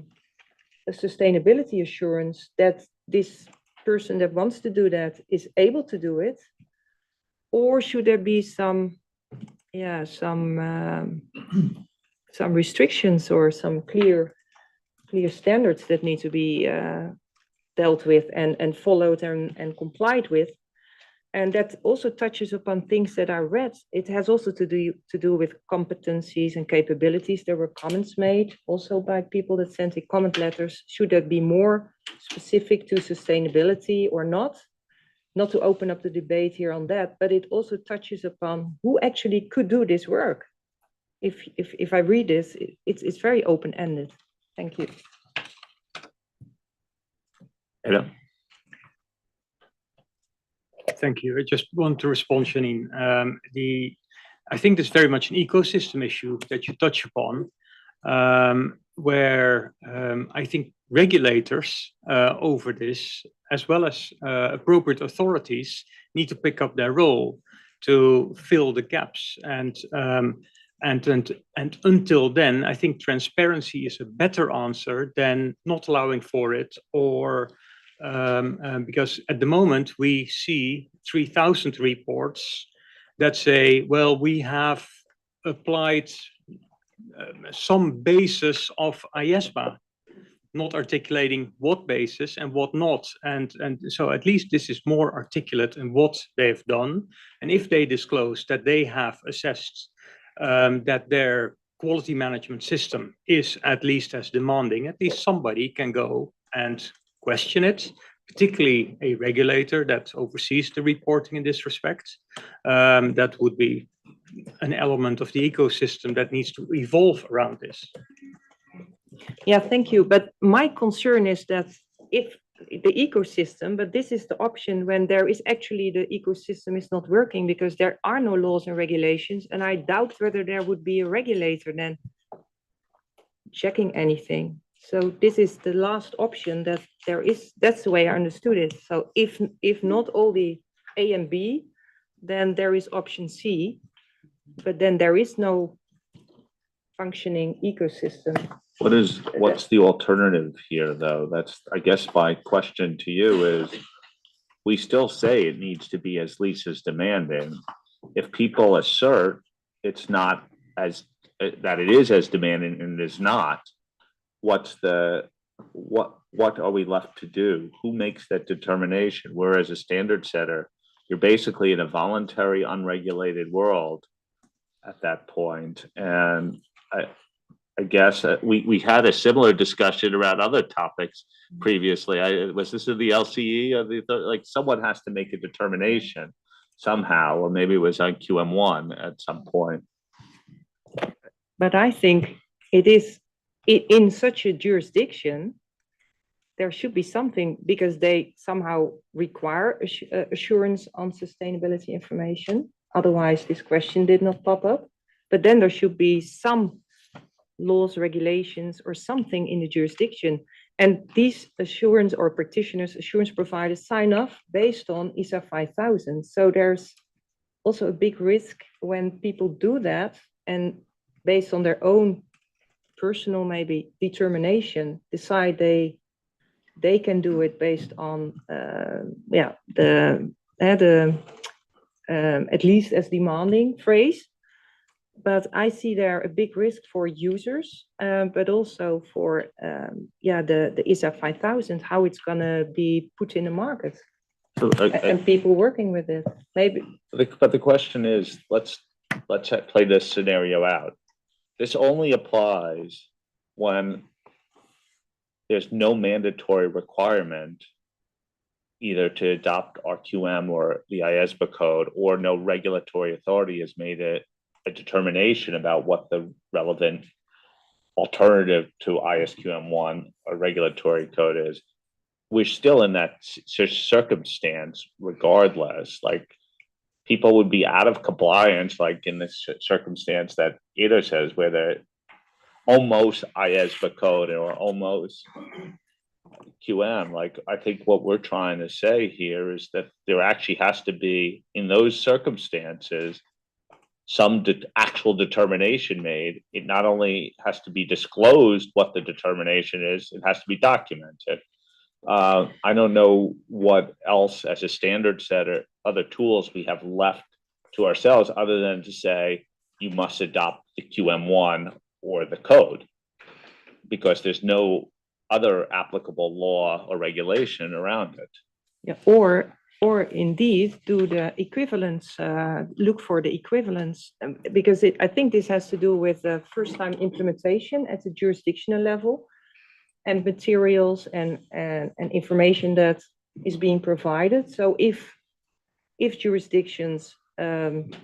sustainability assurance, that this person that wants to do that is able to do it? Or should there be some restrictions or some clear standards that need to be dealt with and followed and complied with? And that also touches upon things that I read. It has also to do with competencies and capabilities. There were comments made also by people that sent in comment letters. Should that be more specific to sustainability or not? Not to open up the debate here on that, but it also touches upon who actually could do this work. If I read this, it's very open-ended. Thank you. Hello. Thank you. I just want to respond, Janine. I think there's very much an ecosystem issue that you touch upon, where I think regulators over this, as well as appropriate authorities, need to pick up their role to fill the gaps. And until then, I think transparency is a better answer than not allowing for it, or because at the moment we see 3,000 reports that say, well, we have applied some basis of IAASB, not articulating what basis and what not. And so at least this is more articulate in what they've done. And if they disclose that they have assessed that their quality management system is at least as demanding, at least somebody can go and question it, particularly a regulator that oversees the reporting in this respect. That would be an element of the ecosystem that needs to evolve around this. Yeah, thank you. But my concern is that if the ecosystem, but this is the option when there is actually the ecosystem is not working because there are no laws and regulations, and I doubt whether there would be a regulator then checking anything. So this is the last option that there is. That's the way I understood it. So if not all the A and B, then there is option C, but then there is no functioning ecosystem. What's the alternative here, though? That's, I guess my question to you is, we still say it needs to be as least as demanding. If people assert it's not as, that it is as demanding and it is not, what are we left to do? Who makes that determination? Whereas a standard setter, you're basically in a voluntary, unregulated world at that point. And I guess we had a similar discussion around other topics previously. Was this in the LCE or like someone has to make a determination somehow, or maybe it was on QM1 at some point. But I think it is in such a jurisdiction, there should be something because they somehow require assurance on sustainability information. Otherwise, this question did not pop up. But then there should be some laws, regulations, or something in the jurisdiction. And these assurance or practitioners, assurance providers sign off based on ISA 5000. So there's also a big risk when people do that and based on their own personal maybe determination, decide they can do it based on at least as demanding phrase. But I see there a big risk for users, but also for the ISA 5000, how it's going to be put in the market, and people working with it. Maybe. But the question is, let's play this scenario out. This only applies when there's no mandatory requirement either to adopt RQM or the IAASB code, or no regulatory authority has made a determination about what the relevant alternative to ISQM1 or regulatory code is. We're still in that circumstance regardless. Like, people would be out of compliance, like in this circumstance that Ida says, where they're almost IAASB code or almost QM. Like, I think what we're trying to say here is that there actually has to be, in those circumstances, some actual determination made. It not only has to be disclosed what the determination is, it has to be documented. I don't know what else as a standard setter, other tools we have left to ourselves other than to say, you must adopt the QM1 or the code, because there's no other applicable law or regulation around it. Yeah, or indeed do the equivalence, look for the equivalence, because I think this has to do with the first time implementation at the jurisdictional level, and materials and information that is being provided. So if jurisdictions want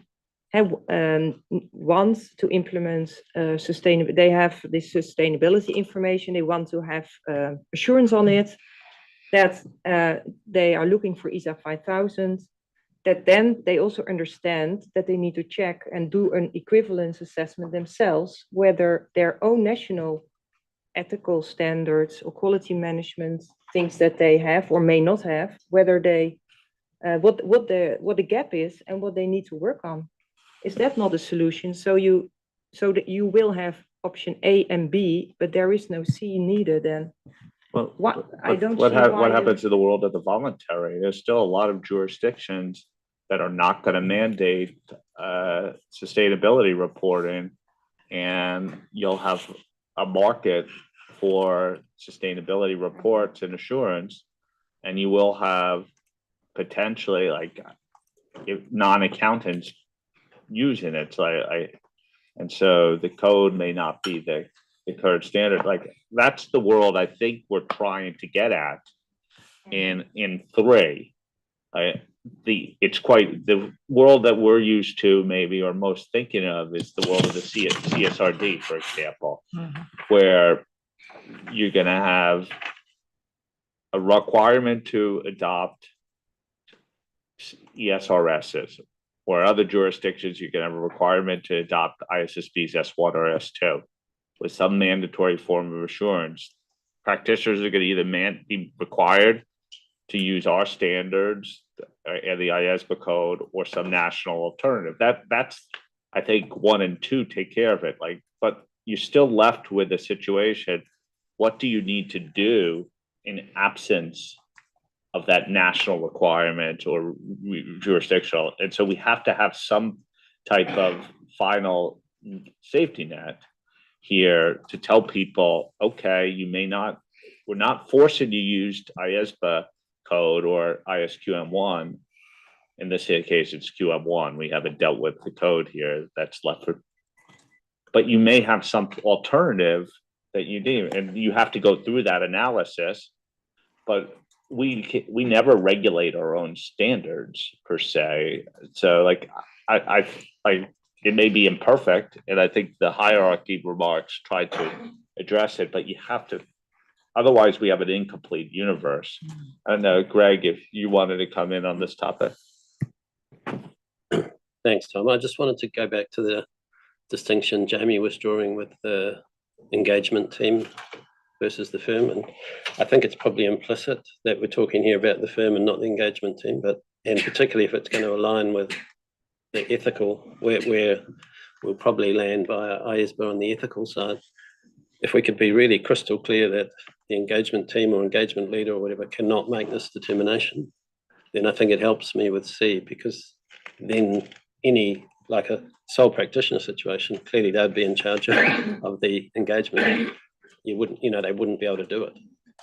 to implement sustainable, they have this sustainability information, they want to have assurance on it, that they are looking for ISA 5000, that then they also understand that they need to check and do an equivalence assessment themselves, whether their own national ethical standards or quality management things that they have or may not have, whether they what the gap is and what they need to work on. Is that not a solution? So that you will have option A and B, but there is no C needed. And Well, I don't what see why what you- happens in the world of the voluntary? There's still a lot of jurisdictions that are not going to mandate sustainability reporting, and you'll have a market for sustainability reports and assurance, and you will have potentially like non-accountants using it. So and so the code may not be the current standard. Like that's the world I think we're trying to get at in three. It's quite the world that we're used to maybe or most thinking of is the world of the CSRD, for example, where you're going to have a requirement to adopt ESRSs, or other jurisdictions you're going to have a requirement to adopt IAASB's S1 or S2 with some mandatory form of assurance. Practitioners are going to either be required to use our standards and the IAASB code or some national alternative. That's I think 1 and 2 take care of it. Like, but you're still left with a situation. What do you need to do in absence of that national requirement or jurisdictional? And so we have to have some type of final safety net here to tell people, okay, we're not forcing you to use IASB code or ISQM1. In this case, it's QM1. We haven't dealt with the code here that's left for, but you may have some alternative that you need, and you have to go through that analysis. But we never regulate our own standards per se. So like I it may be imperfect, and I think the hierarchy remarks try to address it, but you have to, otherwise we have an incomplete universe. I don't know, Greg, if you wanted to come in on this topic. Thanks, Tom. I just wanted to go back to the distinction Jamie was drawing with the engagement team versus the firm. And I think it's probably implicit that we're talking here about the firm and not the engagement team, and particularly if it's going to align with the ethical, where we'll probably land via IASB on the ethical side. If we could be really crystal clear that the engagement team or engagement leader or whatever cannot make this determination, then I think it helps me with C, because then any, like a sole practitioner situation, clearly they'd be in charge of the engagement. They wouldn't be able to do it.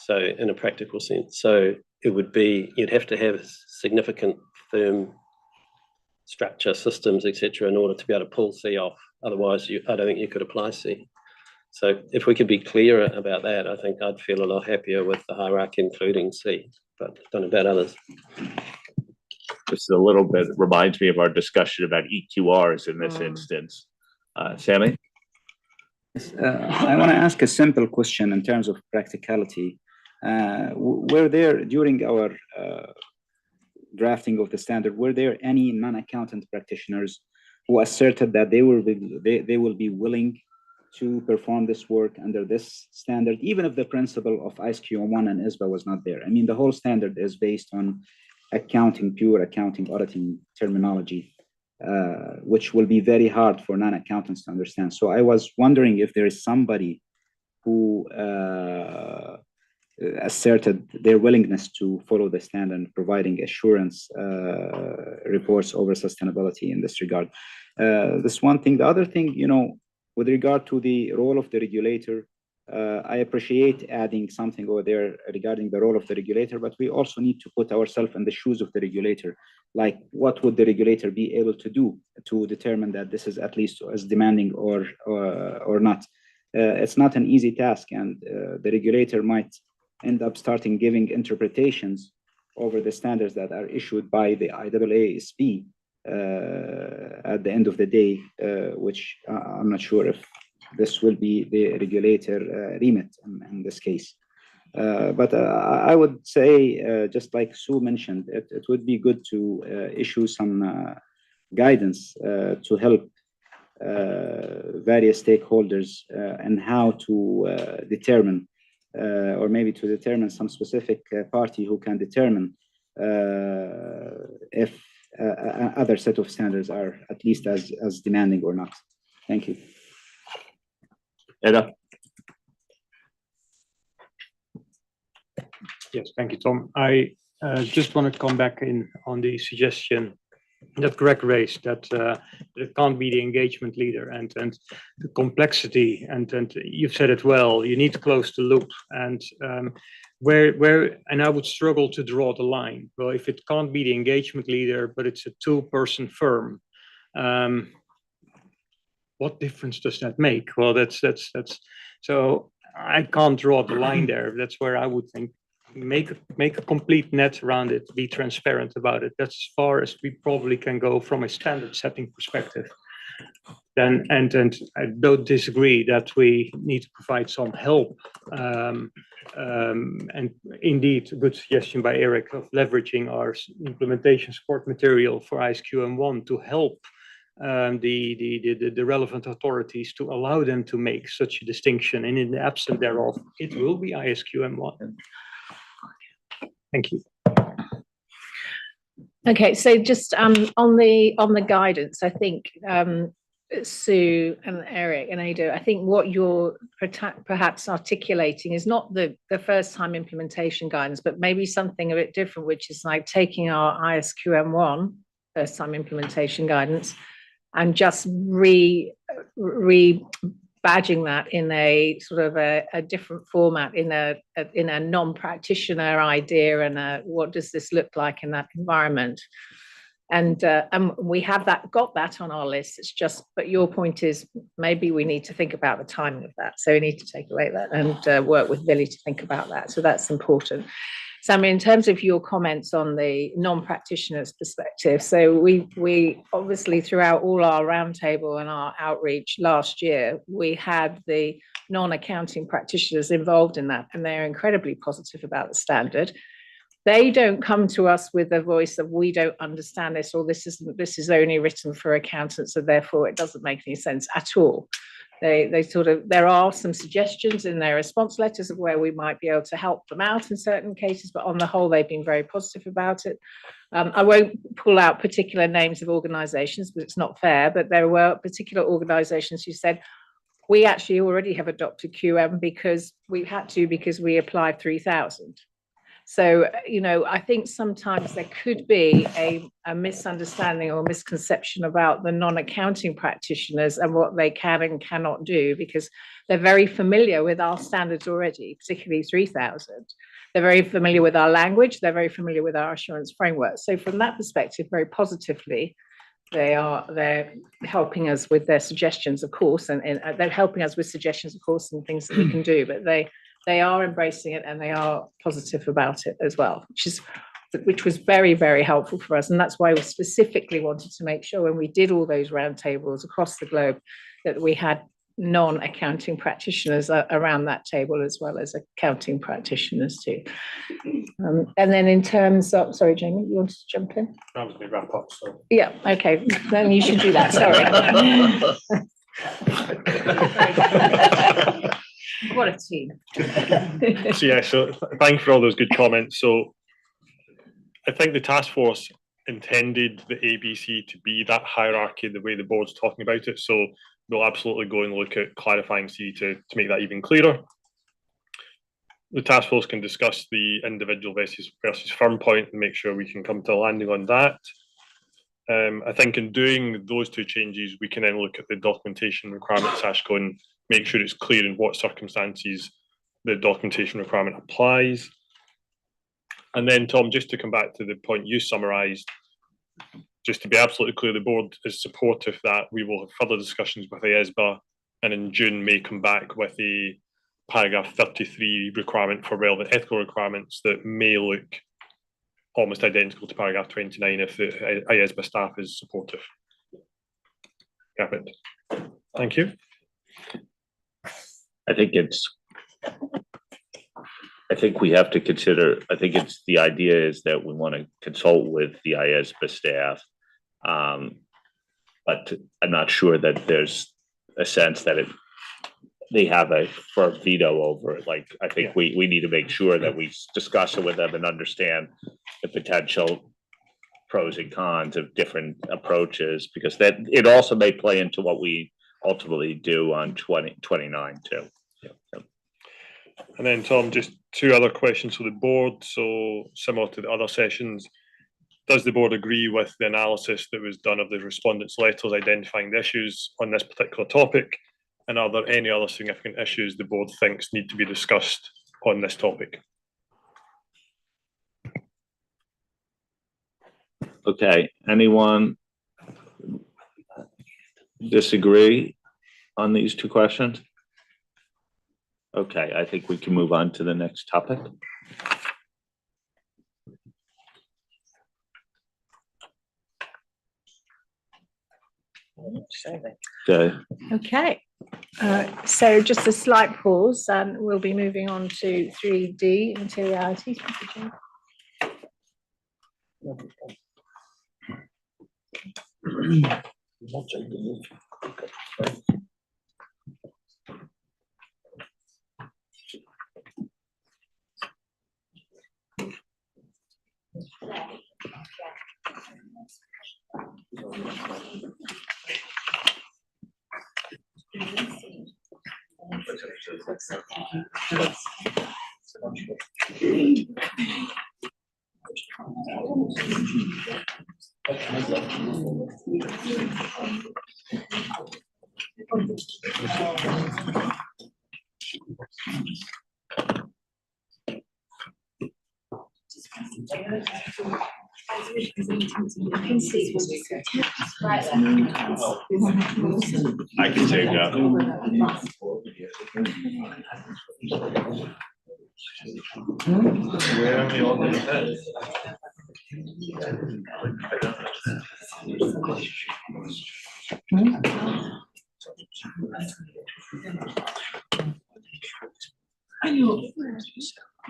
So in a practical sense, so it would be, you'd have to have significant firm structure, systems, etc., in order to be able to pull C off. Otherwise, I don't think you could apply C. So if we could be clearer about that, I think I'd feel a lot happier with the hierarchy, including C, but I don't know about others. Just a little bit reminds me of our discussion about EQRs in this instance. Sammy? I want to ask a simple question in terms of practicality. Were there, during our drafting of the standard, were there any non-accountant practitioners who asserted that they will be willing to perform this work under this standard, even if the principle of ISQM1 and ISBA was not there? I mean, the whole standard is based on pure accounting, auditing terminology, which will be very hard for non-accountants to understand. So I was wondering if there is somebody who asserted their willingness to follow the standard, providing assurance reports over sustainability in this regard. This one thing. The other thing, with regard to the role of the regulator, I appreciate adding something over there regarding the role of the regulator, but we also need to put ourselves in the shoes of the regulator. Like, what would the regulator be able to do to determine that this is at least as demanding or not? It's not an easy task, and the regulator might end up starting giving interpretations over the standards that are issued by the IAASB at the end of the day, which I'm not sure if this will be the regulator remit in this case. But I would say, just like Sue mentioned, it would be good to issue some guidance to help various stakeholders and how to determine, or maybe to determine some specific party who can determine if other set of standards are at least as demanding or not. Thank you. Eda? Yes, thank you, Tom. I just want to come back in on the suggestion that Greg raised, that it can't be the engagement leader, and the complexity, and you've said it well, you need to close the loop, and where and I would struggle to draw the line. Well, if it can't be the engagement leader, but it's a two-person firm, what difference does that make? Well, that's so I can't draw the line there. That's where I would think make a complete net around it, be transparent about it. That's as far as we probably can go from a standard setting perspective. Then and I don't disagree that we need to provide some help, and indeed a good suggestion by Eric of leveraging our implementation support material for ISQM1 to help the relevant authorities, to allow them to make such a distinction, and in the absence thereof it will be ISQM1. Thank you. Okay, so just on the guidance, I think Sue and Eric and Ada, I think what you're perhaps articulating is not the first time implementation guidance, but maybe something a bit different, which is like taking our ISQM1 first time implementation guidance and just badging that in a sort of a different format, in a non-practitioner idea, and what does this look like in that environment? And we have got that on our list. It's just, but your point is maybe we need to think about the timing of that. So we need to take away that and work with Billy to think about that. So that's important. So I mean, in terms of your comments on the non-practitioners' perspective, so we obviously throughout all our roundtable and our outreach last year, we had the non-accounting practitioners involved in that, and they're incredibly positive about the standard. They don't come to us with a voice of we don't understand this, or this is only written for accountants, so therefore it doesn't make any sense at all. They sort of, there are some suggestions in their response letters of where we might be able to help them out in certain cases, but on the whole, they've been very positive about it. I won't pull out particular names of organizations, but it's not fair, but there were particular organizations who said, we actually already have adopted QM because we had to, because we applied 3,000. So, you know, I think sometimes there could be a misunderstanding or misconception about the non-accounting practitioners and what they can and cannot do, because they're very familiar with our standards already, particularly 3,000. They're very familiar with our language. They're very familiar with our assurance framework. So from that perspective, very positively, they're helping us with their suggestions, of course, and they're helping us with suggestions, of course, and things that we can do, but they are embracing it and they are positive about it as well, which was very, very helpful for us. And that's why we specifically wanted to make sure when we did all those roundtables across the globe that we had non-accounting practitioners around that table, as well as accounting practitioners too. And then in terms of, sorry, Jamie, you wanted to jump in? I was going to wrap up, so. Yeah, okay, then you should do that, sorry. What a team. So yeah, so thank you for all those good comments. So I think the task force intended the ABC to be that hierarchy the way the board's talking about it. So we'll absolutely go and look at clarifying C to make that even clearer. The task force can discuss the individual versus firm point and make sure we can come to a landing on that. I think in doing those two changes, we can then look at the documentation requirements, ASCO, and make sure it's clear in what circumstances the documentation requirement applies. And then, Tom, just to come back to the point you summarised, just to be absolutely clear, the board is supportive that we will have further discussions with IAASB, and in June may come back with a paragraph 33 requirement for relevant ethical requirements that may look almost identical to paragraph 29 if the IAASB staff is supportive. Perfect. Thank you. I think we have to consider, the idea is that we want to consult with the IAASB staff but I'm not sure that there's a sense that they have a firm veto over it. Like, I think we need to make sure that we discuss it with them and understand the potential pros and cons of different approaches, because that it also may play into what we ultimately do on 2029 too. And then, Tom, just two other questions for the board. So similar to the other sessions, does the board agree with the analysis that was done of the respondents' letters identifying the issues on this particular topic? And are there any other significant issues the board thinks need to be discussed on this topic? Okay, anyone disagree on these two questions? Okay, I think we can move on to the next topic. Okay. Okay, so just a slight pause and we'll be moving on to 3D materialities. I can take that. Where are we all going to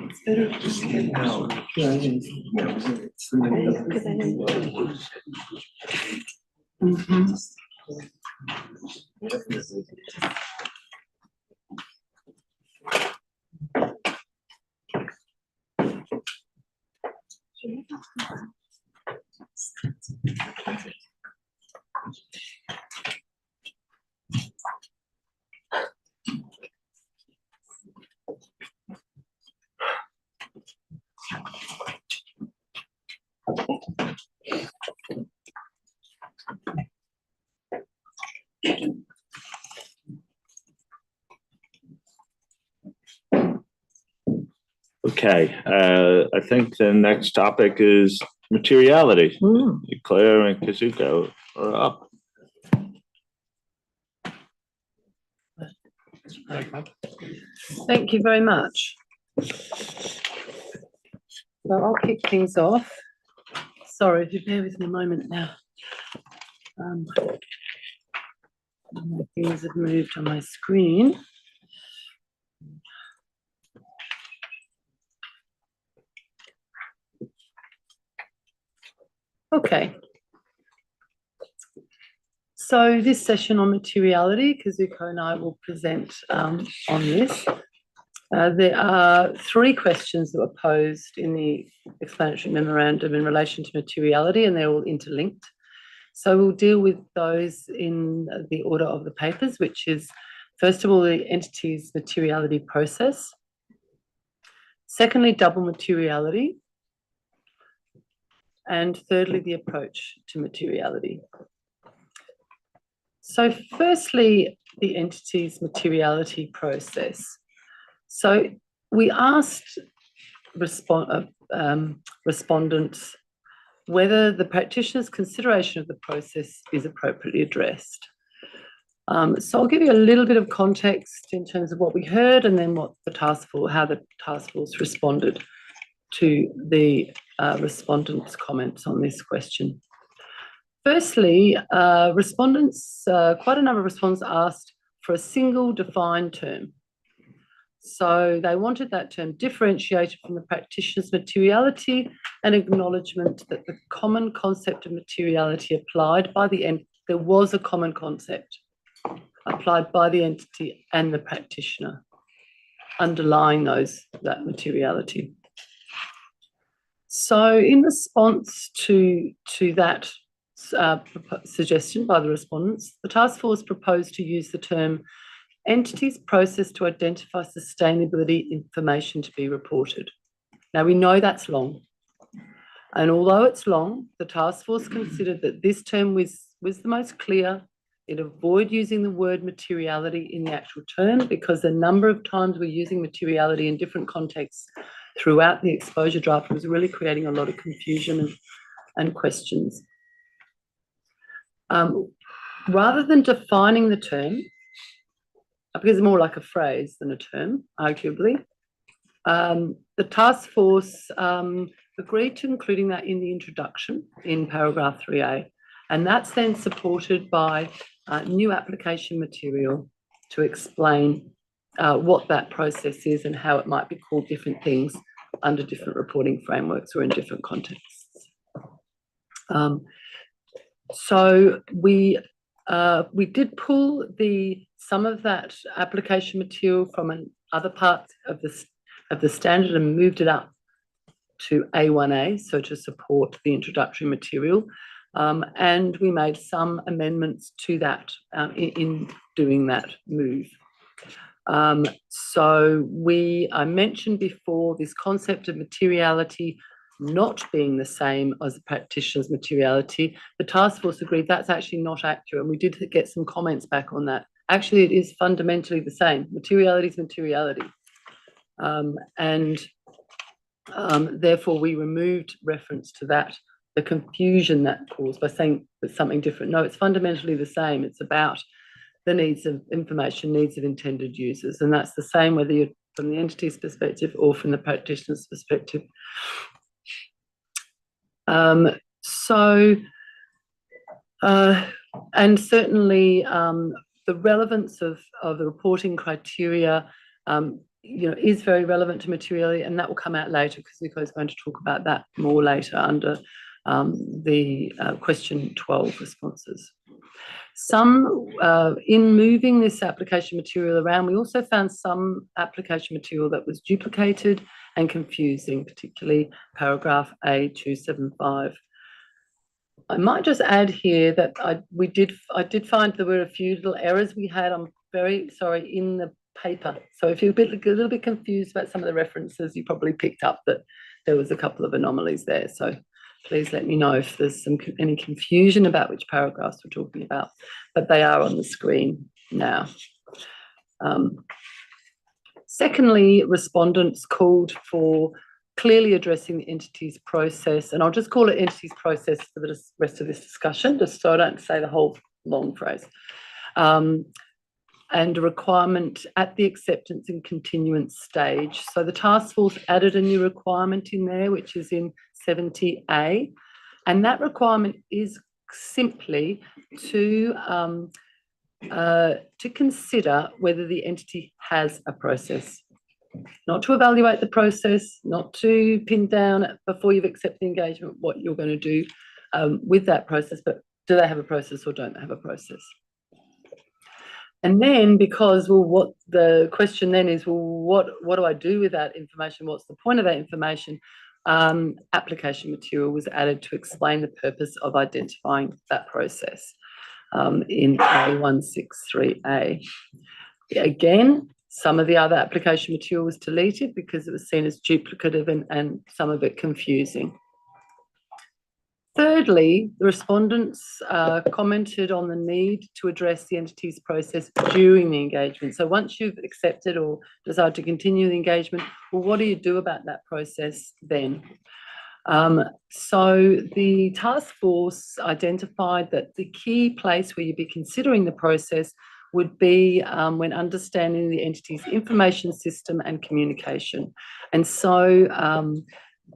It's better to just get out. Okay, I think the next topic is materiality. Claire and Kazuko are up. Thank you very much. So I'll kick things off. Sorry, if you bear with me a moment now. My things have moved on my screen. Okay. So this session on materiality, Kazuko and I will present on this. There are three questions that were posed in the explanatory memorandum in relation to materiality, and they're all interlinked. So we'll deal with those in the order of the papers, which is, first of all, the entity's materiality process. Secondly, double materiality. And thirdly, the approach to materiality. So firstly, the entity's materiality process. So we asked respondents whether the practitioner's consideration of the process is appropriately addressed. So I'll give you a little bit of context in terms of what we heard and then what the task force, how the task force responded to the respondents' comments on this question. Firstly, respondents, quite a number of respondents asked for a single defined term. So they wanted that term differentiated from the practitioner's materiality and acknowledgement that the common concept of materiality applied by the there was a common concept applied by the entity and the practitioner underlying that materiality. So in response to that suggestion by the respondents, the task force proposed to use the term entities process to identify sustainability information to be reported. Now we know that's long. And although it's long, the task force considered that this term was the most clear. It avoided using the word materiality in the actual term because the number of times we're using materiality in different contexts throughout the exposure draft was really creating a lot of confusion and questions. Rather than defining the term, because it's more like a phrase than a term, arguably, the task force agreed to including that in the introduction in paragraph 3A. And that's then supported by new application material to explain what that process is and how it might be called different things under different reporting frameworks or in different contexts. So we did pull some of that application material from other parts of the standard and moved it up to A1A, so to support the introductory material. And we made some amendments to that in doing that move. So I mentioned before this concept of materiality not being the same as the practitioner's materiality. The task force agreed that's actually not accurate, and we did get some comments back on that. Actually, it is fundamentally the same. Materiality is materiality. Therefore, we removed reference to that, the confusion that caused by saying it's something different. No, it's fundamentally the same. It's about the needs of information, needs of intended users. And that's the same whether you're from the entity's perspective or from the practitioner's perspective. And certainly the relevance of the reporting criteria is very relevant to materiality, and that will come out later because Nico is going to talk about that more later under the question 12 responses. In moving this application material around, we also found some application material that was duplicated and confusing, particularly paragraph A275. I might just add here that I did find there were a few little errors we had. I'm very sorry, in the paper. So if you're a little bit confused about some of the references, you probably picked up that there was a couple of anomalies there. So please let me know if there's any confusion about which paragraphs we're talking about, but they are on the screen now. Secondly, respondents called for clearly addressing the entity's process, and I'll just call it entity's process for the rest of this discussion, just so I don't say the whole long phrase. And a requirement at the acceptance and continuance stage. So the task force added a new requirement in there, which is in 70A, and that requirement is simply to consider whether the entity has a process. Not to evaluate the process, not to pin down before you've accepted the engagement what you're going to do with that process, but do they have a process or don't they have a process? And then because, well, what the question then is, well, what do I do with that information? What's the point of that information? Application material was added to explain the purpose of identifying that process in A163A. Again, some of the other application material was deleted because it was seen as duplicative and some of it confusing. Thirdly, the respondents commented on the need to address the entity's process during the engagement. So once you've accepted or decided to continue the engagement, well, what do you do about that process then? So the task force identified that the key place where you'd be considering the process would be when understanding the entity's information system and communication. And so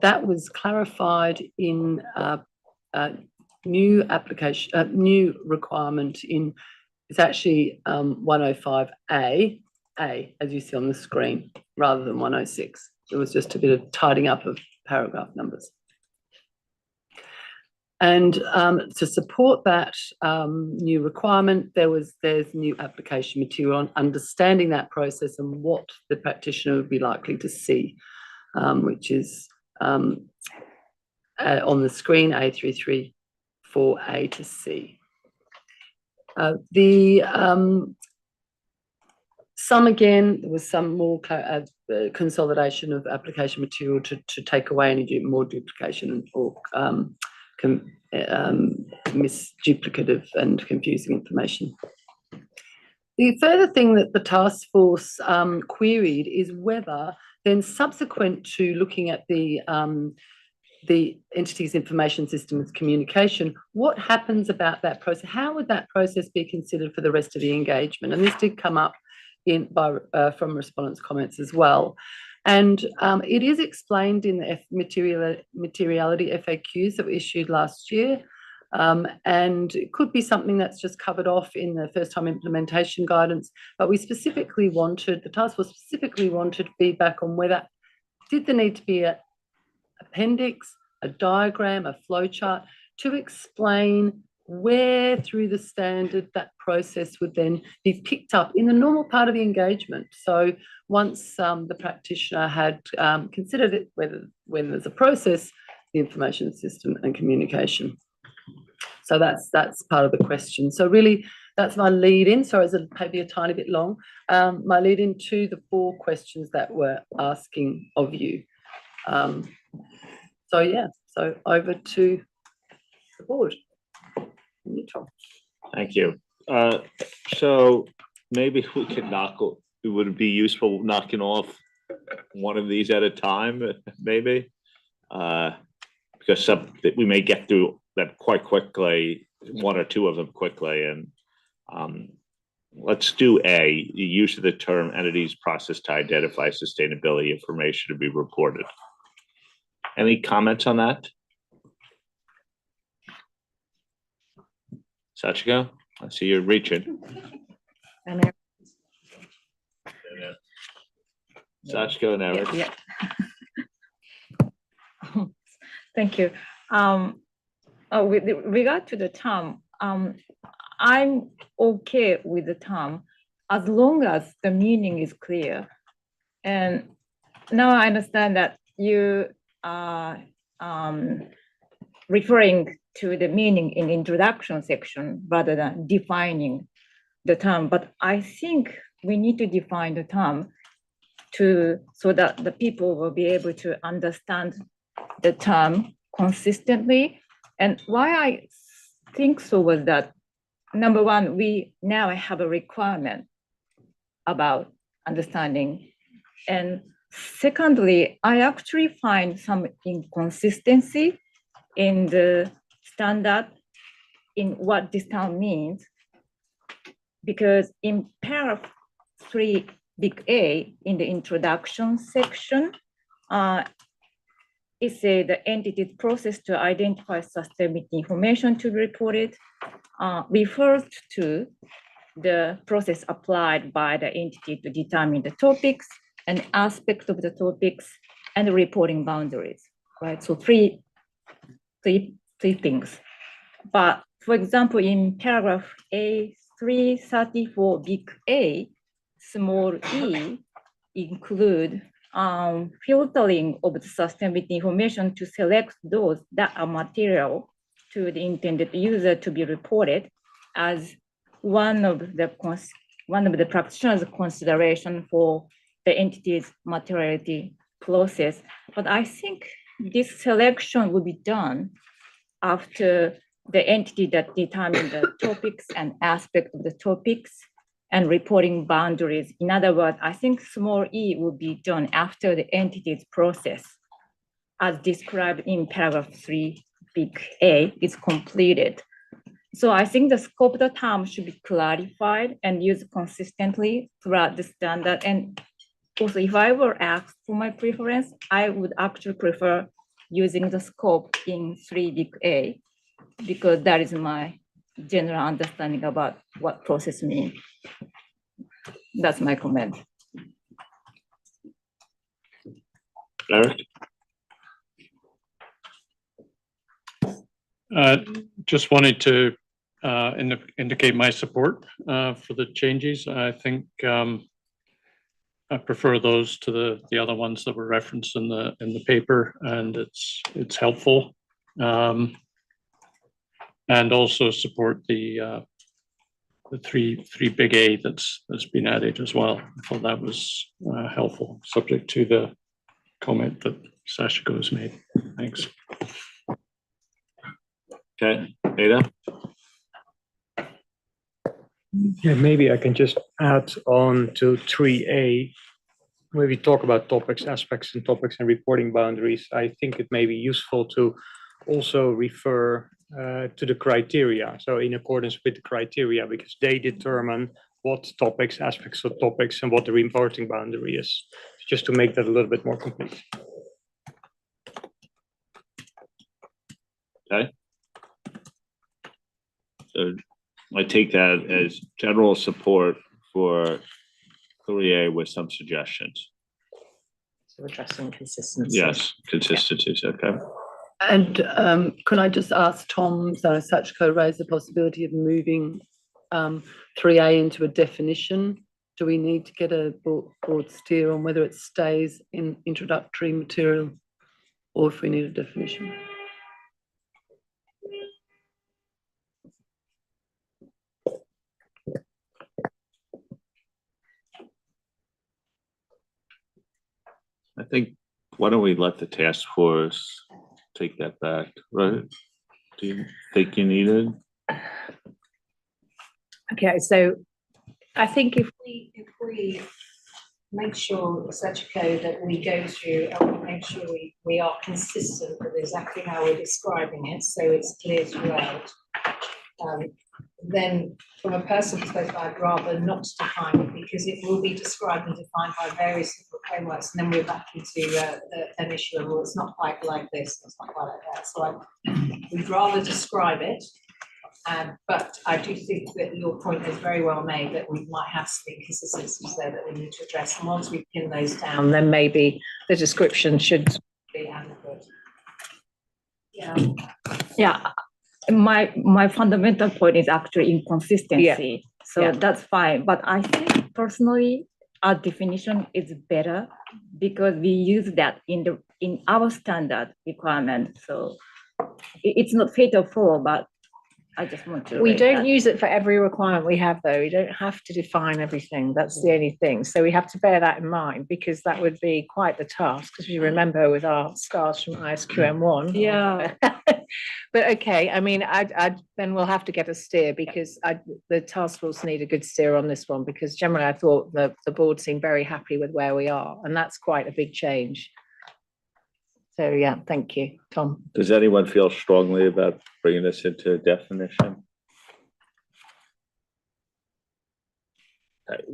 that was clarified in new requirement in, it's actually 105A, as you see on the screen, rather than 106. It was just a bit of tidying up of paragraph numbers. And to support that new requirement, there's new application material on understanding that process and what the practitioner would be likely to see, which is on the screen, A334A to C. Again, there was some more consolidation of application material to take away any more duplication or duplicative and confusing information. The further thing that the task force queried is whether then subsequent to looking at the entity's information systems communication, what happens about that process? How would that process be considered for the rest of the engagement? And this did come up from respondents' comments as well. And it is explained in the materiality FAQs that were issued last year. And it could be something that's just covered off in the first time implementation guidance. But we specifically wanted, the task force specifically wanted feedback on whether did there need to be an appendix, a diagram, a flowchart to explain where through the standard that process would then be picked up in the normal part of the engagement. So once the practitioner had considered it, when there's a process, the information system and communication. So that's part of the question. So really, that's my lead in. Sorry, it's maybe a tiny bit long. My lead in to the 4 questions that we're asking of you. So yeah, so over to the board. Thank you. So maybe we could it would be useful knocking off one of these at a time, maybe, because we may get through that quite quickly, 1 or 2 of them quickly. And let's do A, the use of the term entities process to identify sustainability information to be reported. Any comments on that? Sachiko, I see you're reaching. Sachiko and Eric. Yeah. Thank you. With regard to the term, I'm okay with the term as long as the meaning is clear. And now I understand that you are referring to the meaning in the introduction section rather than defining the term. But I think we need to define the term so that the people will be able to understand the term consistently. And why I think so was that, number one, we now have a requirement about understanding. And secondly, I actually find some inconsistency in the standard in what this term means, because in paragraph 3, big A, in the introduction section, it says the entity's process to identify sustainability information to be reported refers to the process applied by the entity to determine the topics and aspects of the topics and the reporting boundaries, right? So three things. But for example, in paragraph A334, big A, small e, include filtering of the sustainability information to select those that are material to the intended user to be reported as one of the practitioner's consideration for the entity's materiality process. But I think this selection will be done after the entity that determines the topics and aspects of the topics and reporting boundaries. In other words, I think small e will be done after the entity's process, as described in paragraph 3, big A, is completed. So I think the scope of the term should be clarified and used consistently throughout the standard. And also, if I were asked for my preference, I would actually prefer using the scope in 3, big A, because that is my general understanding about what process means. That's my comment. Eric? Just wanted to indicate my support for the changes. I think I prefer those to the other ones that were referenced in the paper, and it's helpful. And also support the three big A that's been added as well. I thought that was helpful, subject to the comment that Sashiko has made. Thanks. Okay, Ada? Yeah, maybe I can just add on to 3A, where we talk about topics, aspects, and topics and reporting boundaries. I think it may be useful to also refer to the criteria. So in accordance with the criteria, because they determine what topics, aspects of topics, and what the reporting boundary is, just to make that a little bit more complete. Okay. So I take that as general support for 3A with some suggestions. So addressing consistency. Yes, consistencies, okay. And can I just ask Tom, so Sachiko raised the possibility of moving 3A into a definition. Do we need to get a board steer on whether it stays in introductory material or if we need a definition? I think, why don't we let the task force take that back, right? Do you think you need it? Okay, so I think if we make sure, Sachiko, that we go through and we make sure we are consistent with exactly how we're describing it, so it's clear throughout, then from a personal perspective, I'd rather not define it because it will be described and defined by various different frameworks, and then we're back into an issue of, well, it's not quite like this, it's not quite like that. So we'd rather describe it. But I do think that your point is very well made, that we might have some inconsistencies there that we need to address. And once we pin those down, then maybe the description should be adequate. Yeah. Yeah. My fundamental point is actually inconsistency. Yeah. So that's fine. But I think personally, our definition is better because we use that in our standard requirement. So it's not fatal flaw, but I just want to. We don't use it for every requirement we have, though. We don't have to define everything. That's the only thing. So we have to bear that in mind because that would be quite the task. Because you remember with our scars from ISQM1. Yeah. But okay, I mean, then we'll have to get a steer because the task force need a good steer on this one because generally I thought the board seemed very happy with where we are, and that's quite a big change. So yeah, thank you, Tom. Does anyone feel strongly about bringing this into a definition?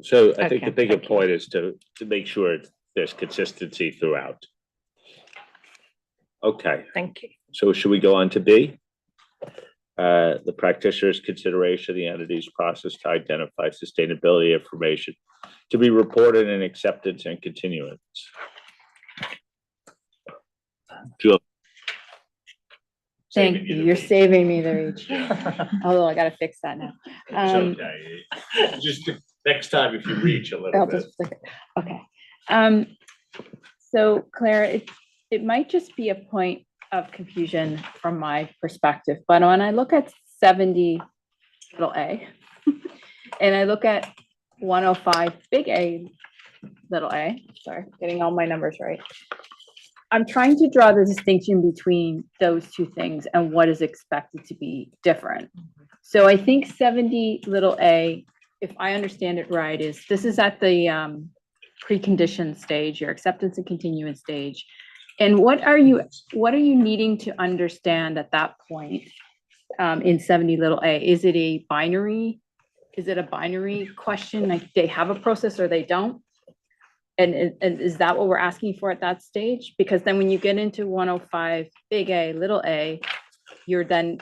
So I think the bigger point is to make sure there's consistency throughout. Okay. Thank you. So should we go on to B? The practitioner's consideration of the entity's process to identify sustainability information to be reported in acceptance and continuance. Jill. Thank you. You're saving me there, each. Although I gotta fix that now. It's okay. Just next time if you reach a little bit. Okay. So Claire, it might just be a point of confusion from my perspective, but when I look at 70 little a and I look at 105 big A little a, sorry, getting all my numbers right. I'm trying to draw the distinction between those two things and what is expected to be different. So I think 70 little a, if I understand it right, is this is at the precondition stage, your acceptance and continuance stage. And what are you needing to understand at that point in 70 little a? Is it a binary? Is it a binary question? Like they have a process or they don't? And is that what we're asking for at that stage? Because then when you get into 105 big A, little a, you're then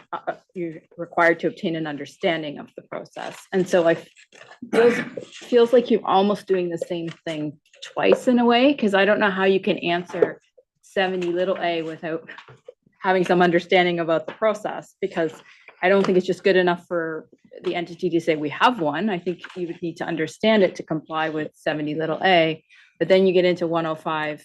you're required to obtain an understanding of the process. And so feels like you're almost doing the same thing twice in a way, because I don't know how you can answer 70 little a without having some understanding about the process, because I don't think it's just good enough for the entity to say we have one. I think you would need to understand it to comply with 70 little a, but then you get into 105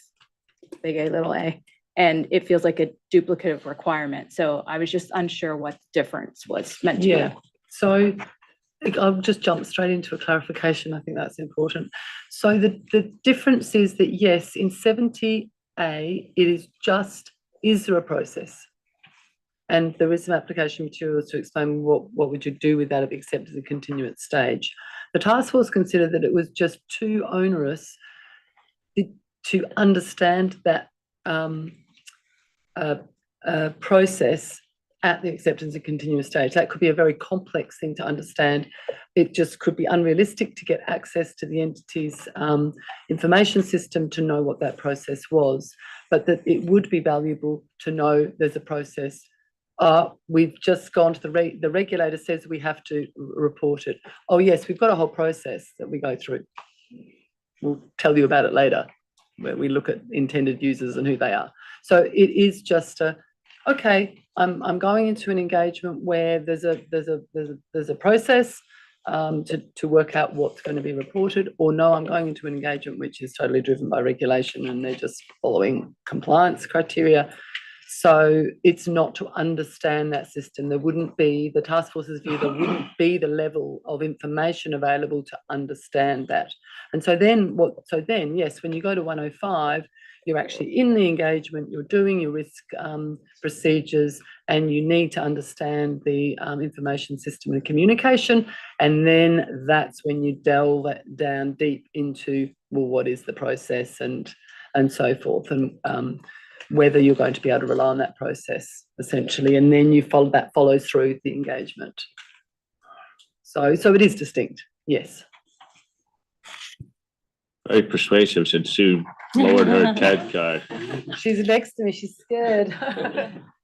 big A little a, and it feels like a duplicative requirement. So I was just unsure what the difference was meant to Yeah. be. So I'll just jump straight into a clarification. I think that's important. So the difference is that, yes, in 70A, it is just, is there a process? And there is some application materials to explain what would you do with that if accepted as a continuance stage. The task force considered that it was just too onerous to understand that process at the acceptance and continuous stage. That could be a very complex thing to understand. It just could be unrealistic to get access to the entity's information system to know what that process was, but that it would be valuable to know there's a process. We've just gone to the regulator says we have to report it. Oh yes, we've got a whole process that we go through. We'll tell you about it later, where we look at intended users and who they are. So it is just okay, I'm going into an engagement where there's a process to work out what's going to be reported, or no, I'm going into an engagement which is totally driven by regulation and they're just following compliance criteria. So it's not to understand that system. There wouldn't be, the task force's view, there wouldn't be the level of information available to understand that. And so then yes, when you go to 105, you're actually in the engagement, you're doing your risk procedures, and you need to understand the information system and communication. And then that's when you delve down deep into, well, what is the process and so forth, and whether you're going to be able to rely on that process, essentially. And then you follow, that follows through the engagement. So it is distinct, yes. Very persuasive since Sue lowered her TED card. She's next to me, she's scared.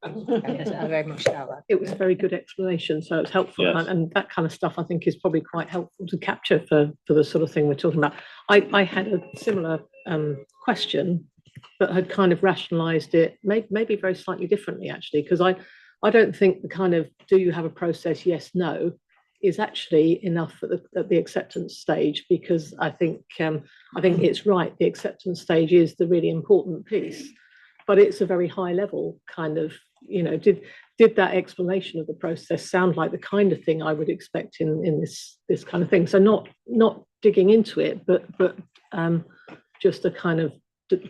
It was a very good explanation, so it's helpful. Yes. And that kind of stuff I think is probably quite helpful to capture for the sort of thing we're talking about. I had a similar question, but had kind of rationalized it maybe very slightly differently, actually, because I don't think the kind of, do you have a process, yes, no, is actually enough at the acceptance stage, because I think it's right. The acceptance stage is the really important piece, but it's a very high level kind of, did that explanation of the process sound like the kind of thing I would expect in this kind of thing? So not digging into it, but just a kind of,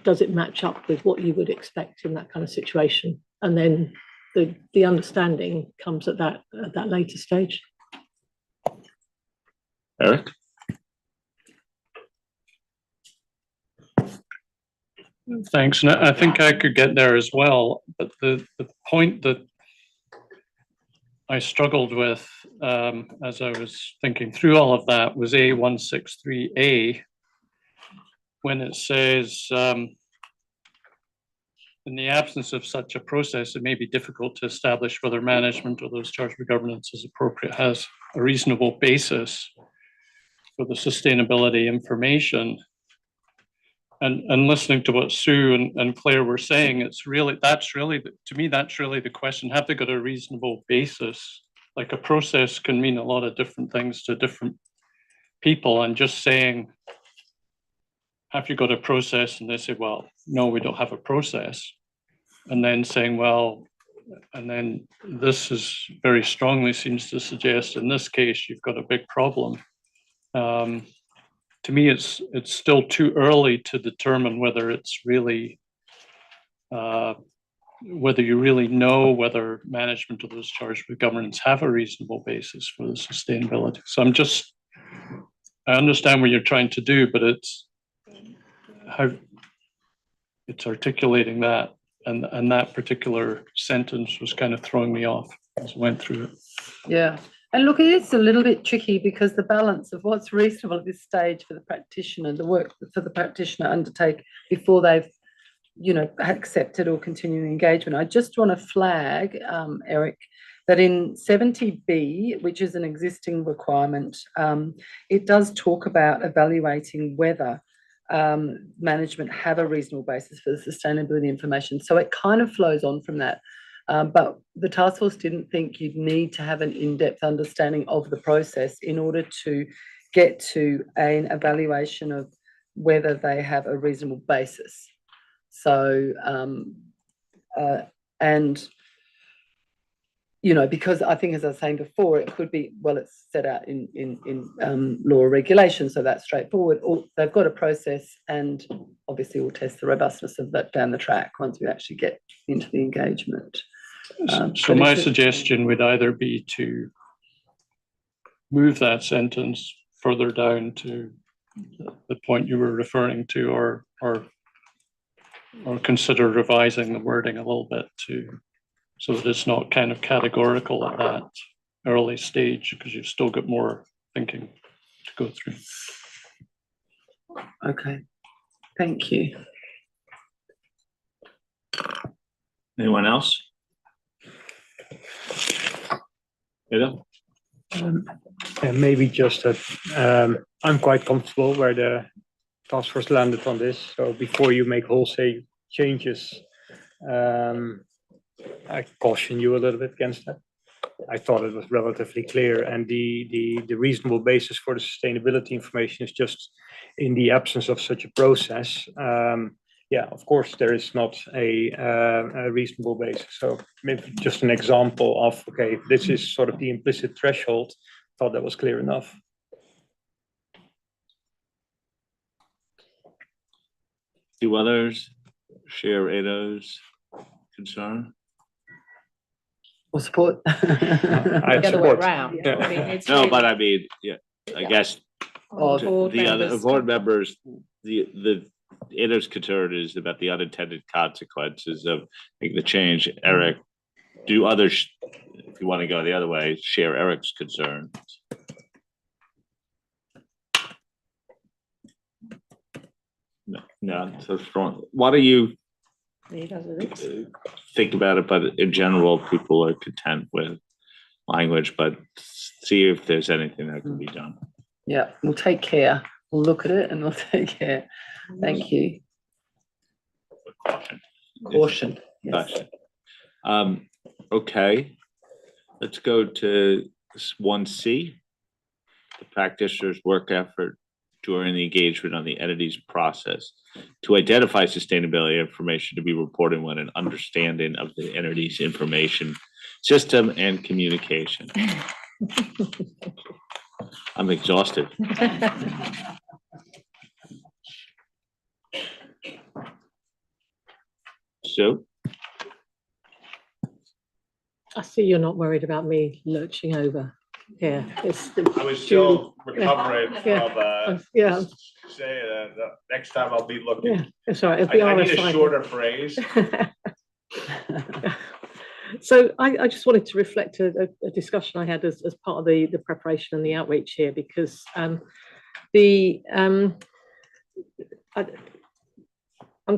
does it match up with what you would expect in that kind of situation? And then the understanding comes at that later stage. Eric? Thanks, and I think I could get there as well, but the point that I struggled with as I was thinking through all of that was A163A, when it says, in the absence of such a process, it may be difficult to establish whether management or those charged with governance as appropriate has a reasonable basis for the sustainability information. And listening to what Sue and Claire were saying, to me, that's really the question. Have they got a reasonable basis? Like, a process can mean a lot of different things to different people, and just saying, have you got a process? And they say, well, no, we don't have a process. And then saying, well, and then this is very strongly seems to suggest in this case, you've got a big problem. To me, it's still too early to determine whether it's really, whether you really know whether management of those charged with governance have a reasonable basis for the sustainability. So I understand what you're trying to do, but it's articulating that, and that particular sentence was kind of throwing me off as I went through it. Yeah. And look, it is a little bit tricky, because the balance of what's reasonable at this stage for the practitioner, the work for the practitioner undertake before they've, accepted or continuing engagement. I just want to flag, Eric, that in 70B, which is an existing requirement, it does talk about evaluating whether management have a reasonable basis for the sustainability information. So it kind of flows on from that. But the task force didn't think you'd need to have an in-depth understanding of the process in order to get to an evaluation of whether they have a reasonable basis. So, and you know, because I think, as I was saying before, it could be, well, it's set out in law or regulation, so that's straightforward. Or they've got a process, and obviously we'll test the robustness of that down the track once we actually get into the engagement. So my suggestion would either be to move that sentence further down to the point you were referring to, or consider revising the wording a little bit to, so that it's not kind of categorical at that early stage, because you've still got more thinking to go through. Okay, thank you. Anyone else? And maybe just that I'm quite comfortable where the task force landed on this. So before you make wholesale changes, I caution you a little bit against that. I thought it was relatively clear, and the reasonable basis for the sustainability information is just in the absence of such a process. Yeah, of course, there is not a reasonable basis. So maybe just an example of, okay, this is sort of the implicit threshold. Thought that was clear enough. Do others share Edo's concern? Or support? I The other way around. Yeah. No, but I mean, yeah, I guess Oh, the other board members, the Edo's concern is about the unintended consequences of making the change. Eric, do others, if you want to go the other way, share Eric's concern? No, so strong. Why do you think about it? But in general, people are content with language, but see if there's anything that can be done. Yeah, we'll take care. We'll look at it and we'll take care. Thank you. Caution. Yes. Gotcha. Okay, let's go to 1C, the practitioner's work effort during the engagement on the entity's process to identify sustainability information to be reported when an understanding of the entity's information system and communication. I'm exhausted. So I see you're not worried about me lurching over. Yeah, it's I was still recovering yeah. from say the next time I'll be looking. Yeah, sorry. I need a shorter phrase. So I just wanted to reflect a discussion I had as part of the preparation and the outreach here, because I'm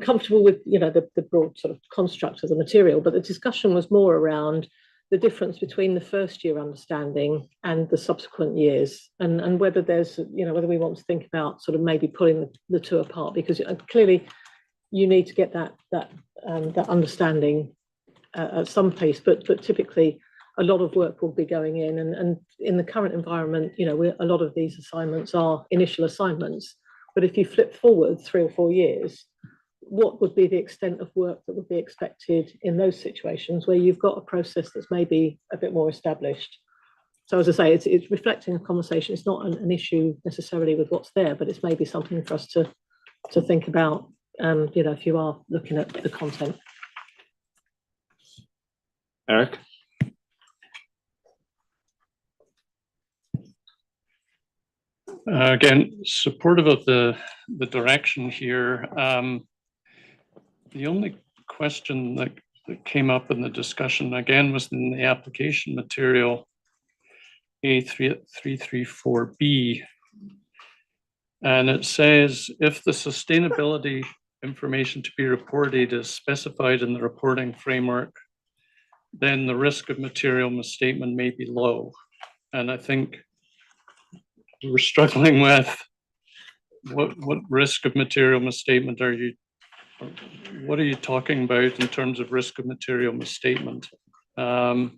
comfortable with, you know, the broad sort of construct of the material, but the discussion was more around the difference between the first year understanding and the subsequent years, and whether there's, you know, whether we want to think about sort of maybe pulling the two apart, because clearly you need to get that understanding at some pace, but typically a lot of work will be going in, and in the current environment, you know, a lot of these assignments are initial assignments, but if you flip forward 3 or 4 years, what would be the extent of work that would be expected in those situations where you've got a process that's maybe a bit more established? So as I say, it's reflecting a conversation. It's not an issue necessarily with what's there, but it's maybe something for us to think about, you know, if you are looking at the content. Eric? Again, supportive of the direction here. The only question that came up in the discussion again was in the application material A334B, and it says if the sustainability information to be reported is specified in the reporting framework, then the risk of material misstatement may be low. And I think we're struggling with what risk of material misstatement are you what are you talking about in terms of risk of material misstatement? I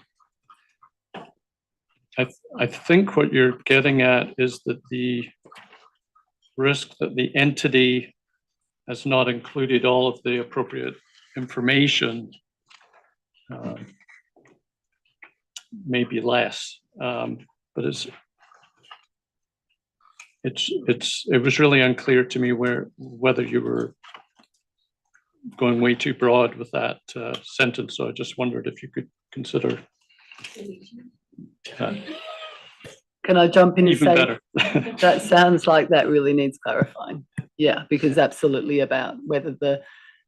think what you're getting at is that the risk that the entity has not included all of the appropriate information may be less, but it was really unclear to me whether you were going way too broad with that sentence. So I just wondered if you could consider. Can I jump in and Even say better. that sounds like that really needs clarifying? Yeah, because absolutely about whether the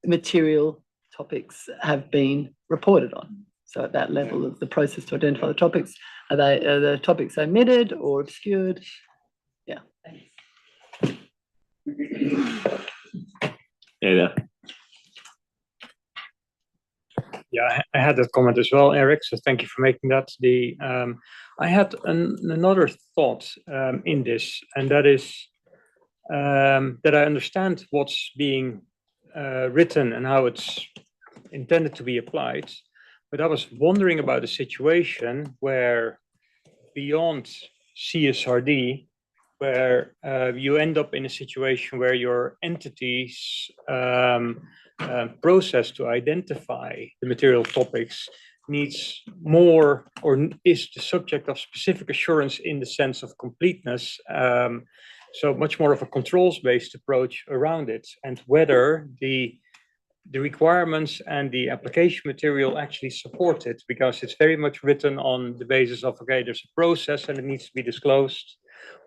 material topics have been reported on. So at that level of the process to identify the topics, are the topics omitted or obscured? Yeah. Yeah. Yeah, I had that comment as well, Eric. So thank you for making that. I had another thought in this, and that is that I understand what's being written and how it's intended to be applied. But I was wondering about a situation where beyond CSRD, where you end up in a situation where your entity's process to identify the material topics needs more or is the subject of specific assurance in the sense of completeness. So much more of a controls-based approach around it, and whether the requirements and the application material actually support it, because it's very much written on the basis of, okay, there's a process and it needs to be disclosed,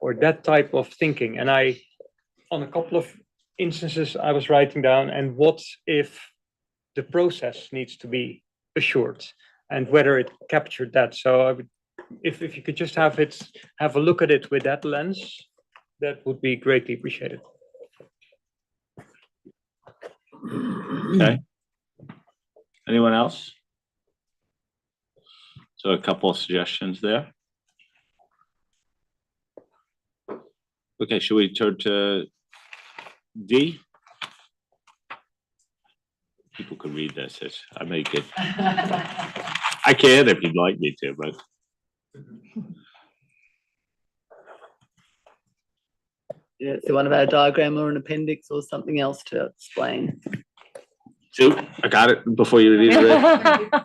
or that type of thinking. And on a couple of instances, I was writing down, and what if the process needs to be assured, and whether it captured that. So I would, if you could just have a look at it with that lens, that would be greatly appreciated. Okay. Anyone else? So a couple of suggestions there. Okay, should we turn to D? People can read this. I make it. I can if you'd like me to, but. Yeah, so one of our diagram or an appendix or something else to explain. Sue, I got it before you read it.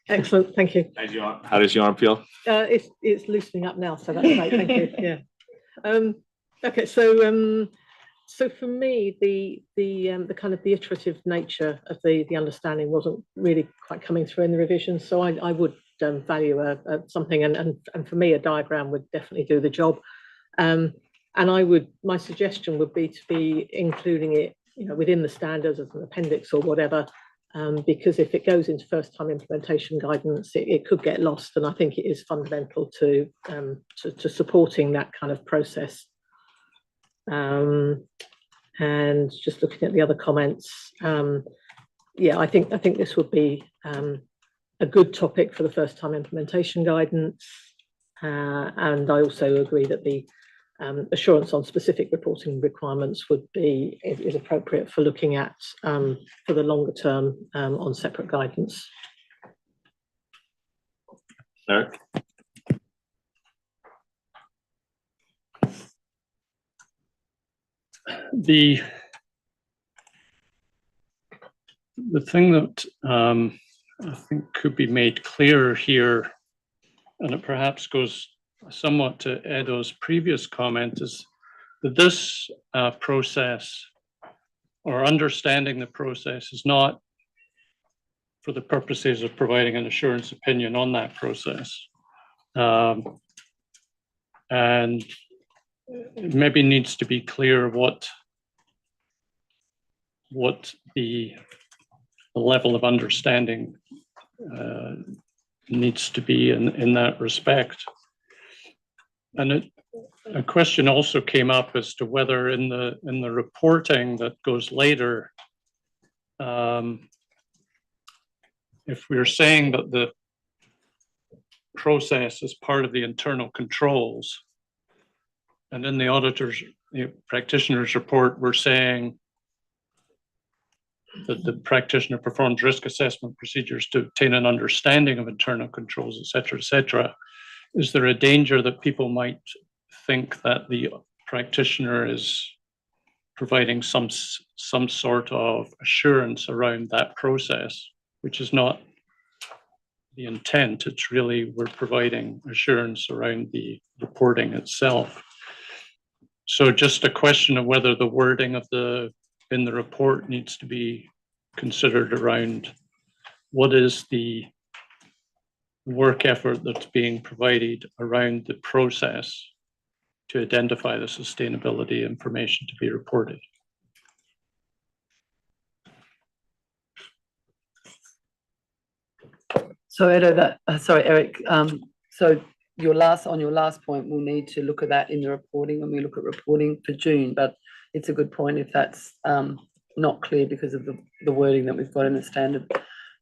Excellent, thank you. How does your arm feel? It's loosening up now, so that's great. Thank you. Yeah. Okay, so for me, the kind of the iterative nature of the understanding wasn't really quite coming through in the revision. So I would value something, and for me, a diagram would definitely do the job. And my suggestion would be to be including it, within the standards as an appendix or whatever, because if it goes into first-time implementation guidance, it could get lost, and I think it is fundamental to supporting that kind of process. And just looking at the other comments, yeah, I think this would be a good topic for the first-time implementation guidance, and I also agree that the assurance on specific reporting requirements is appropriate for looking at for the longer term on separate guidance. Eric? The thing that I think could be made clearer here, and it perhaps goes somewhat to Edo's previous comment, is that this process, or understanding the process, is not for the purposes of providing an assurance opinion on that process. And it maybe needs to be clear what the level of understanding needs to be in that respect. And a question also came up as to whether in the reporting that goes later, if we're saying that the process is part of the internal controls, and in the auditor's, practitioner's report, we're saying that the practitioner performs risk assessment procedures to obtain an understanding of internal controls, et cetera, et cetera. Is there a danger that people might think that the practitioner is providing some sort of assurance around that process, which is not the intent? It's really we're providing assurance around the reporting itself. So just a question of whether the wording of in the report needs to be considered around what is the work effort that's being provided around the process to identify the sustainability information to be reported. So Edo, sorry, Eric. So your last point, we'll need to look at that in the reporting when we look at reporting for June. But it's a good point if that's not clear because of the wording that we've got in the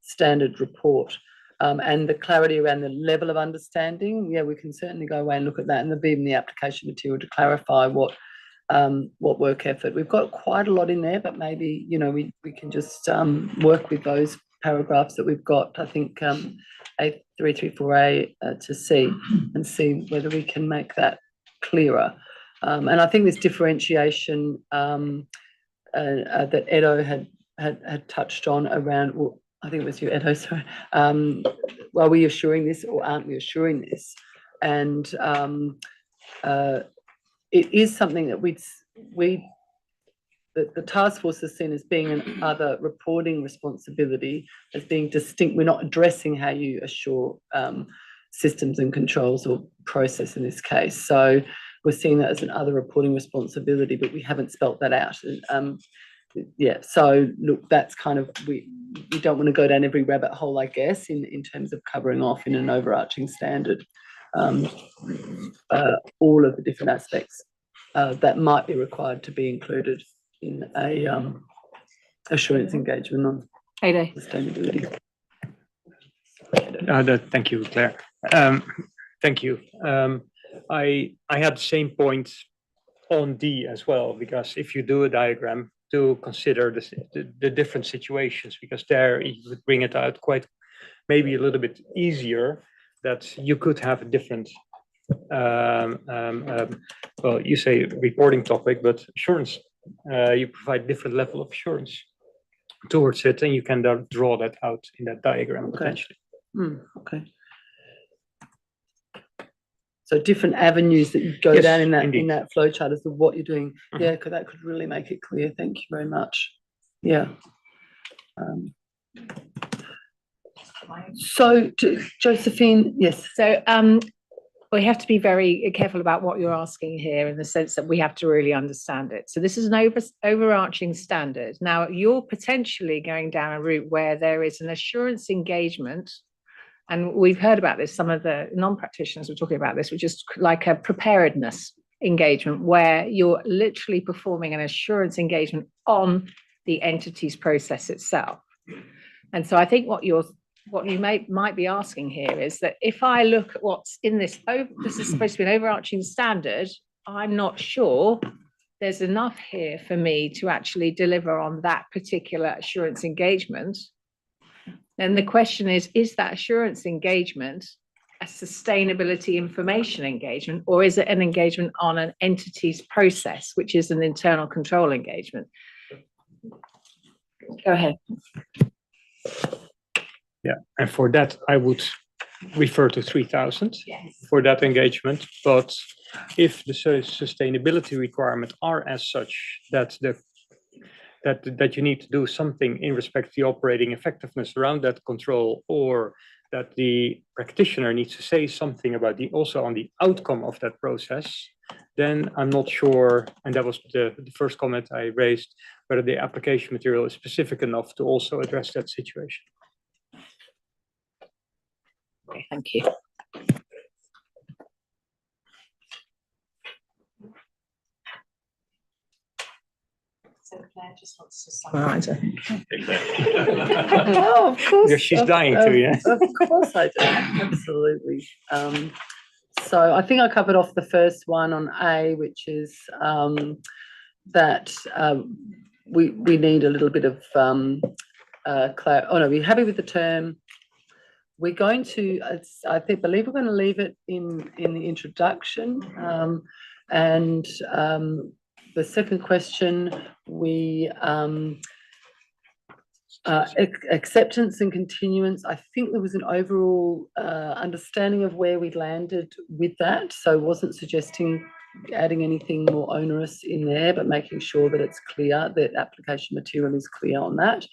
standard report. And the clarity around the level of understanding, yeah, we can certainly go away and look at that, and there'll be in the application material to clarify what work effort. We've got quite a lot in there, but maybe, you know, we can just work with those paragraphs that we've got, I think A334A to C, and see whether we can make that clearer. And I think this differentiation that Edo had touched on around, well, I think it was you, Edo, sorry. Are we assuring this or aren't we assuring this? And it is something that the task force is seen as being another reporting responsibility, as being distinct. We're not addressing how you assure systems and controls or process in this case. So we're seeing that as another reporting responsibility, but we haven't spelt that out. Yeah, so look, that's kind of, we don't want to go down every rabbit hole, I guess, in terms of covering off in an overarching standard all of the different aspects that might be required to be included in a assurance engagement on sustainability. Thank you, Claire. Thank you. I had the same point on D as well, because if you do a diagram, to consider the different situations, because there you would bring it out quite maybe a little bit easier, that you could have a different well, you say reporting topic, but assurance, you provide different level of assurance towards it, and you can draw that out in that diagram potentially. Okay. So different avenues that you go down in that flow chart as to what you're doing. Yeah, because that could really make it clear. Thank you very much. Yeah. So Josephine, yes. So we have to be very careful about what you're asking here, in the sense that we have to really understand it. So this is an overarching standard. Now you're potentially going down a route where there is an assurance engagement. And we've heard about this, some of the non-practitioners were talking about this, which is like a preparedness engagement, where you're literally performing an assurance engagement on the entity's process itself. And so I think what you might be asking here is that if I look at what's in this is supposed to be an overarching standard, I'm not sure there's enough here for me to actually deliver on that particular assurance engagement. Then the question is that assurance engagement a sustainability information engagement, or is it an engagement on an entity's process, which is an internal control engagement? Go ahead. Yeah, and for that, I would refer to 3000 for that engagement. But if the sustainability requirements are as such that that you need to do something in respect to the operating effectiveness around that control, or that the practitioner needs to say something about also on the outcome of that process, then I'm not sure, and that was the first comment I raised, whether the application material is specific enough to also address that situation. Okay, thank you. So Claire just wants to summarize, I think. Oh, of course. Yeah, she's dying to, yeah. Of course I do, absolutely. So I think I covered off the first one on A, which is that we need a little bit of we're happy with the term. We're going to, believe we're going to leave it in the introduction. And the second question, acceptance and continuance. I think there was an overall understanding of where we landed with that. So wasn't suggesting adding anything more onerous in there, but making sure that it's clear, that application material is clear on that.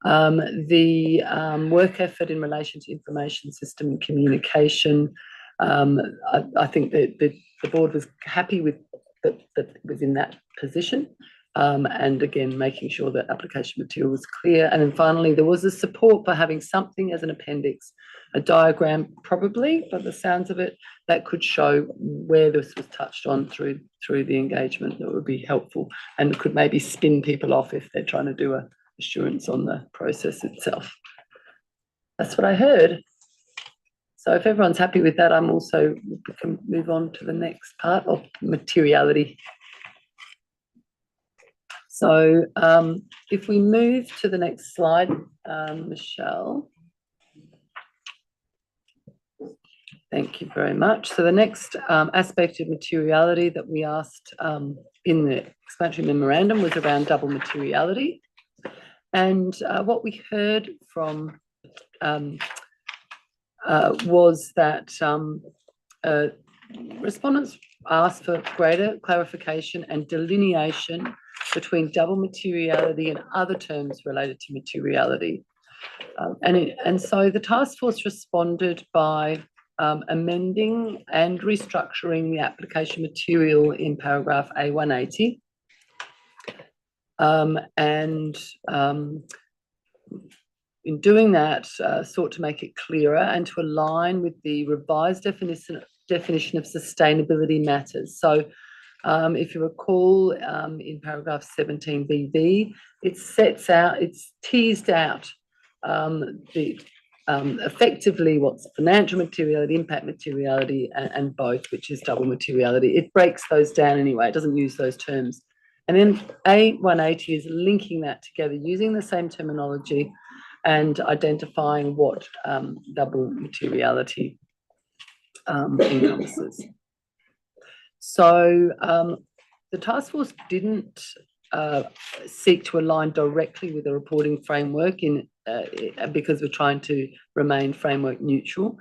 The work effort in relation to information system and communication, I think that the board was happy with that within that position. And again, making sure that application material was clear. And then finally, there was a support for having something as an appendix, a diagram probably, by the sounds of it, that could show where this was touched on through the engagement. That would be helpful and could maybe spin people off if they're trying to do a assurance on the process itself. That's what I heard. So if everyone's happy with that, we can move on to the next part of materiality. So if we move to the next slide, Michelle. Thank you very much. So the next aspect of materiality that we asked in the explanatory memorandum was around double materiality. And what we heard from was that respondents asked for greater clarification and delineation between double materiality and other terms related to materiality. And so the task force responded by amending and restructuring the application material in paragraph A180. In doing that, sought to make it clearer and to align with the revised definition of sustainability matters. So if you recall, in paragraph 17BB, it's teased out effectively what's financial materiality, impact materiality, and both, which is double materiality. It breaks those down anyway. It doesn't use those terms. And then A180 is linking that together using the same terminology and identifying what double materiality encompasses. So the task force didn't seek to align directly with the reporting framework because we're trying to remain framework neutral,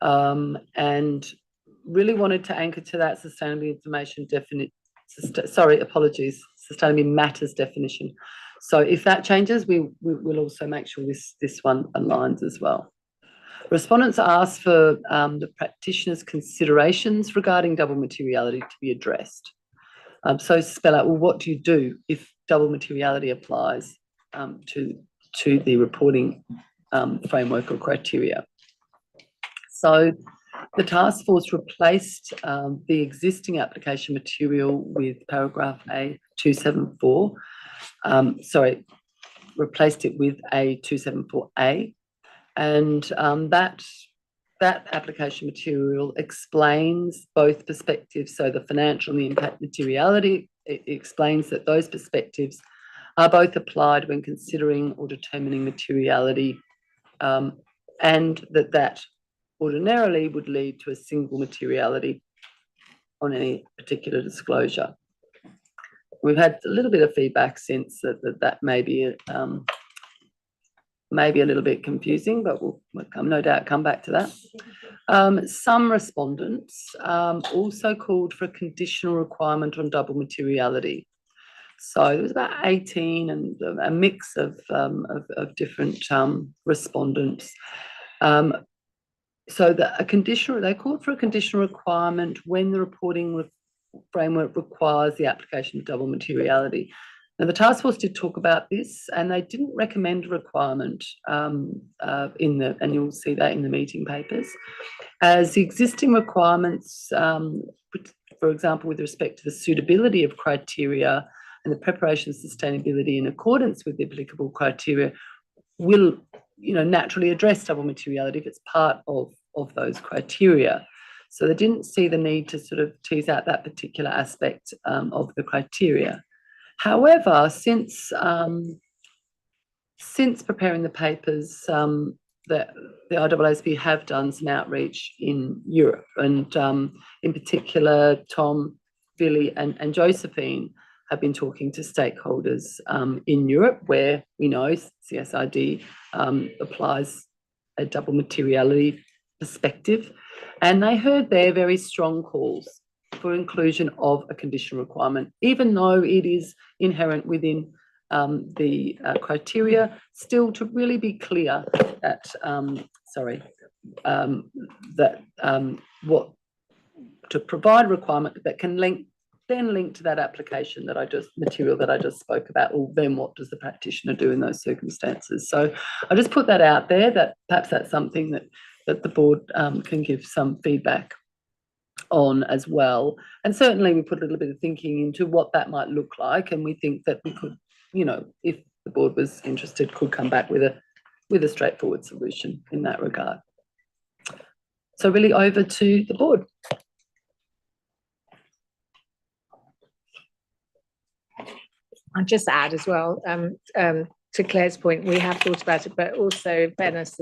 and really wanted to anchor to that sustainability information sustainability matters definition. So if that changes, we will also make sure this one aligns as well. Respondents asked for the practitioner's considerations regarding double materiality to be addressed. So spell out, well, what do you do if double materiality applies to the reporting framework or criteria? So the task force replaced the existing application material with paragraph A274. Replaced it with A274A. And that application material explains both perspectives, so the financial and the impact materiality. It explains that those perspectives are both applied when considering or determining materiality, and that ordinarily would lead to a single materiality on any particular disclosure. We've had a little bit of feedback since that may be a little bit confusing, but we'll no doubt come back to that. Some respondents also called for a conditional requirement on double materiality. So there was about 18 and a mix of different respondents. So they called for a conditional requirement when the reporting framework requires the application of double materiality. Now, the task force did talk about this, and they didn't recommend a requirement and you'll see that in the meeting papers, as the existing requirements, for example, with respect to the suitability of criteria and the preparation of sustainability in accordance with the applicable criteria, will naturally address double materiality if it's part of those criteria. So they didn't see the need to sort of tease out that particular aspect of the criteria. However, since preparing the papers, that the IAASB have done some outreach in Europe, and in particular, Tom, Billy, and Josephine have been talking to stakeholders in Europe, where we know CSRD applies a double materiality perspective, and they heard their very strong calls for inclusion of a conditional requirement, even though it is inherent within the criteria, still to really be clear that, what to provide a requirement that can link to that application material that I just spoke about, or then what does the practitioner do in those circumstances? So I just put that out there, that perhaps that's something that the board can give some feedback on as well. And certainly we put a little bit of thinking into what that might look like, and we think that we could, if the board was interested, could come back with a straightforward solution in that regard. So really over to the board. I'll just add as well, to Claire's point, we have thought about it, but also in fairness,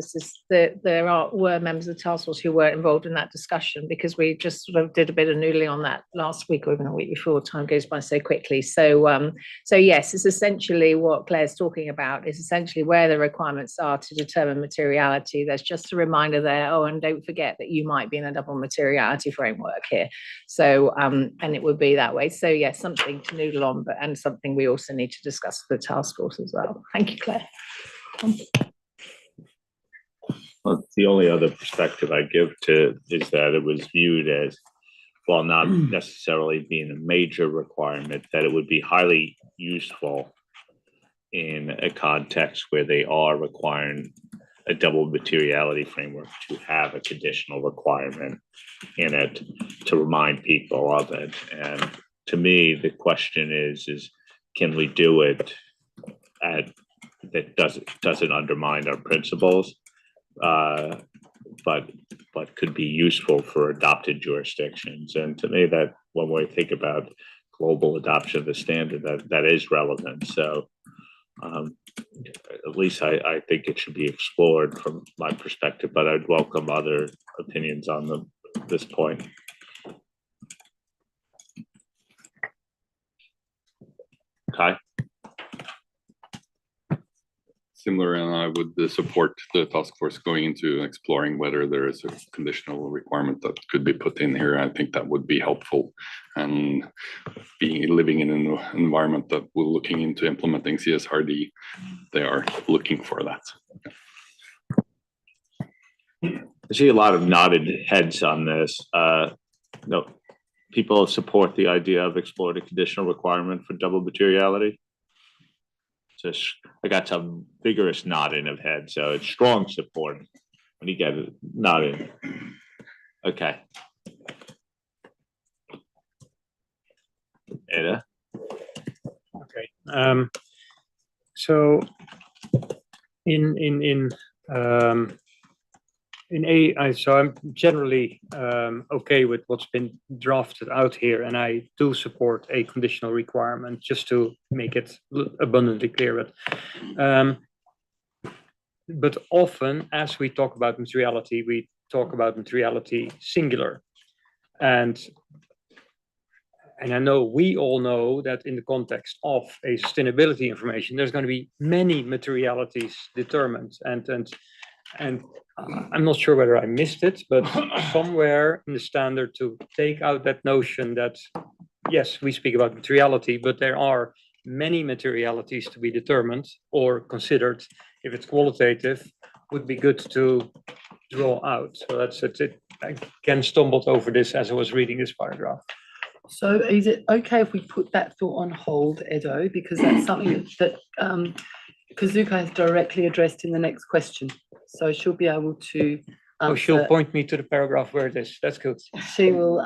there were members of the task force who were involved in that discussion, because we just sort of did a bit of noodling on that last week or even a week before. Time goes by so quickly. So yes, it's essentially what Claire's talking about, is essentially where the requirements are to determine materiality. There's just a reminder there, and don't forget that you might be in a double materiality framework here. So, and it would be that way. So yes, something to noodle on, and something we also need to discuss with the task force as well. Thank you, Claire. Well, the only other perspective I give to is that it was viewed as, while not necessarily being a major requirement, that it would be highly useful in a context where they are requiring a double materiality framework to have a conditional requirement in it to remind people of it. And to me, the question is can we do it that doesn't undermine our principles, but could be useful for adopted jurisdictions. And to me, that when we think about global adoption of the standard, that is relevant. So at least I think it should be explored from my perspective, but I'd welcome other opinions on this point. Okay. Similar, and I would support the task force going into exploring whether there is a conditional requirement that could be put in here. I think that would be helpful, and living in an environment that we're looking into implementing CSRD, they are looking for that. I see a lot of nodded heads on this. No, people support the idea of exploring a conditional requirement for double materiality. I got some vigorous nodding of head, so it's strong support when you get it nodding. Okay. Ada? Okay. So so I'm generally okay with what's been drafted out here, and I do support a conditional requirement, just to make it abundantly clear. But often, as we talk about materiality, we talk about materiality singular, and I know we all know that in the context of a sustainability information, there's going to be many materialities determined, and I'm not sure whether I missed it, but somewhere in the standard to take out that notion that, yes, we speak about materiality, but there are many materialities to be determined or considered. If it's qualitative, would be good to draw out. So that's it. I again stumbled over this as I was reading this paragraph. So is it okay if we put that thought on hold, Edo, because that's something that Kazuka has directly addressed in the next question. So she'll be able to Oh, she'll point me to the paragraph where it is. That's good. She will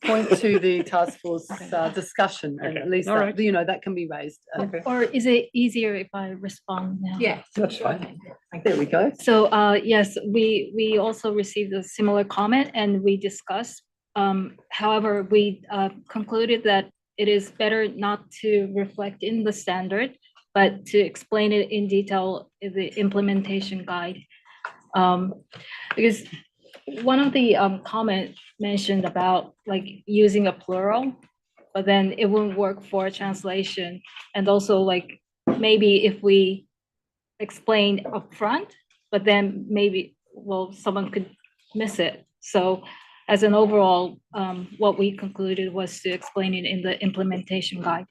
point to the task force discussion, and at least that, that can be raised. Or is it easier if I respond now? Yes, that's fine. There we go. So yes, we also received a similar comment, and we discussed. However, we concluded that it is better not to reflect in the standard, but to explain it in detail in the implementation guide. Because one of the comment mentioned about like using a plural, but then it wouldn't work for translation. And also like maybe if we explain upfront, but then maybe, well, someone could miss it. So as an overall, what we concluded was to explain it in the implementation guide.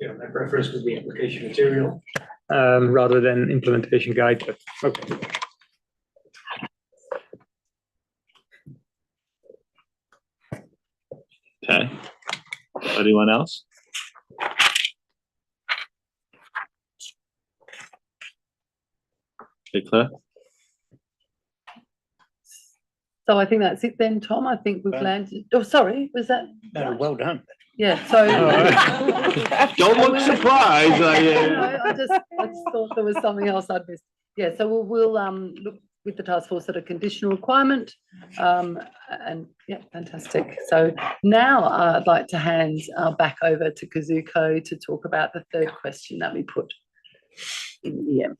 Yeah, my preference would be application material rather than implementation guide, but okay. Okay. Anyone else? Okay, Claire? So I think that's it then, Tom. I think we've landed. Oh, sorry, was that? No, well done. Yeah, so. Don't look surprised. I just thought there was something else I'd missed. Yeah, so we'll look with the task force at a conditional requirement. And yeah, fantastic. So now I'd like to hand back over to Kazuko to talk about the third question that we put in the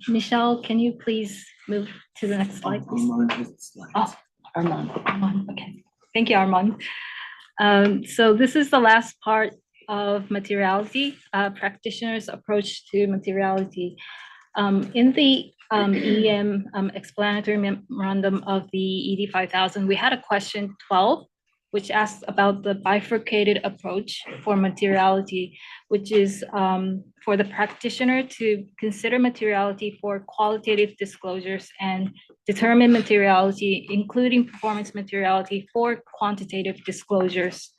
Michelle, can you please move to the next slide, please? Oh, Armand. Okay. Thank you, Armand. So this is the last part of materiality, practitioners' approach to materiality. In the EM explanatory memorandum of the ED 5000, we had a question 12, which asks about the bifurcated approach for materiality, which is for the practitioner to consider materiality for qualitative disclosures and determine materiality, including performance materiality for quantitative disclosures.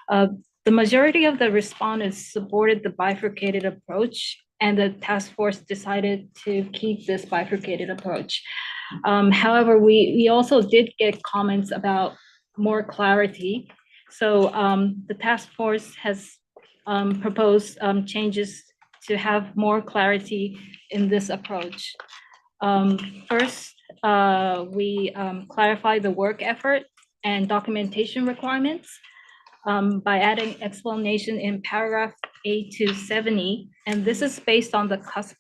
The majority of the respondents supported the bifurcated approach, and the task force decided to keep this bifurcated approach. However, we also did get comments about more clarity. So the task force has proposed changes to have more clarity in this approach. First, we clarify the work effort and documentation requirements by adding explanation in paragraph A270, and this is based on the CUSP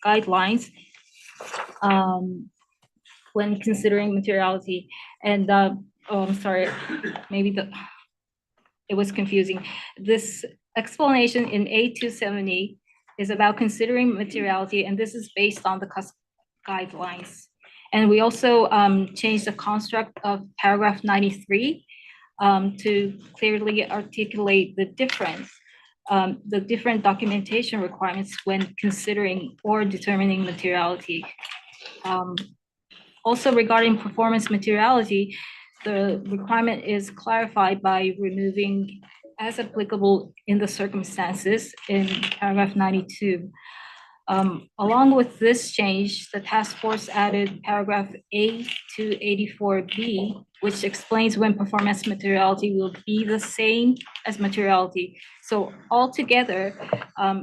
guidelines when considering materiality. And I'm sorry, maybe it was confusing. This explanation in A270 is about considering materiality, and this is based on the CUSP guidelines. And we also changed the construct of paragraph 93 to clearly articulate the different documentation requirements when considering or determining materiality. Also regarding performance materiality, the requirement is clarified by removing as applicable in the circumstances in paragraph 92. Along with this change, the task force added paragraph A to 84B, which explains when performance materiality will be the same as materiality. So altogether,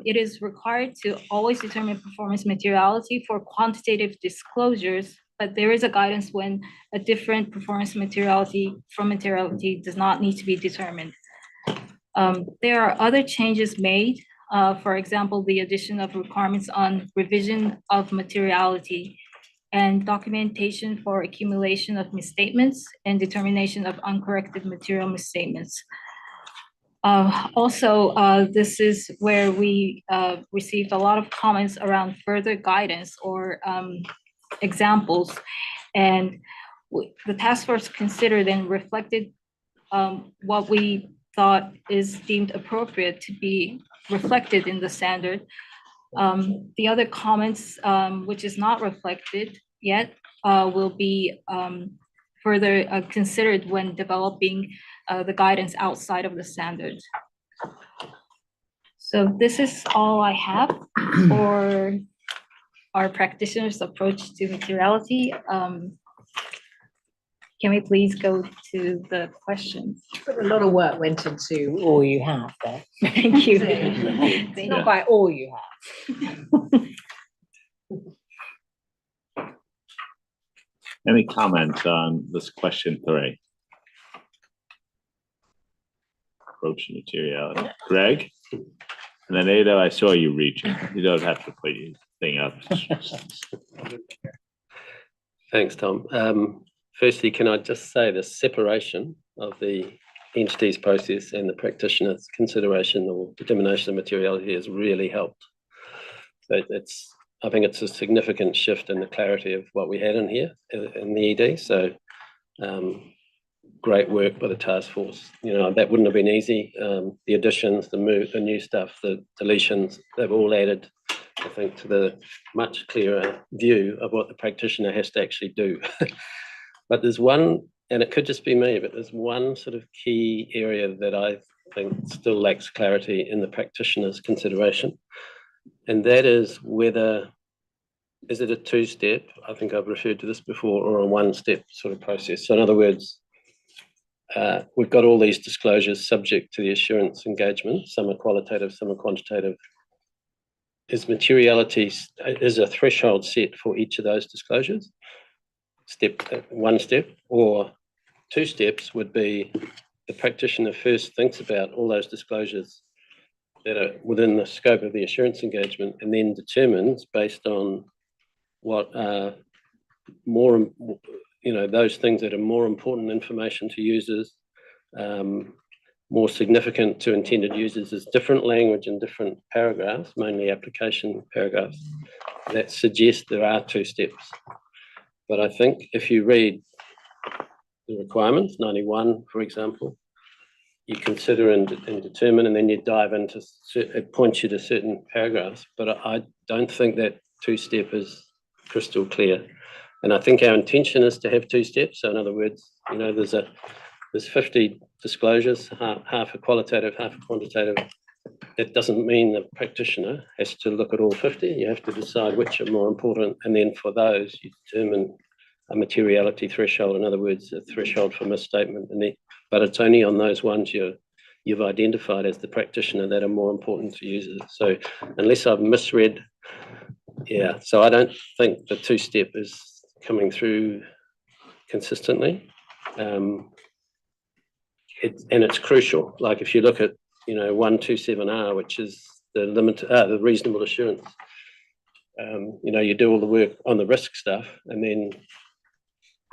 it is required to always determine performance materiality for quantitative disclosures, but there is a guidance when a different performance materiality from materiality does not need to be determined. There are other changes made. For example, the addition of requirements on revision of materiality and documentation for accumulation of misstatements and determination of uncorrected material misstatements. Also, this is where we received a lot of comments around further guidance or examples, and the task force considered and reflected what we thought is deemed appropriate to be reflected in the standard. The other comments, which is not reflected yet, will be further considered when developing the guidance outside of the standard. So this is all I have for our practitioners' approach to materiality. Can we please go to the questions? A lot of work went into all you have there. Thank you. It's not quite all you have. Any comments on this question 3? approach to materiality. Greg? And then Ada, I saw you reaching. You don't have to put your thing up. Thanks, Tom. Firstly, can I just say the separation of the entities process and the practitioner's consideration or determination of materiality has really helped. So I think it's a significant shift in the clarity of what we had in here in the ED. So great work by the task force. You know, that wouldn't have been easy. The additions, the new stuff, the deletions, they've all added, I think, to the much clearer view of what the practitioner has to actually do. But there's one, and it could just be me, but there's one sort of key area that I think still lacks clarity in the practitioner's consideration. And that is whether, is it a two-step, I think I've referred to this before, or a one-step sort of process. So in other words, we've got all these disclosures subject to the assurance engagement. Some are qualitative, some are quantitative. Is materiality, is a threshold set for each of those disclosures? One step, or two steps would be the practitioner first thinks about all those disclosures that are within the scope of the assurance engagement, and then determines based on what are more, you know, those things that are more important information to users, more significant to intended users, is different language in different paragraphs, mainly application paragraphs, that suggest there are two steps. But I think if you read the requirements, 91, for example, you consider and determine, and then you dive into, it points you to certain paragraphs, but I don't think that two-step is crystal clear. And I think our intention is to have two steps. So in other words, you know, there's 50 disclosures, half are qualitative, half are quantitative. It doesn't mean the practitioner has to look at all 50. You have to decide which are more important, and then for those you determine a materiality threshold. In other words, a threshold for misstatement. But it's only on those ones you've identified as the practitioner that are more important to users. So unless I've misread, yeah. So I don't think the two-step is coming through consistently, and it's crucial. Like if you look at, you know, 127R, which is the the reasonable assurance. You know, you do all the work on the risk stuff, and then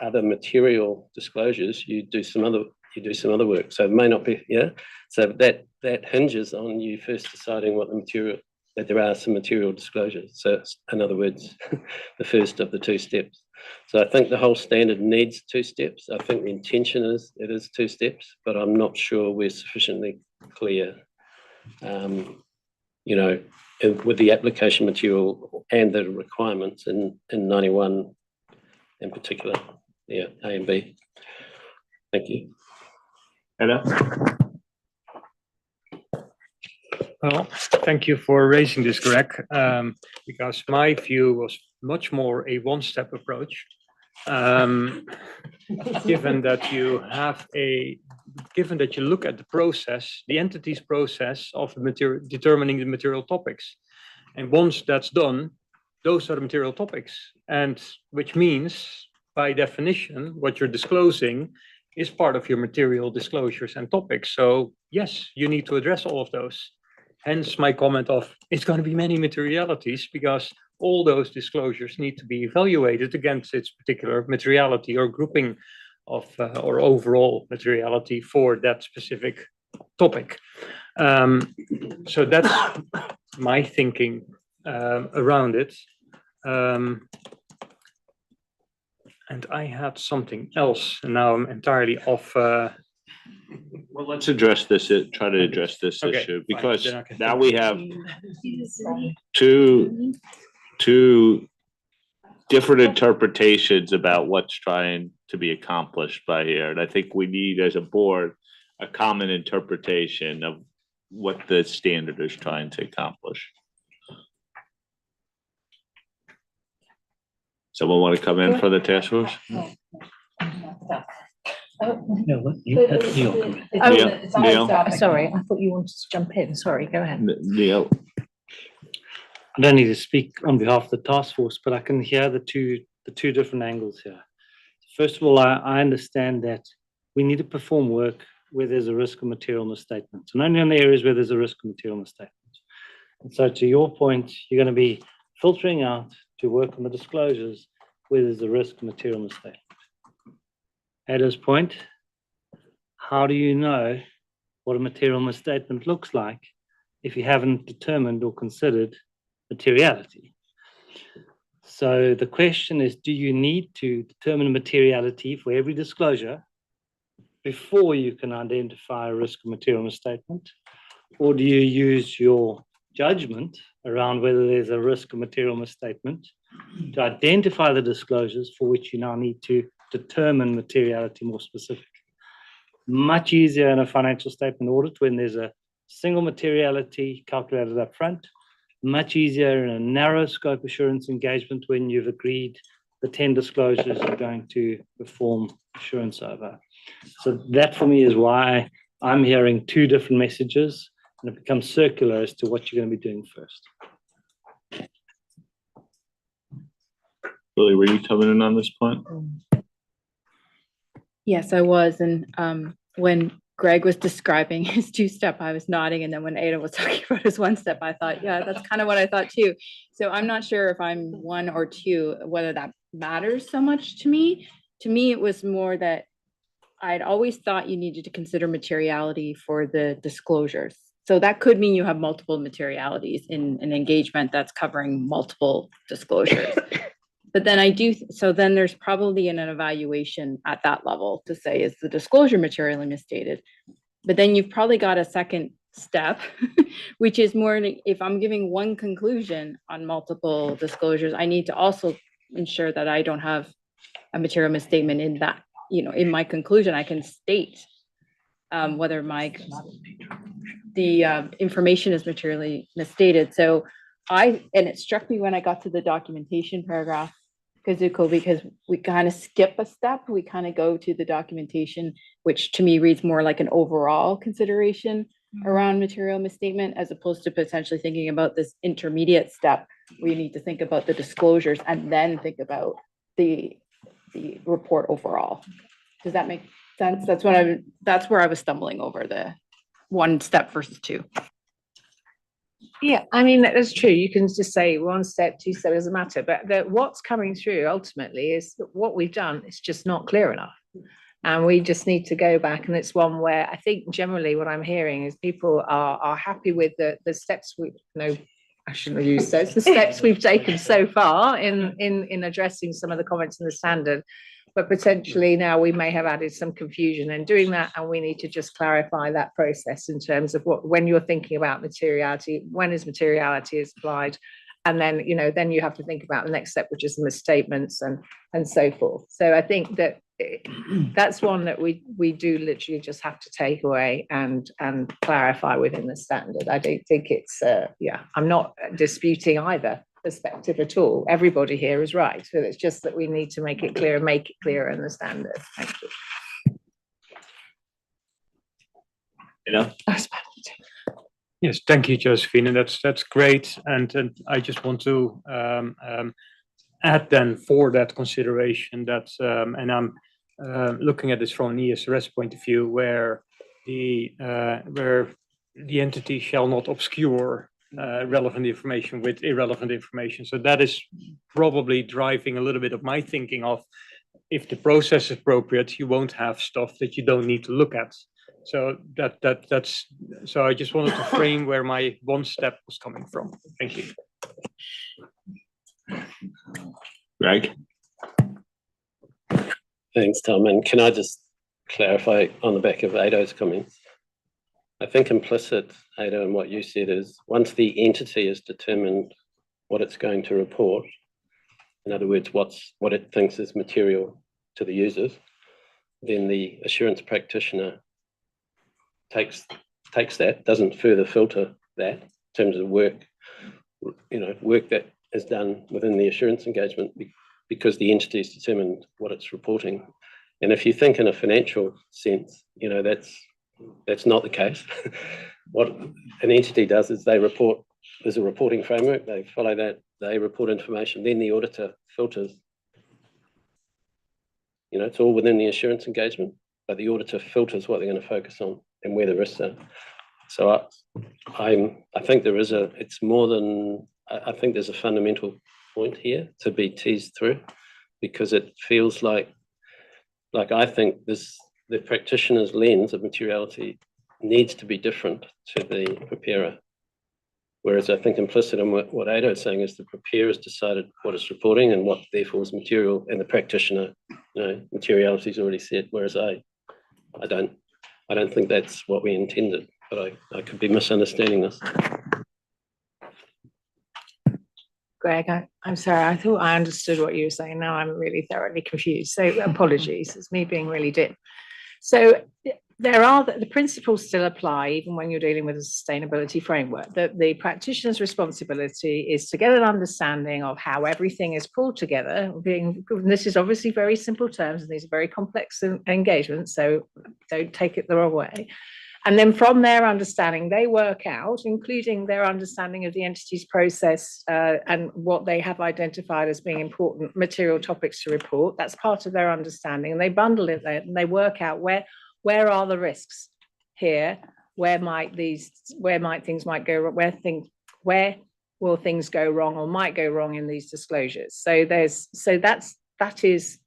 other material disclosures, you do some other work. So it may not be, yeah. So that hinges on you first deciding what the material, that there are some material disclosures. So it's, in other words, the first of the two steps. So I think the whole standard needs two steps. I think the intention is it is two steps, but I'm not sure we're sufficiently clear, you know, with the application material and the requirements in 91 in particular. Yeah, A and B. Thank you. Anna? Well, thank you for raising this, Greg, because my view was much more a one-step approach. Given that you look at the process, the entity's process of the determining the material topics, and once that's done, those are the material topics, and which means, by definition, what you're disclosing is part of your material disclosures and topics. So yes, you need to address all of those. Hence my comment of it's going to be many materialities, because all those disclosures need to be evaluated against its particular materiality or grouping of or overall materiality for that specific topic. So that's my thinking around it. And I had something else, and now I'm entirely off. Well, let's address this. Try to address this issue, because now we have two different interpretations about what's trying to be accomplished by here, and I think we need, as a board, a common interpretation of what the standard is trying to accomplish. Someone want to come in for the task force? Neil. Sorry, I thought you wanted to jump in. Sorry, go ahead. Neil. I don't need to speak on behalf of the task force, but I can hear the two different angles here. First of all, I understand that we need to perform work where there's a risk of material misstatement, and only on the areas where there's a risk of material misstatement. And so to your point, you're going to be filtering out to work on the disclosures where there's a risk of material misstatement. Ada's point, how do you know what a material misstatement looks like if you haven't determined or considered materiality? So the question is, do you need to determine materiality for every disclosure before you can identify a risk of material misstatement? Or do you use your judgment around whether there's a risk of material misstatement to identify the disclosures for which you now need to determine materiality more specifically? Much easier in a financial statement audit when there's a single materiality calculated up front. Much easier in a narrow scope assurance engagement when you've agreed the 10 disclosures you're going to perform assurance over. So that for me is why I'm hearing two different messages, and it becomes circular as to what you're going to be doing first. Lily, were you coming in on this point? Yes, I was. And when Greg was describing his two-step, I was nodding. And then when Ada was talking about his one-step, I thought, yeah, that's kind of what I thought too. So I'm not sure if I'm one or two, whether that matters so much to me. To me, it was more that I'd always thought you needed to consider materiality for the disclosures. So that could mean you have multiple materialities in an engagement that's covering multiple disclosures. But then so then there's probably an evaluation at that level to say, is the disclosure materially misstated? But then you've probably got a second step, which is more, if I'm giving one conclusion on multiple disclosures, I need to also ensure that I don't have a material misstatement in that, in my conclusion, I can state whether the information is materially misstated. So and it struck me when I got to the documentation paragraph, because we kind of skip a step. We kind of go to the documentation, which to me reads more like an overall consideration around material misstatement, as opposed to potentially thinking about this intermediate step where you need to think about the disclosures and then think about the report overall. Does that make sense? That's where I was stumbling over the one step versus two. Yeah, I mean, that's true. You can just say one step, two step, doesn't matter. But what's coming through ultimately is that what we've done is just not clear enough. And we just need to go back. And it's one where I think generally what I'm hearing is people are happy with the steps I shouldn't have used those, the steps we've taken so far in addressing some of the comments in the standard. But potentially now we may have added some confusion in doing that, and we need to just clarify that process in terms of when you're thinking about materiality, when is materiality is applied, and then then you have to think about the next step, which is the misstatements and so forth. So I think that that's one that we do literally just have to take away and clarify within the standard. I don't think it's I'm not disputing either perspective at all. Everybody here is right. So it's just that we need to make it clear and make it clearer in the standard. Thank you. Yes, thank you, Josephine. And that's great. And I just want to add then for that consideration that, and I'm looking at this from an ESRS point of view, where the entity shall not obscure relevant information with irrelevant information. So that is probably driving a little bit of my thinking of, if the process is appropriate, you won't have stuff that you don't need to look at. So that's so I just wanted to frame where my one step was coming from. Thank you. Greg? Thanks, Tom. And can I just clarify on the back of Ada's comments? I think implicit, Ada, in what you said is once the entity has determined what it's going to report, in other words, what it thinks is material to the users, then the assurance practitioner takes that, doesn't further filter that in terms of work that is done within the assurance engagement, because the entity has determined what it's reporting. And if you think in a financial sense, that's not the case. What an entity does is they report, there's a reporting framework, they follow that, they report information, then the auditor filters. It's all within the assurance engagement. but the auditor filters what they're going to focus on and where the risks are. So I think there is it's more than, I think there's a fundamental point here to be teased through, because it feels like I think the practitioner's lens of materiality needs to be different to the preparer. Whereas I think implicit in what Ada is saying is the preparer has decided what it's reporting and what therefore is material, and the practitioner, materiality is already set. Whereas I don't think that's what we intended, but I could be misunderstanding this. Greg, I'm sorry, I thought I understood what you were saying. Now I'm really thoroughly confused. So apologies, it's me being really dim. So the principles still apply even when you're dealing with a sustainability framework. The practitioner's responsibility is to get an understanding of how everything is pulled together. This is obviously very simple terms, and these are very complex engagements, so don't take it the wrong way. And then from their understanding, they work out, including their understanding of the entity's process and what they have identified as being important material topics to report. That's part of their understanding. And they bundle it there and they work out where are the risks here? Where things might go wrong? Where will things go wrong or might go wrong in these disclosures? So that is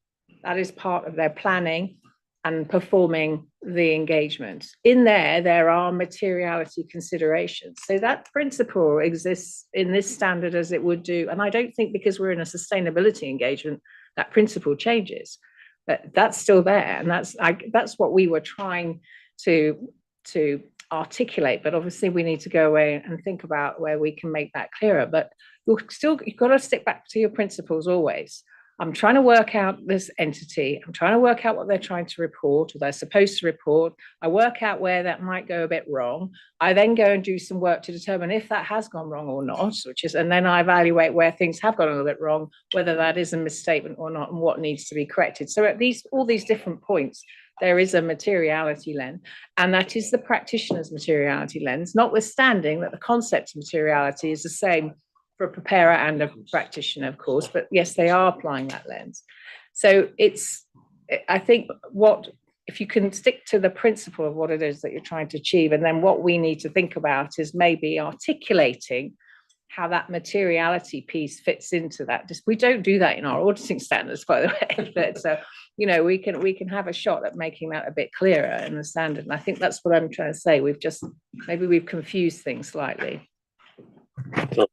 part of their planning and performing the engagement. In there are materiality considerations. So that principle exists in this standard as it would do. And I don't think because we're in a sustainability engagement, that principle changes. But that's still there. And that's what we were trying to articulate. But obviously we need to go away and think about where we can make that clearer. But you've got to stick back to your principles always. I'm trying to work out this entity. I'm trying to work out what they're trying to report or they're supposed to report. I work out where that might go a bit wrong. I then go and do some work to determine if that has gone wrong or not, and then I evaluate where things have gone a little bit wrong, whether that is a misstatement or not, and what needs to be corrected. So at all these different points, there is a materiality lens, and that is the practitioner's materiality lens, notwithstanding that the concept of materiality is the same for a preparer and a practitioner, of course, but yes, they are applying that lens. So I think if you can stick to the principle of what it is that you're trying to achieve, and then what we need to think about is maybe articulating how that materiality piece fits into that. We don't do that in our auditing standards, by the way, but we can have a shot at making that a bit clearer in the standard. And I think that's what I'm trying to say. Maybe we've confused things slightly. Can I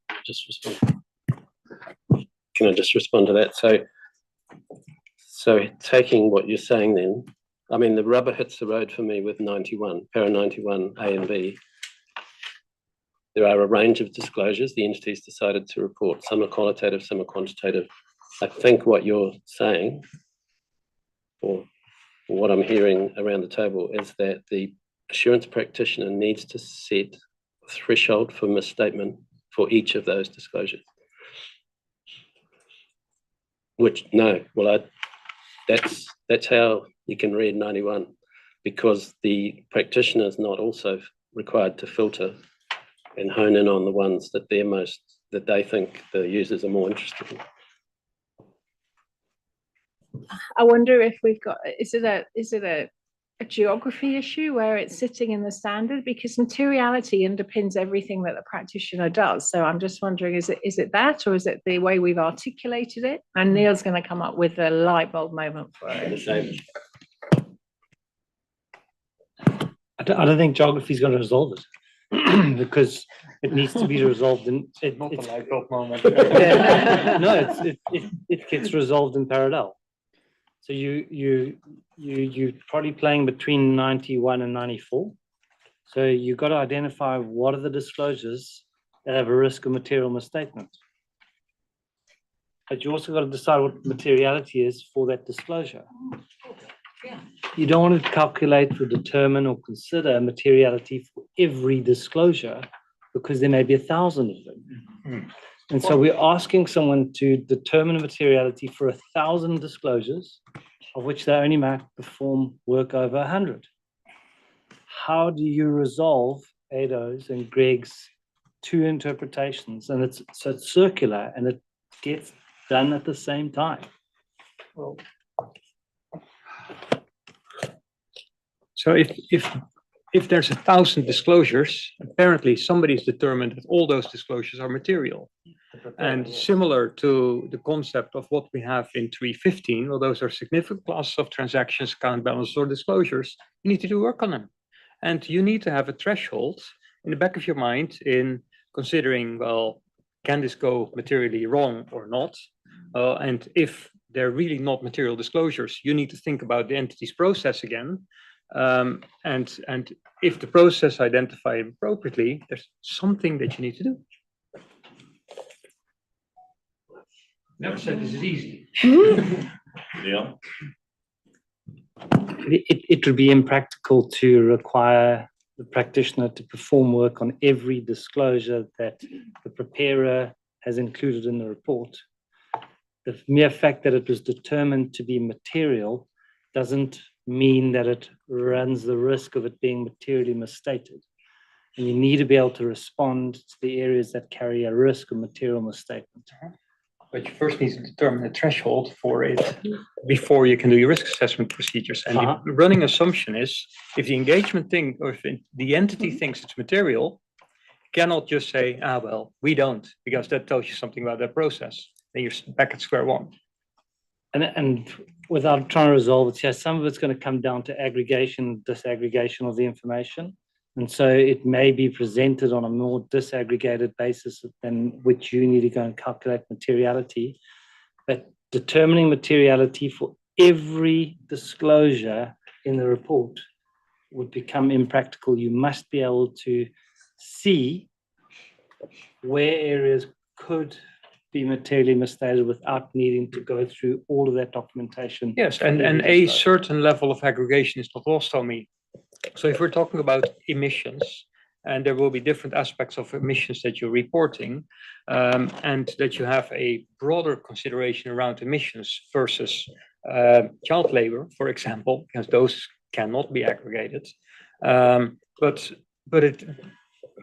just respond to that? So taking what you're saying then, I mean, the rubber hits the road for me with 91, para 91 A and B. There are a range of disclosures the entities decided to report. Some are qualitative, some are quantitative. I think what you're saying, or what I'm hearing around the table, is that the assurance practitioner needs to set a threshold for misstatement for each of those disclosures. That's how you can read 91, because the practitioner is not also required to filter and hone in on the ones that they think the users are more interested in. I wonder if is it a geography issue where it's sitting in the standard, because materiality underpins everything that the practitioner does. So I'm just wondering, is it that, or is it the way we've articulated it? And Neil's going to come up with a light bulb moment for it. I don't think geography is going to resolve it because it needs to be resolved in Not a light bulb moment. No, it gets resolved in parallel. So you're probably playing between 91 and 94. So you've got to identify what are the disclosures that have a risk of material misstatement. But you also got to decide what materiality is for that disclosure. You don't want to calculate or determine or consider materiality for every disclosure, because there may be 1,000 of them. And so we're asking someone to determine materiality for 1,000 disclosures, of which they only might perform work over 100. How do you resolve Ado's and Greg's two interpretations? And it's circular and it gets done at the same time. Well, So if there's 1,000 disclosures, apparently somebody's determined that all those disclosures are material. And similar to the concept of what we have in 315, well, those are significant classes of transactions, account balance or disclosures, you need to do work on them. And you need to have a threshold in the back of your mind in considering, well, can this go materially wrong or not? And if they're really not material disclosures, you need to think about the entity's process again. And if the process identified appropriately, there's something that you need to do. Never said this is easy. Yeah. It would be impractical to require the practitioner to perform work on every disclosure that the preparer has included in the report. The mere fact that it was determined to be material doesn't mean that it runs the risk of it being materially misstated. And you need to be able to respond to the areas that carry a risk of material misstatement. But you first need to determine a threshold for it before you can do your risk assessment procedures. And the running assumption is if the engagement thing or if the entity thinks it's material, cannot just say, well, we don't, because that tells you something about that process. Then you're back at square one. And without trying to resolve it, yeah, some of it's going to come down to aggregation, disaggregation of the information. And so it may be presented on a more disaggregated basis than which you need to go and calculate materiality. But determining materiality for every disclosure in the report would become impractical. You must be able to see where areas could be materially misstated without needing to go through all of that documentation. Yes, and a certain level of aggregation is not lost on me. So if we're talking about emissions, and there will be different aspects of emissions that you're reporting, and that you have a broader consideration around emissions versus child labor, for example, because those cannot be aggregated. But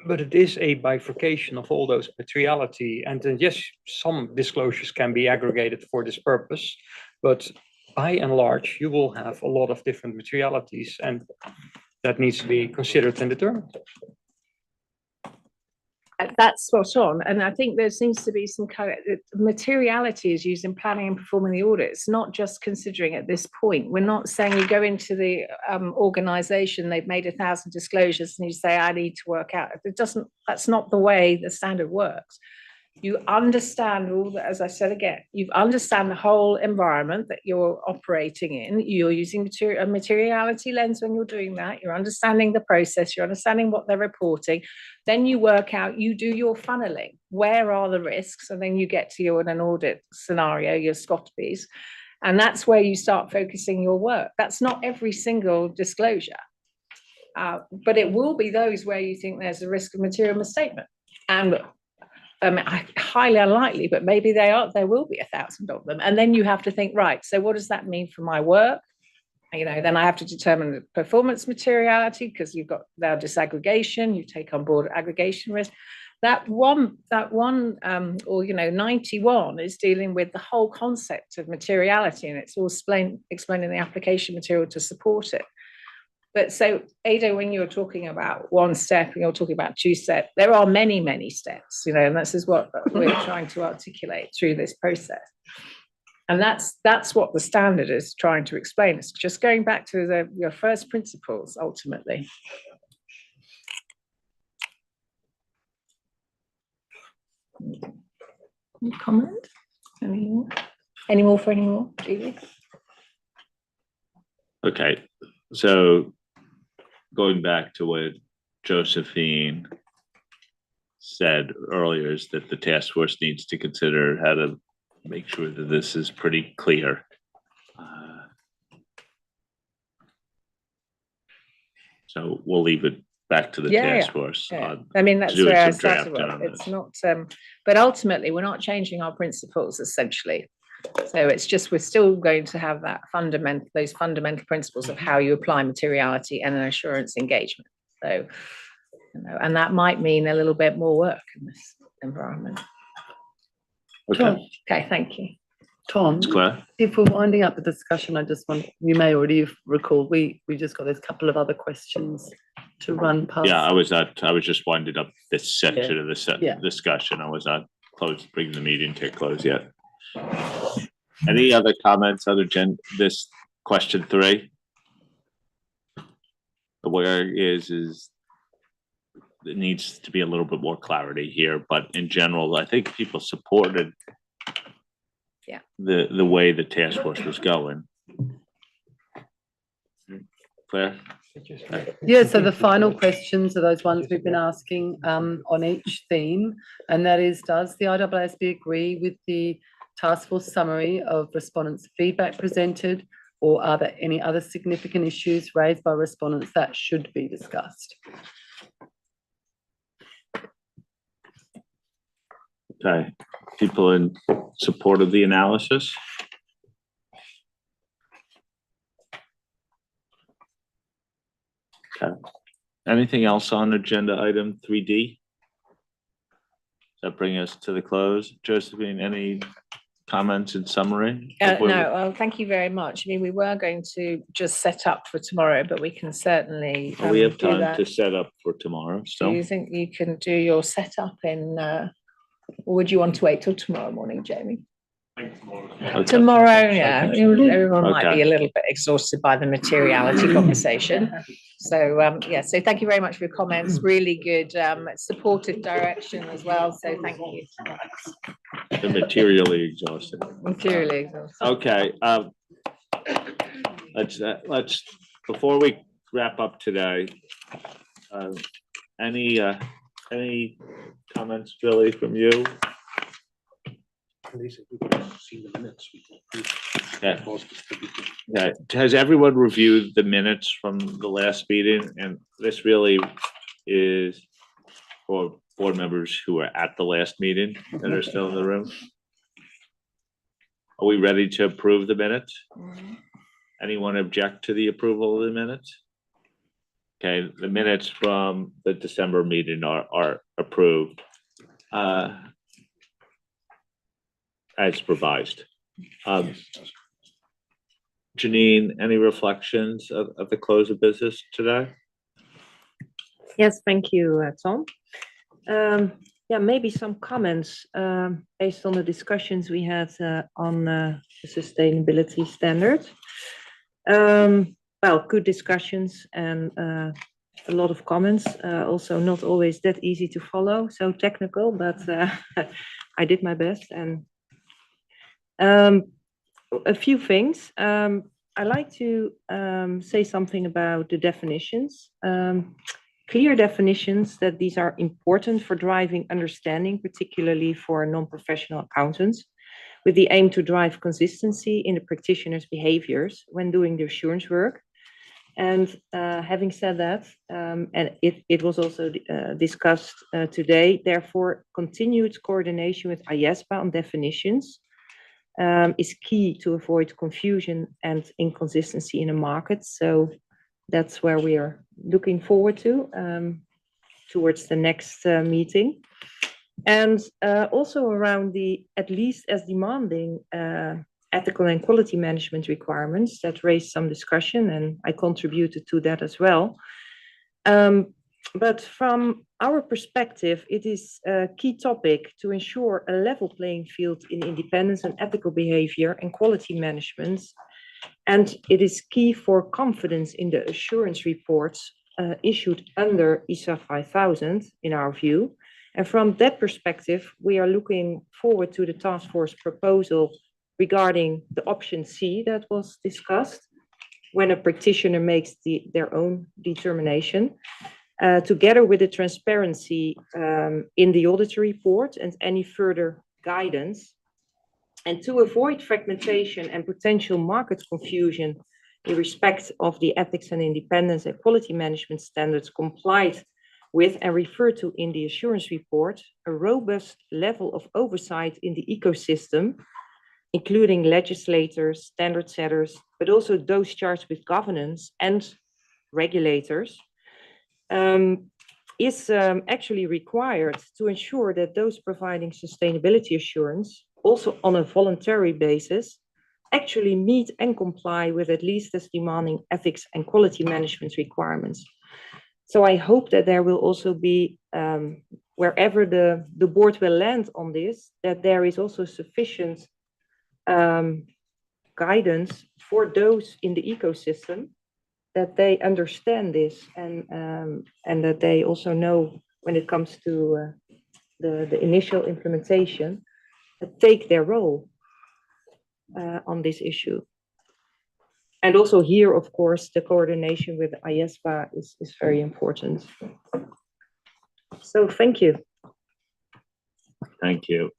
it is a bifurcation of all those materiality. And then yes, some disclosures can be aggregated for this purpose, but by and large, you will have a lot of different materialities, and that needs to be considered and determined. That's spot on. And I think there seems to be some kind of materiality is used in planning and performing the audit. It's not just considering at this point. We're not saying you go into the organization, they've made 1,000 disclosures and you say, I need to work out. It doesn't, that's not the way the standard works. You understand all that, as I said again, you understand the whole environment that you're operating in. You're using a materiality lens when you're doing that. You're understanding the process. You're understanding what they're reporting. Then you work out, you do your funneling. Where are the risks? And then you get to an audit scenario, your SCOTBs. And that's where you start focusing your work. That's not every single disclosure. But it will be those where you think there's a risk of material misstatement. And highly unlikely, but maybe there will be 1,000 of them. And then you have to think, right, so what does that mean for my work? Then I have to determine the performance materiality because you've got now disaggregation, you take on board aggregation risk. That one, or 91 is dealing with the whole concept of materiality, and it's all explaining the application material to support it. But so, Ada, when you're talking about one step and you're talking about two steps, there are many, many steps, and this is what we're trying to articulate through this process. And that's what the standard is trying to explain. It's just going back to your first principles, ultimately. Any comment? Any more for any more, Julie? Okay, so going back to what Josephine said earlier is that the task force needs to consider how to make sure that this is pretty clear. So we'll leave it back to the task force. Yeah. That's where I started with. It's not, but ultimately we're not changing our principles essentially. So it's just, we're still going to have those fundamental principles of how you apply materiality and an assurance engagement. So, and that might mean a little bit more work in this environment. Okay. Okay, thank you. Tom, It's Claire. if we're winding up the discussion, I just want, you may already have recalled, we just got a couple of other questions to run past. Yeah, I was just winding up this section of the Yeah. discussion. I was not bringing the meeting to a close yet. Any other comments other than this question 3? Where is it needs to be a little bit more clarity here, but in general, I think people supported the way the task force was going. Claire? Yeah, so the final questions are those ones we've been asking on each theme, and that is, does the IAASB agree with the task force summary of respondents' feedback presented, or are there any other significant issues raised by respondents that should be discussed? Okay, people in support of the analysis? Okay, anything else on agenda item 3D? Does that bring us to the close? Josephine, any comments in summary? No, well, thank you very much. I mean, we were going to just set up for tomorrow, but we can certainly We have do time that. to set up for tomorrow, Do so. you think you can do your setup in, or would you want to wait till tomorrow morning, Jamie? Okay. Tomorrow, yeah, everyone might Okay. be a little bit exhausted by the materiality conversation. So, yeah, so thank you very much for your comments. Really good, supportive direction as well. So thank you. They're materially exhausted. Materially exhausted. Okay, let's, before we wrap up today, any comments, Billy, from you? Okay. Okay, has everyone reviewed the minutes from the last meeting? And this really is for board members who are at the last meeting that are still in the room. Are we ready to approve the minutes? Anyone object to the approval of the minutes? Okay, the minutes from the December meeting are approved as revised. Janine, any reflections of the close of business today? Yes, thank you, Tom. Yeah, maybe some comments based on the discussions we had on the sustainability standard. Well, good discussions and a lot of comments. Also, not always that easy to follow, so technical, but I did my best. And a few things. I like to say something about the definitions. Clear definitions that these are important for driving understanding, particularly for non-professional accountants, with the aim to drive consistency in the practitioner's behaviors when doing the assurance work. And having said that, and it was also discussed today, therefore, continued coordination with IAASB on definitions is key to avoid confusion and inconsistency in the market. So that's where we are looking forward to towards the next meeting. And also around the at least as demanding ethical and quality management requirements that raised some discussion, and I contributed to that as well. But from our perspective, it is a key topic to ensure a level playing field in independence and ethical behavior and quality management. And it is key for confidence in the assurance reports issued under ISA 5000, in our view. And from that perspective, we are looking forward to the task force proposal regarding the option C that was discussed, when a practitioner makes their own determination, together with the transparency in the auditor report and any further guidance. And to avoid fragmentation and potential market confusion in respect of the ethics and independence and quality management standards complied with and referred to in the assurance report, a robust level of oversight in the ecosystem, including legislators, standard setters, but also those charged with governance and regulators, is actually required to ensure that those providing sustainability assurance also on a voluntary basis, actually meet and comply with at least as demanding ethics and quality management requirements. So I hope that there will also be, wherever the board will land on this, that there is also sufficient guidance for those in the ecosystem, that they understand this and that they also know when it comes to the initial implementation, take their role on this issue. And also here, of course, the coordination with IAASB is very important. So thank you. Thank you.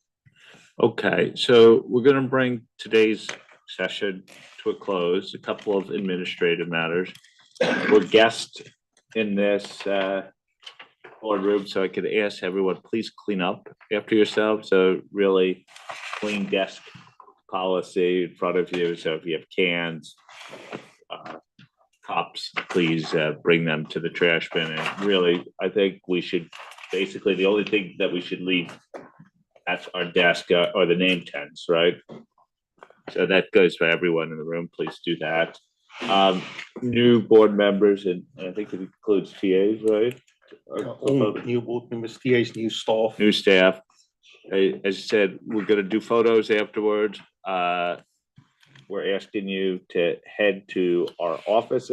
Okay, so we're going to bring today's session to a close. A couple of administrative matters. We're guests in this boardroom, so I could ask everyone, please clean up after yourselves. So really clean desk policy in front of you. So if you have cans, cups, please bring them to the trash bin. And really, I think we should, basically, the only thing that we should leave at our desk are the name tags, right? So that goes for everyone in the room. Please do that. New board members, and I think it includes TAs, right? New board members, TAs, new staff. New staff. As I said, we're going to do photos afterwards. We're asking you to head to our office